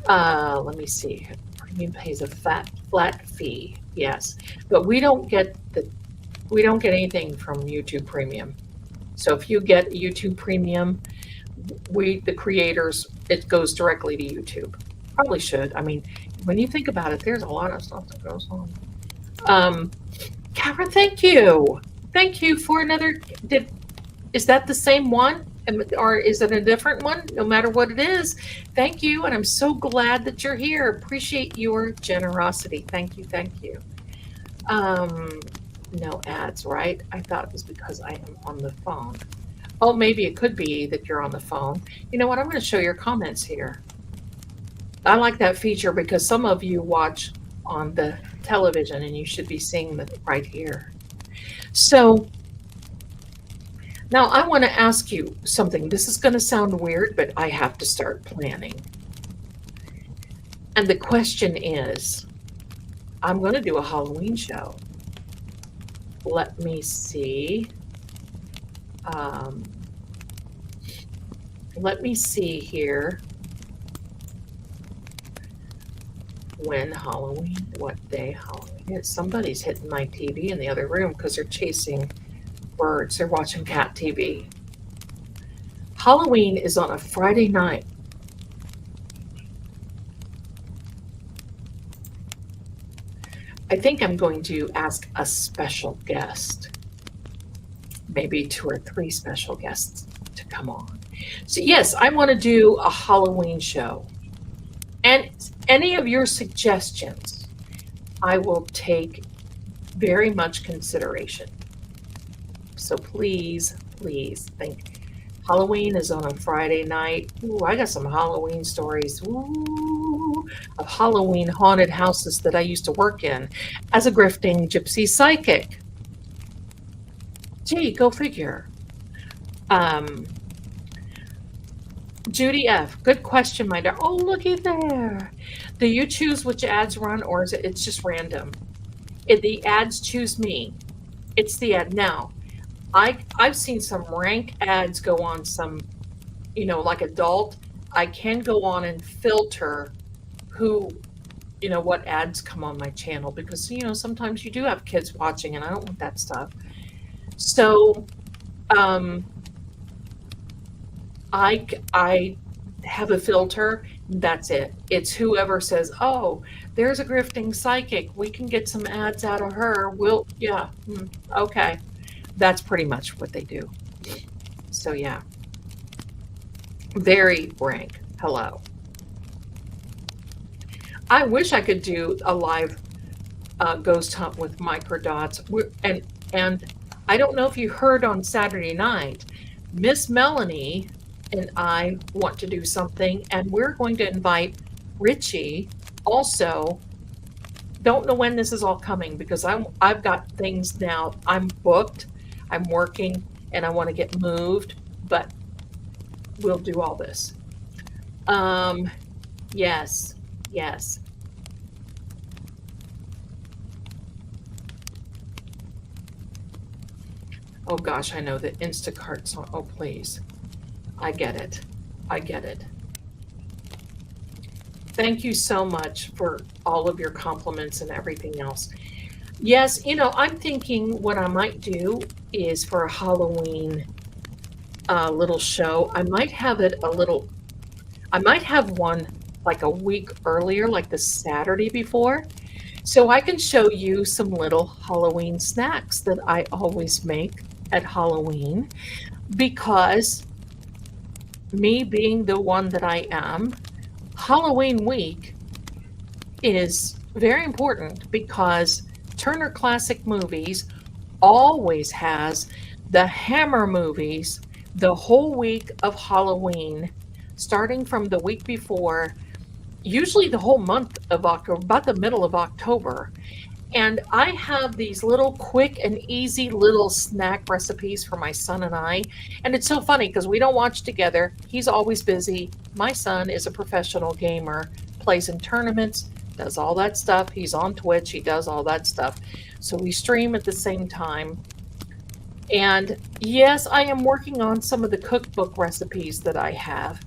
Let me see. Premium pays a flat fee. Yes, but we don't get anything from YouTube Premium. So if you get YouTube Premium, the creators, it goes directly to YouTube. Probably should. I mean, when you think about it, there's a lot of stuff that goes on. Kara, thank you. Thank you for another. Is that the same one? Or is it a different one? No matter what it is, thank you. And I'm so glad that you're here. Appreciate your generosity. Thank you. Thank you. No ads, right? I thought it was because I am on the phone. Oh, maybe it could be that you're on the phone. You know what? I'm going to show your comments here. I like that feature because some of you watch on the television and you should be seeing that right here. So now I want to ask you something. This is going to sound weird, but I have to start planning. And the question is, I'm going to do a Halloween show. Let me see. Let me see here. When Halloween, what day Halloween is. Somebody's hitting my TV in the other room because they're chasing birds. They're watching cat TV. Halloween is on a Friday night. I think I'm going to ask a special guest, maybe 2 or 3 special guests to come on. So yes, I want to do a Halloween show. And any of your suggestions, I will take very much consideration. So please, please think. Halloween is on a Friday night. Ooh, I got some Halloween stories. Ooh, of Halloween haunted houses that I used to work in as a grifting gypsy psychic. Gee, go figure. Um, Judy F. Good question, my dear. Oh, looky there. Do you choose which ads run, or is it's just random? The ads choose me. It's the ad. Now, I've seen some rank ads go on some, like adult. I can go on and filter who, what ads come on my channel because, sometimes you do have kids watching and I don't want that stuff. So, um, I have a filter. That's it. It's whoever says, "Oh, there's a grifting psychic. We can get some ads out of her." Yeah, okay. That's pretty much what they do. So yeah, very rank. Hello. I wish I could do a live ghost hunt with microdots. And I don't know if you heard on Saturday night, Miss Melanie and I want to do something, and we're going to invite Richie also. Don't know when this is all coming because I've got things now. I'm booked, I'm working, and I want to get moved, but we'll do all this. Yes, yes. Oh gosh, I know the Instacart song. Oh, please. I get it. I get it. Thank you so much for all of your compliments and everything else. Yes, I'm thinking what I might do is for a Halloween little show, I might have one like a week earlier, like the Saturday before, so I can show you some little Halloween snacks that I always make at Halloween because me being the one that I am, Halloween week is very important because Turner Classic Movies always has the Hammer movies the whole week of Halloween, starting from the week before, usually the whole month of October, about the middle of October. And I have these little quick and easy little snack recipes for my son and I. And it's so funny because we don't watch together. He's always busy. My son is a professional gamer, plays in tournaments, does all that stuff. He's on Twitch. He does all that stuff. So we stream at the same time. And yes, I am working on some of the cookbook recipes that I have.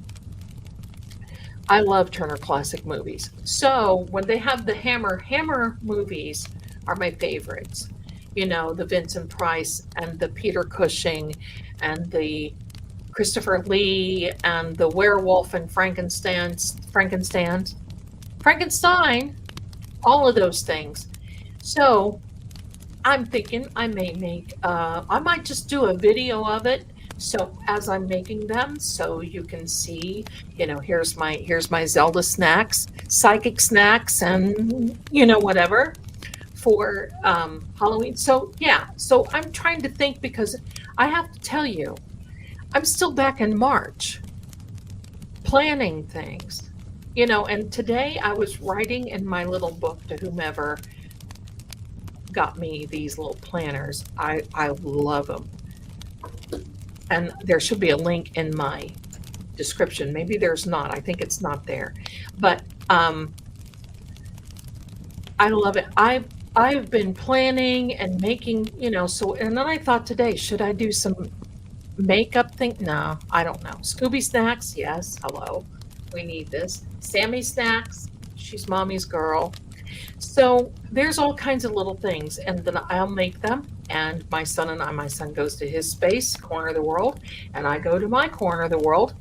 I love Turner Classic Movies. So when they have the Hammer movies are my favorites. The Vincent Price and the Peter Cushing and the Christopher Lee and the Werewolf and Frankenstein, all of those things. So I'm thinking I might just do a video of it. So as I'm making them, so you can see, here's my Zelda snacks, psychic snacks, and whatever for Halloween. So yeah, so I'm trying to think because I have to tell you, I'm still back in March, planning things, And today I was writing in my little book to whomever got me these little planners. I love them. And there should be a link in my description. Maybe there's not. I think it's not there. But I love it. I've been planning and making, so, and then I thought today, should I do some makeup thing? No, I don't know. Scooby snacks, yes, hello. We need this. Sammy snacks, she's mommy's girl. So there's all kinds of little things, and then I'll make them. And my son goes to his space, corner of the world, and I go to my corner of the world.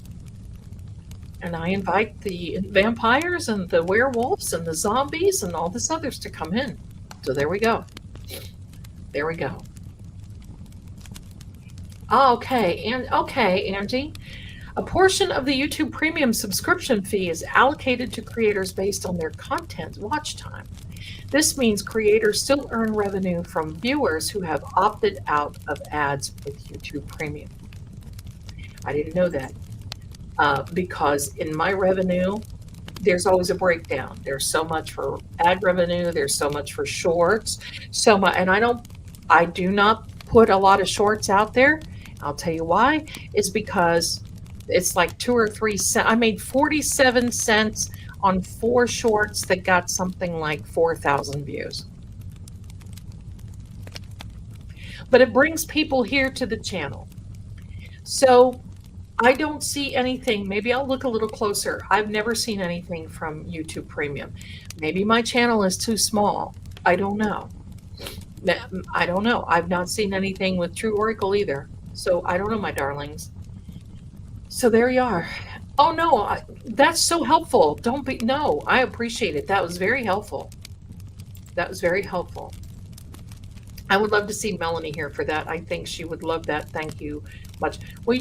And I invite the vampires and the werewolves and the zombies and all this others to come in. So there we go. There we go. Okay, Angie. A portion of the YouTube Premium subscription fee is allocated to creators based on their content watch time. This means creators still earn revenue from viewers who have opted out of ads with YouTube Premium. I didn't know that because in my revenue, there's always a breakdown. There's so much for ad revenue, there's so much for shorts, so much, and I do not put a lot of shorts out there. I'll tell you why. Is because it's like 2 or 3 cents. I made 47 cents on 4 shorts that got something like 4,000 views. But it brings people here to the channel. So I don't see anything. Maybe I'll look a little closer. I've never seen anything from YouTube Premium. Maybe my channel is too small. I don't know. I don't know. I've not seen anything with True Oracle either. So I don't know, my darlings. So there you are. Oh no, that's so helpful. Don't be, no, I appreciate it. That was very helpful. That was very helpful. I would love to see Melanie here for that. I think she would love that. Thank you much. Well,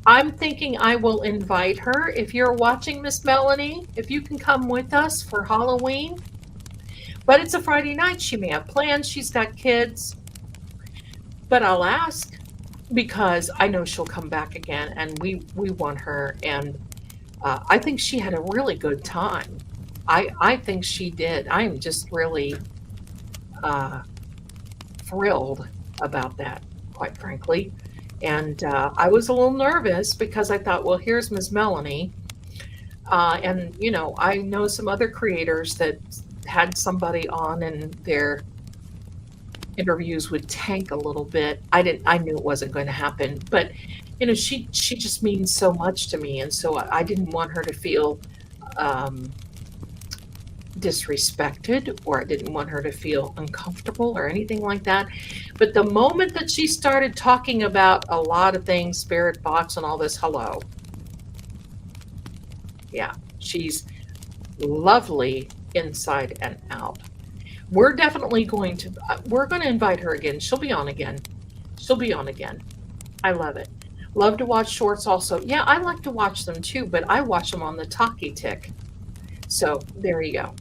I'm thinking I will invite her. If you're watching, Miss Melanie, if you can come with us for Halloween. But it's a Friday night. She may have plans. She's got kids. But I'll ask because I know she'll come back again, and we want her. And I think she had a really good time. I think she did. I'm just really thrilled about that, quite frankly. And I was a little nervous because I thought, well, here's Miss Melanie. And, you know, I know some other creators that had somebody on and their interviews would tank a little bit. I knew it wasn't going to happen, but you know, she just means so much to me. And so I didn't want her to feel disrespected, or I didn't want her to feel uncomfortable or anything like that. But the moment that she started talking about a lot of things, spirit box and all this, hello. Yeah, she's lovely inside and out. We're definitely going to invite her again. She'll be on again. She'll be on again. I love it. Love to watch shorts also. Yeah, I like to watch them too, but I watch them on the Talkie Tick. So there you go.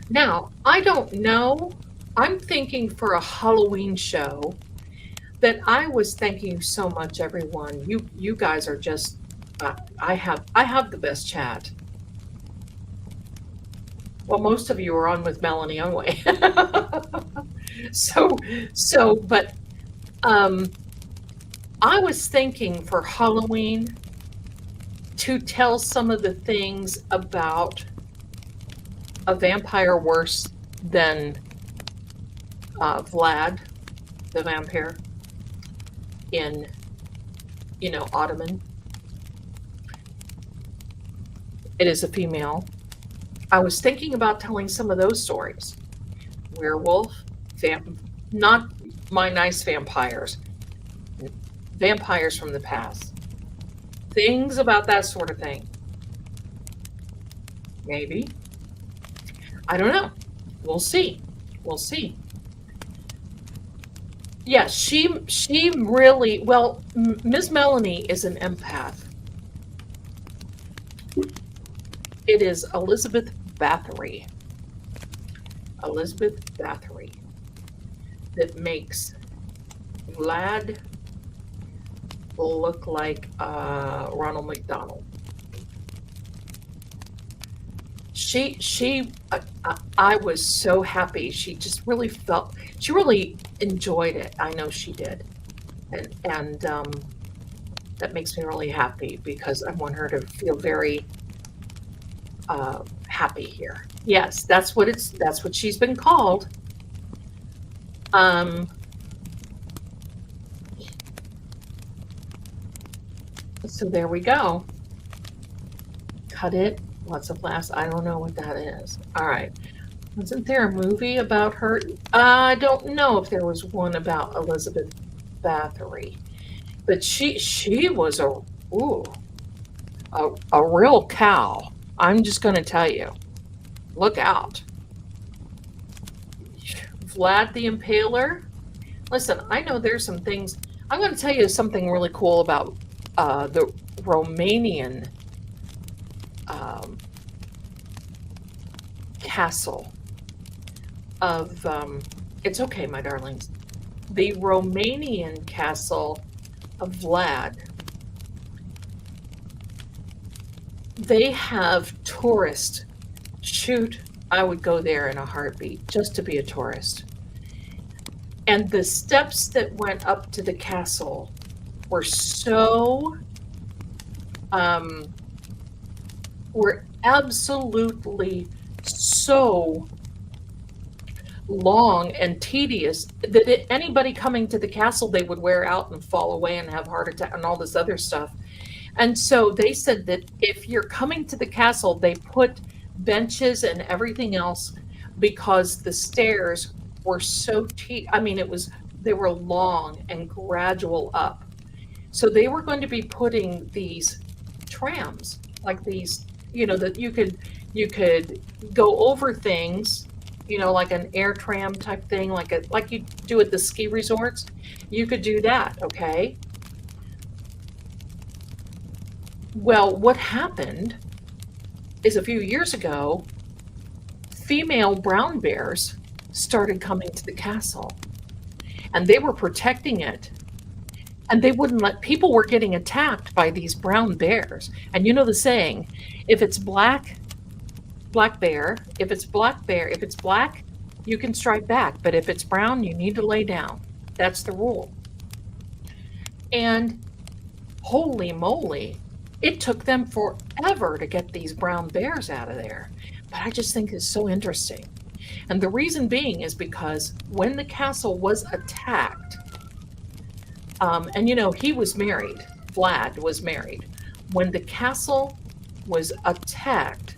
Now, I don't know. I'm thinking for a Halloween show that I was thank you so much, everyone. You guys are just, I have the best chat. Well, most of you are on with Melanie anyway. But I was thinking for Halloween to tell some of the things about a vampire worse than Vlad, the vampire in, you know, Ottoman. It is a female. I was thinking about telling some of those stories. Werewolf, not my nice vampires. Vampires from the past. Things about that sort of thing. Maybe. I don't know. We'll see. We'll see. Yeah, she really, well, Ms. Melanie is an empath. It is Elizabeth Bathory. Elizabeth Bathory that makes Vlad look like Ronald McDonald. I was so happy. She just really she really enjoyed it. I know she did. And that makes me really happy because I want her to feel very happy here. Yes, that's what she's been called. So there we go. Cut it. Lots of laughs. I don't know what that is. All right. Wasn't there a movie about her? I don't know if there was one about Elizabeth Bathory, but she was a real cow. I'm just going to tell you. Look out. Vlad the Impaler. Listen, I know there's some things. I'm going to tell you something really cool about the Romanian um, castle of. It's okay, my darlings. The Romanian castle of Vlad. They have tourists. Shoot, I would go there in a heartbeat just to be a tourist. And the steps that went up to the castle were so were absolutely so long and tedious that anybody coming to the castle, they would wear out and fall away and have heart attack and all this other stuff. And so they said that if you're coming to the castle, they put benches and everything else because the stairs were so I mean, they were long and gradual up. So they were going to be putting these trams, like these, that you could go over things, like an air tram type thing, like you do at the ski resorts. You could do that, okay? Well, what happened is a few years ago, female brown bears started coming to the castle and they were protecting it. And they wouldn't let people were getting attacked by these brown bears. And you know the saying, if it's black, black bear, if it's black, you can strike back. But if it's brown, you need to lay down. That's the rule. And holy moly, it took them forever to get these brown bears out of there. But I just think it's so interesting. And the reason being is because when the castle was attacked, and he was married, Vlad was married. When the castle was attacked,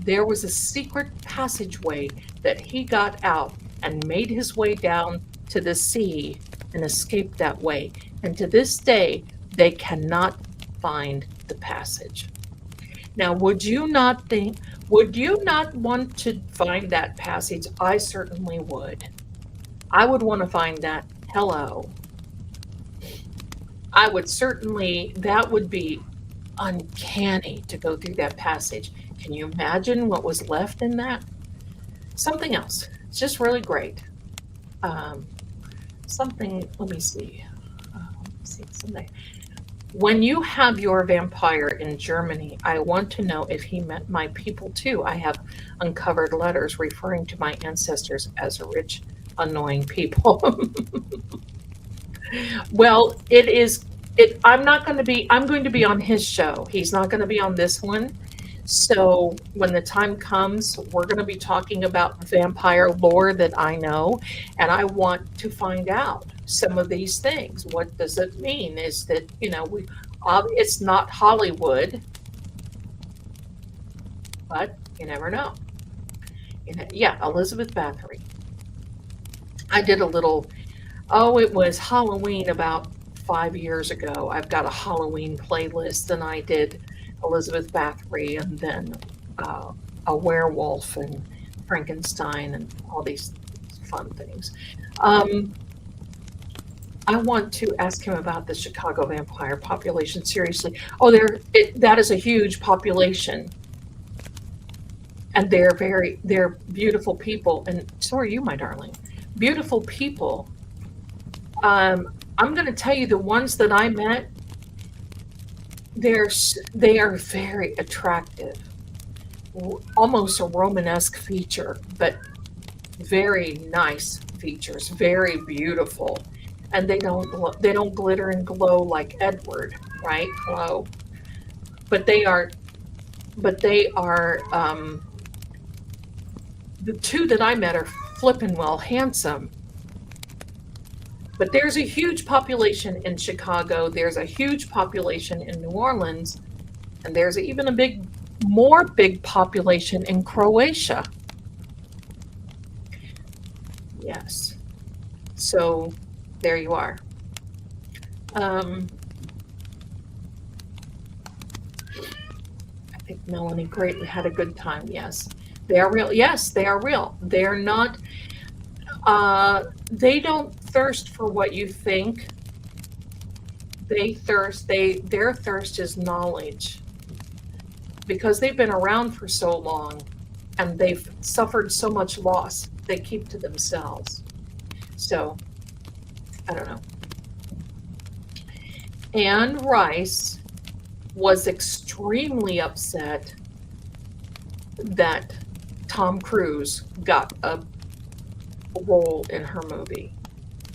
there was a secret passageway that he got out and made his way down to the sea and escaped that way. And to this day, they cannot find the passage. Now, would you not want to find that passage? I certainly would. I would want to find that. Hello. That would be uncanny to go through that passage. Can you imagine what was left in that? Something else. It's just really great. Let me see. Someday. When you have your vampire in Germany, I want to know if he met my people too. I have uncovered letters referring to my ancestors as rich, annoying people. Well, I'm going to be on his show. He's not going to be on this one. So when the time comes, we're going to be talking about vampire lore that I know, and I want to find out some of these things. What does it mean? Is that, it's not Hollywood, but you never know. Yeah, Elizabeth Bathory. I did a little, it was Halloween about 5 years ago. I've got a Halloween playlist, and I did Elizabeth Bathory, and then a werewolf and Frankenstein and all these fun things. I want to ask him about the Chicago vampire population. Seriously. Oh, that is a huge population. And they're beautiful people. And so are you, my darling. Beautiful people. I'm going to tell you the ones that I met, they are very attractive. Almost a Romanesque feature, but very nice features, very beautiful. And they don't glitter and glow like Edward, right? Glow. But they are the two that I met are flippin' well handsome. But there's a huge population in Chicago, there's a huge population in New Orleans, and there's even a big population in Croatia. Yes. So there you are. I think Melanie greatly had a good time. Yes, they are real. Yes, they are real. They're not, they don't thirst for what you think. their thirst is knowledge because they've been around for so long and they've suffered so much loss, they keep to themselves. So, I don't know. Anne Rice was extremely upset that Tom Cruise got a role in her movie,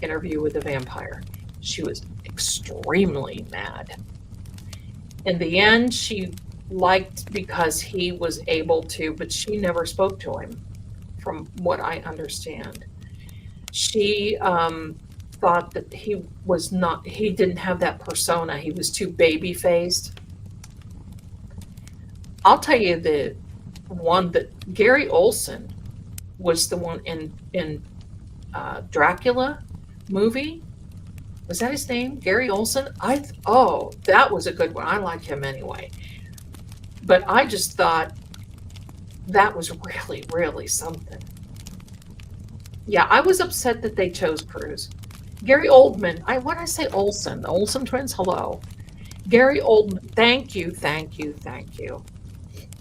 Interview with the Vampire. She was extremely mad. In the end, she liked because he was able to, but she never spoke to him, from what I understand. She thought that he didn't have that persona. He was too baby faced. I'll tell you the one that Gary Olson was the one in Dracula movie. Was that his name? Gary Olson? Oh, that was a good one. I like him anyway. But I just thought that was really, really something. Yeah, I was upset that they chose Cruise. Gary Oldman. What did I say? Olson. The Olsen twins. Hello. Gary Oldman. Thank you, thank you, thank you.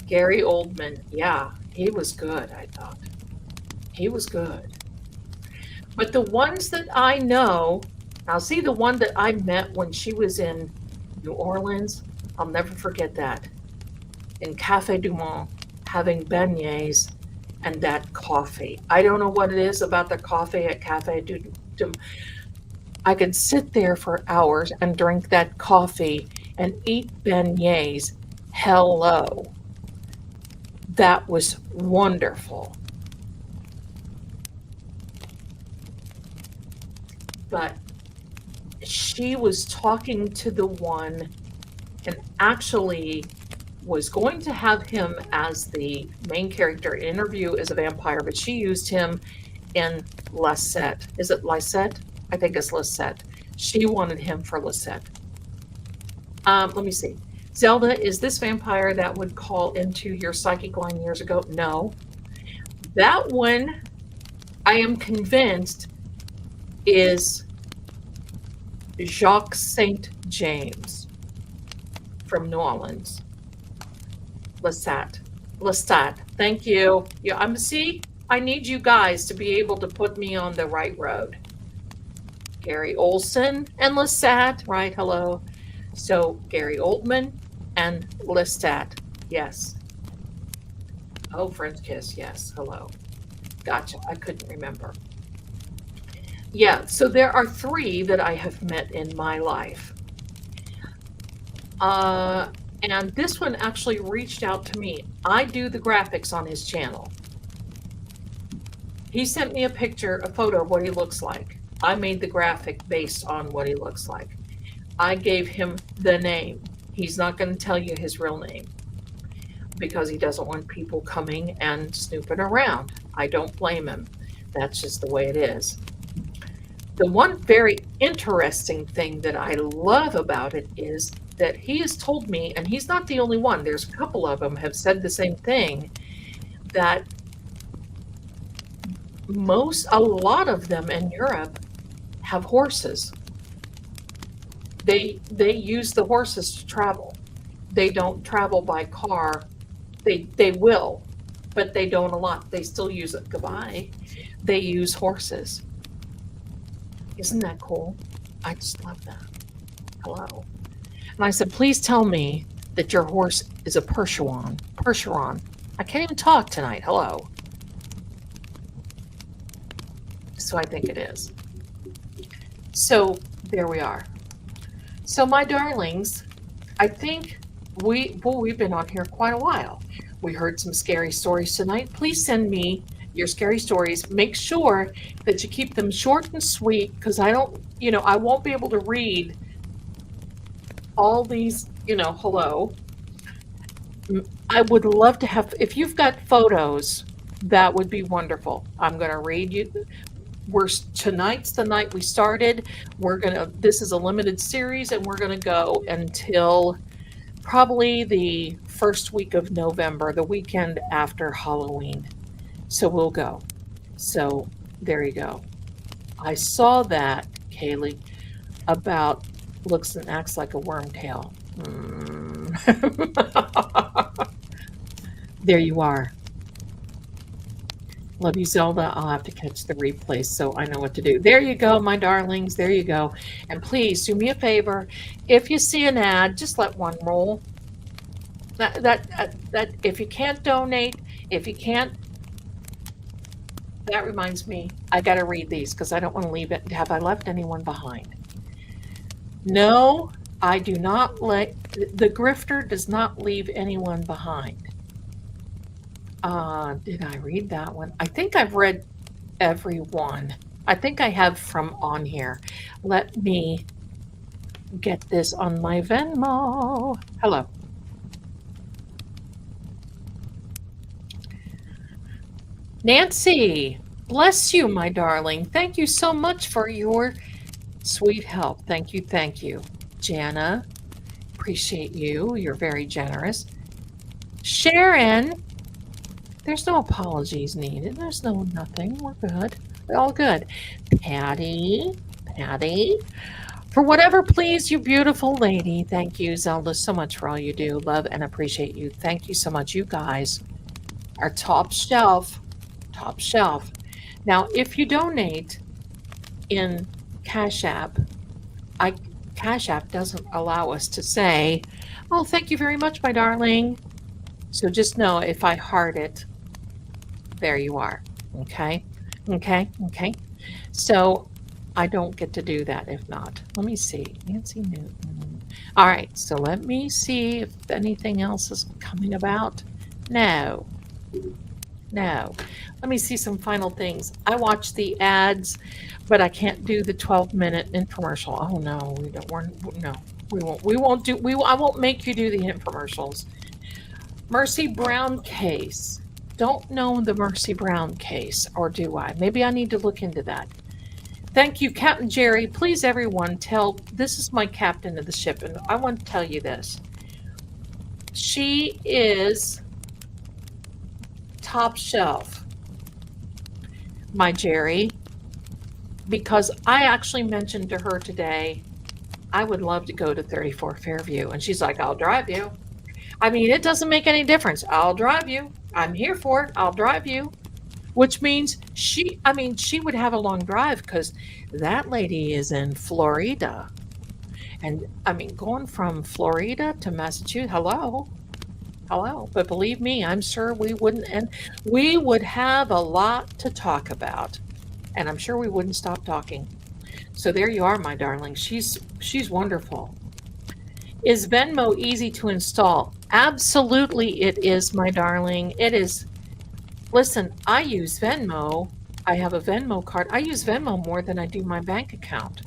Gary Oldman. Yeah, he was good, I thought. He was good. But the ones that I know, now see the one that I met when she was in New Orleans, I'll never forget that. In Cafe Du Monde, having beignets and that coffee. I don't know what it is about the coffee at Cafe Du Monde. I could sit there for hours and drink that coffee and eat beignets. Hello. That was wonderful. But she was talking to the one and actually was going to have him as the main character in Interview as a Vampire, but she used him in Lisette. Is it Lisette? I think it's Lisette. She wanted him for Lisette. Let me see. Zelda, is this vampire that would call into your psychic line years ago? No. That one, I am convinced, is Jacques Saint James from New Orleans. Lestat. Thank you. Yeah, I need you guys to be able to put me on the right road. Gary Olson and Lestat, right? Hello. So Gary Oldman and Lestat. Yes. Oh, French kiss. Yes. Hello. Gotcha. I couldn't remember. Yeah, so there are 3 that I have met in my life. And this one actually reached out to me. I do the graphics on his channel. He sent me a photo of what he looks like. I made the graphic based on what he looks like. I gave him the name. He's not going to tell you his real name because he doesn't want people coming and snooping around. I don't blame him. That's just the way it is. The one very interesting thing that I love about it is that he has told me, and he's not the only one, there's a couple of them have said the same thing, that a lot of them in Europe have horses. They use the horses to travel. They don't travel by car. They will, but they don't a lot. They still use it. Goodbye. They use horses. Isn't that cool? I just love that. Hello. And I said, please tell me that your horse is a Percheron. Percheron. I can't even talk tonight. Hello. So I think it is. So there we are. So my darlings, I think we've been on here quite a while. We heard some scary stories tonight. Please send me your scary stories. Make sure that you keep them short and sweet because I won't be able to read all these, hello. I would love to have, if you've got photos, that would be wonderful. I'm going to read you. Tonight's the night we started. This is a limited series and we're going to go until probably the first week of November, the weekend after Halloween. So we'll go. So there you go. I saw that, Kaylee, about Looks and acts like a wormtail. There you are. Love you, Zelda. I'll have to catch the replay so I know what to do. There you go, my darlings. There you go. And please do me a favor. If you see an ad, just let one roll. That if you can't donate, if you can't, that reminds me, I got to read these because I don't want to leave it. Have I left anyone behind? No, I do not let, the grifter does not leave anyone behind. Did I read that one? I think I've read every one. I think I have from on here. Let me get this on my Venmo. Hello. Nancy, bless you, my darling. Thank you so much for your sweet help. Thank you, thank you. Jana, appreciate you. You're very generous. Sharon, there's no apologies needed. There's no nothing. We're good. We're all good. Patty, for whatever please you, beautiful lady. Thank you, Zelda, so much for all you do. Love and appreciate you. Thank you so much. You guys are top shelf. Top shelf. Now, if you donate in Cash App, Cash App doesn't allow us to say, oh, thank you very much, my darling. So just know if I heart it, there you are. Okay. So I don't get to do that if not. Let me see. Nancy Newton. All right. So let me see if anything else is coming about. No. Let me see some final things. I watch the ads, but I can't do the 12-minute infomercial. Oh no, we don't. No, we won't. We won't do. I won't make you do the infomercials. Mercy Brown case. Don't know the Mercy Brown case, or do I? Maybe I need to look into that. Thank you, Captain Jerry. Please, everyone, this is my captain of the ship, and I want to tell you this. She is top shelf, my Jerry, because I actually mentioned to her today, I would love to go to 34 Fairview. And she's like, I'll drive you. I mean, it doesn't make any difference. I'll drive you. I'm here for it. I'll drive you. Which means she would have a long drive because that lady is in Florida. And I mean, going from Florida to Massachusetts, hello. But believe me, I'm sure we wouldn't, and we would have a lot to talk about. And I'm sure we wouldn't stop talking. So there you are, my darling. She's wonderful. Is Venmo easy to install? Absolutely it is, my darling. It is. Listen, I use Venmo. I have a Venmo card. I use Venmo more than I do my bank account.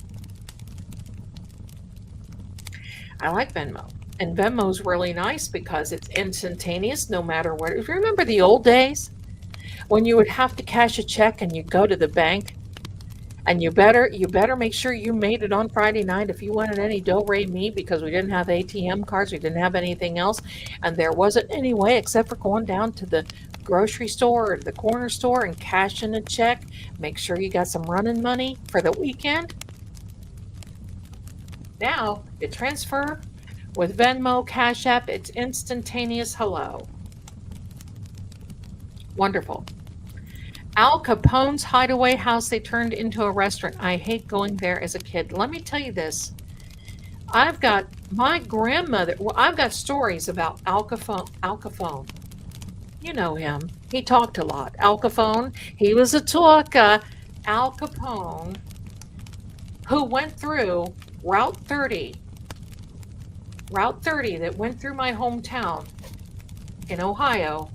I like Venmo. And Venmo's really nice because it's instantaneous no matter what. If you remember the old days when you would have to cash a check and you go to the bank and you better make sure you made it on Friday night if you wanted any do-re-mi because we didn't have ATM cards, we didn't have anything else, and there wasn't any way except for going down to the grocery store or the corner store and cashing a check. Make sure you got some running money for the weekend. Now, you transfer with Venmo, Cash App, it's instantaneous. Hello. Wonderful. Al Capone's hideaway house they turned into a restaurant. I hate going there as a kid. Let me tell you this. I've got my grandmother. Well, I've got stories about Al Capone. You know him. He talked a lot. Al Capone, he was a talker. Al Capone, who went through Route 30 that went through my hometown in Ohio,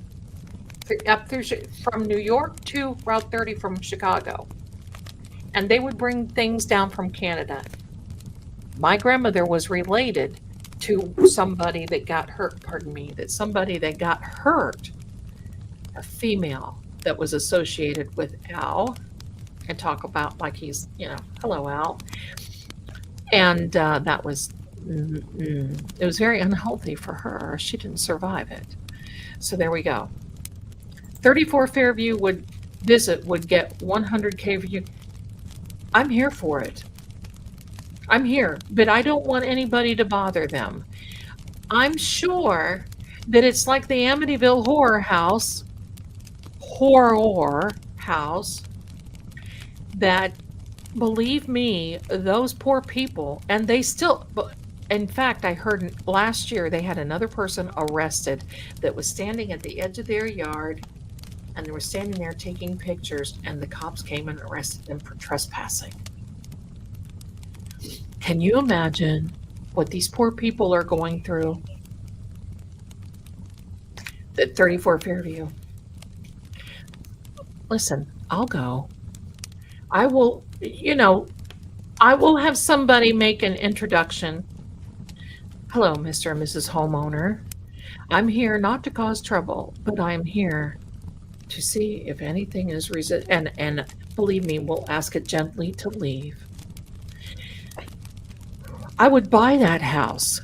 up through from New York to Route 30 from Chicago. And they would bring things down from Canada. My grandmother was related to somebody that got hurt, somebody that got hurt, a female that was associated with Al, and talk about like he's, hello, Al. And that was, it was very unhealthy for her. She didn't survive it. So there we go. 34 Fairview would get 100K view. I'm here for it. I'm here, but I don't want anybody to bother them. I'm sure that it's like the Amityville horror house, that, believe me, those poor people, and they still, in fact, I heard last year they had another person arrested that was standing at the edge of their yard, and they were standing there taking pictures, and the cops came and arrested them for trespassing. Can you imagine what these poor people are going through at 34 Fairview? Listen, I'll go. I will, I will have somebody make an introduction. Hello, Mr. and Mrs. Homeowner. I'm here not to cause trouble, but I'm here to see if anything is and believe me, we'll ask it gently to leave. I would buy that house,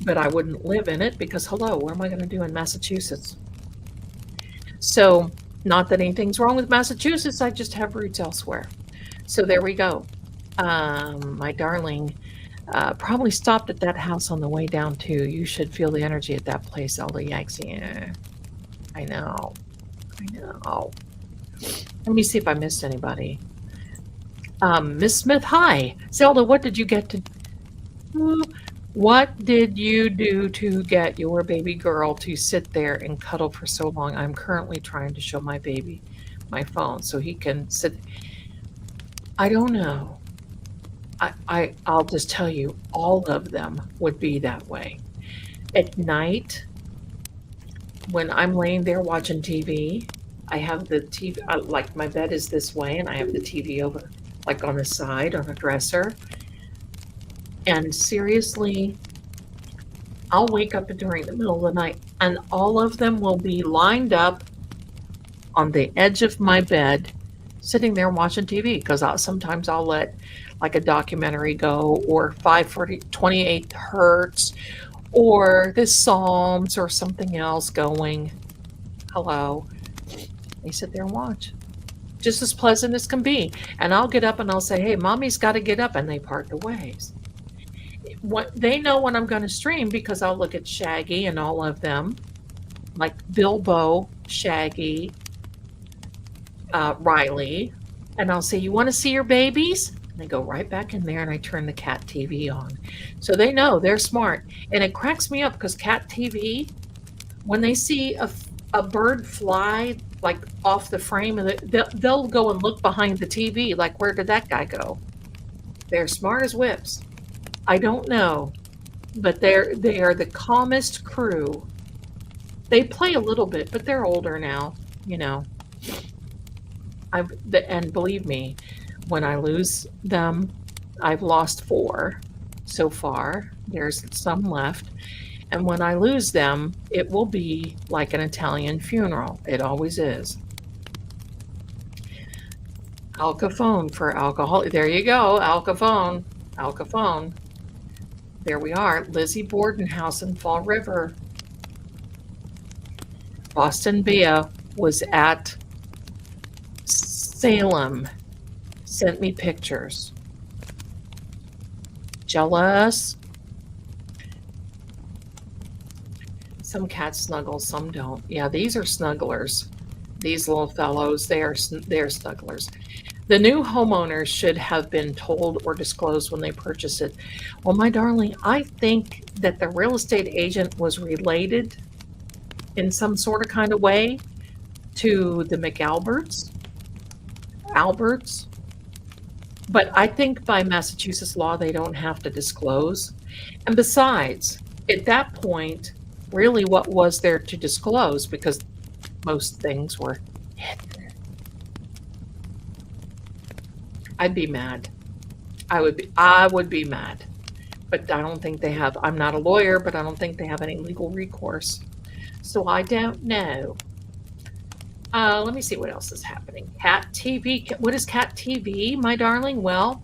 but I wouldn't live in it because, hello, what am I going to do in Massachusetts? So, not that anything's wrong with Massachusetts, I just have roots elsewhere. So there we go. My darling probably stopped at that house on the way down too. You should feel the energy at that place, Zelda Yanks. Yeah, I know. Let me see if I missed anybody. Miss Smith, hi. Zelda, what did you get to do? What did you do to get your baby girl to sit there and cuddle for so long? I'm currently trying to show my baby my phone so he can sit. I don't know. I'll just tell you, all of them would be that way. At night, when I'm laying there watching TV, I have the TV, like my bed is this way, and I have the TV over, like on the side, on a dresser. And seriously, I'll wake up during the middle of the night, and all of them will be lined up on the edge of my bed, sitting there watching TV, because sometimes I'll let like a documentary go, or 528 Hertz, or the Psalms, or something else going. Hello. They sit there and watch. Just as pleasant as can be. And I'll get up and I'll say, hey, mommy's got to get up, and they part the ways. They know when I'm going to stream because I'll look at Shaggy and all of them, like Bilbo, Shaggy, Riley, and I'll say, you want to see your babies? And they go right back in there, and I turn the cat TV on. So they know, they're smart. And it cracks me up because cat TV, when they see a bird fly like off the frame, they'll go and look behind the TV, like, where did that guy go? They're smart as whips. I don't know, but they are the calmest crew. They play a little bit, but they're older now, and believe me, when I lose them, I've lost 4 so far. There's some left. And when I lose them, it will be like an Italian funeral. It always is. Alcaphone for alcohol. There you go. Alcaphone. There we are. Lizzie Bordenhouse in Fall River. Boston Bea was at Salem. Sent me pictures. Jealous. Some cats snuggle, some don't. Yeah, these are snugglers. These little fellows, they're snugglers. The new homeowners should have been told or disclosed when they purchase it. Well, my darling, I think that the real estate agent was related in some sort of kind of way to the McAlberts. But I think by Massachusetts law, they don't have to disclose. And besides, at that point, really what was there to disclose? Because most things were hidden. I'd be mad. I would be mad. But I don't think they have, I'm not a lawyer, but I don't think they have any legal recourse. So I don't know. Let me see what else is happening. Cat TV. What is Cat TV, my darling? Well,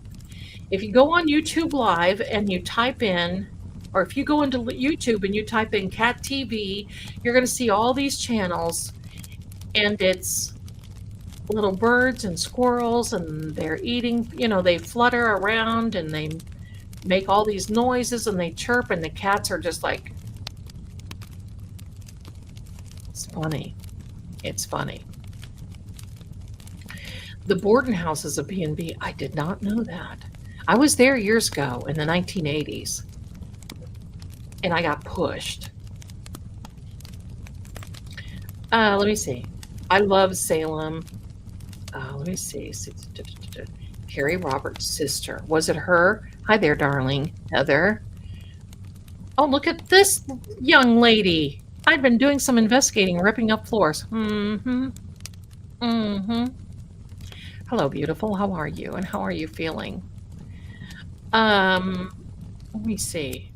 if you go on YouTube Live and you type in, or if you go into YouTube and you type in Cat TV, you're going to see all these channels, and it's little birds and squirrels, and they're eating, they flutter around, and make all these noises and they chirp, and the cats are just like, it's funny. It's funny. The Borden House is a B&B. I did not know that. I was there years ago in the 1980s, and I got pushed. Let me see. I love Salem. Let me see. Carrie Roberts' sister. Was it her? Hi there, darling. Heather. Oh, look at this young lady. I'd been doing some investigating, ripping up floors. Mm-hmm. Mm-hmm. Hello, beautiful. How are you? And how are you feeling? Let me see.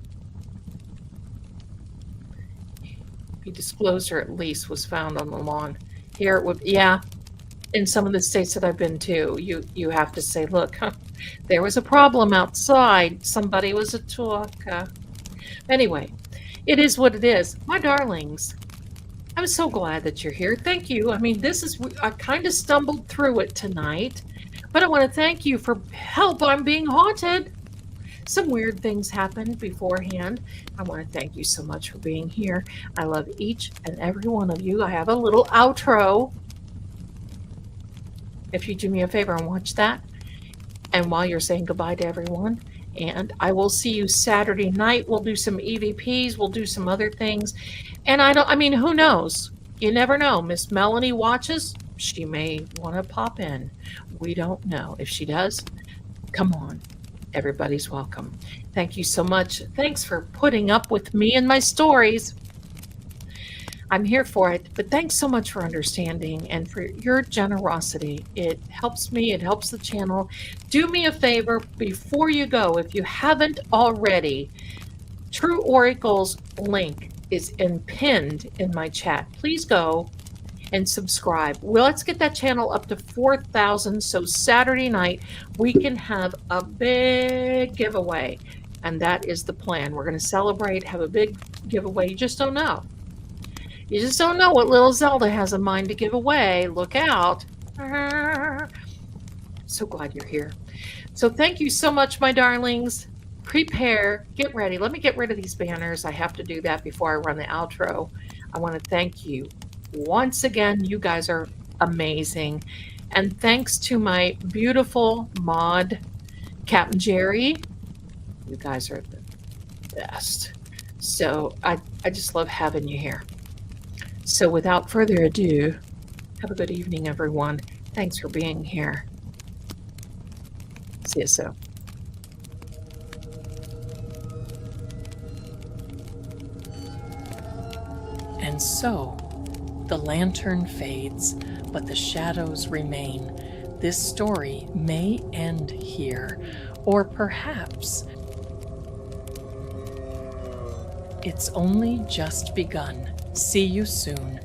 The disclosure at least was found on the lawn. Here it would, yeah. In some of the states that I've been to, you have to say, look, there was a problem outside. Somebody was a talker. Anyway, it is what it is. My darlings, I'm so glad that you're here. Thank you. I mean, I kind of stumbled through it tonight, but I want to thank you for help. I'm being haunted. Some weird things happened beforehand. I want to thank you so much for being here. I love each and every one of you. I have a little outro. If you do me a favor and watch that, and while you're saying goodbye to everyone, and I will see you Saturday night. We'll do some EVPs. We'll do some other things. And I mean, who knows? You never know. Miss Melanie watches. She may want to pop in. We don't know. If she does, come on. Everybody's welcome. Thank you so much. Thanks for putting up with me and my stories. I'm here for it, but thanks so much for understanding and for your generosity. It helps me, it helps the channel. Do me a favor before you go, if you haven't already, True Oracle's link is pinned in my chat. Please go and subscribe. Well, let's get that channel up to 4,000 so Saturday night we can have a big giveaway. And that is the plan. We're going to celebrate, have a big giveaway. You just don't know. You just don't know what little Zelda has in mind to give away. Look out. So glad you're here. So thank you so much, my darlings. Prepare, get ready. Let me get rid of these banners. I have to do that before I run the outro. I want to thank you once again. You guys are amazing. And thanks to my beautiful mod, Captain Jerry. You guys are the best. So I just love having you here. So without further ado, have a good evening, everyone. Thanks for being here. See you soon. And so, the lantern fades, but the shadows remain. This story may end here, or perhaps it's only just begun. See you soon.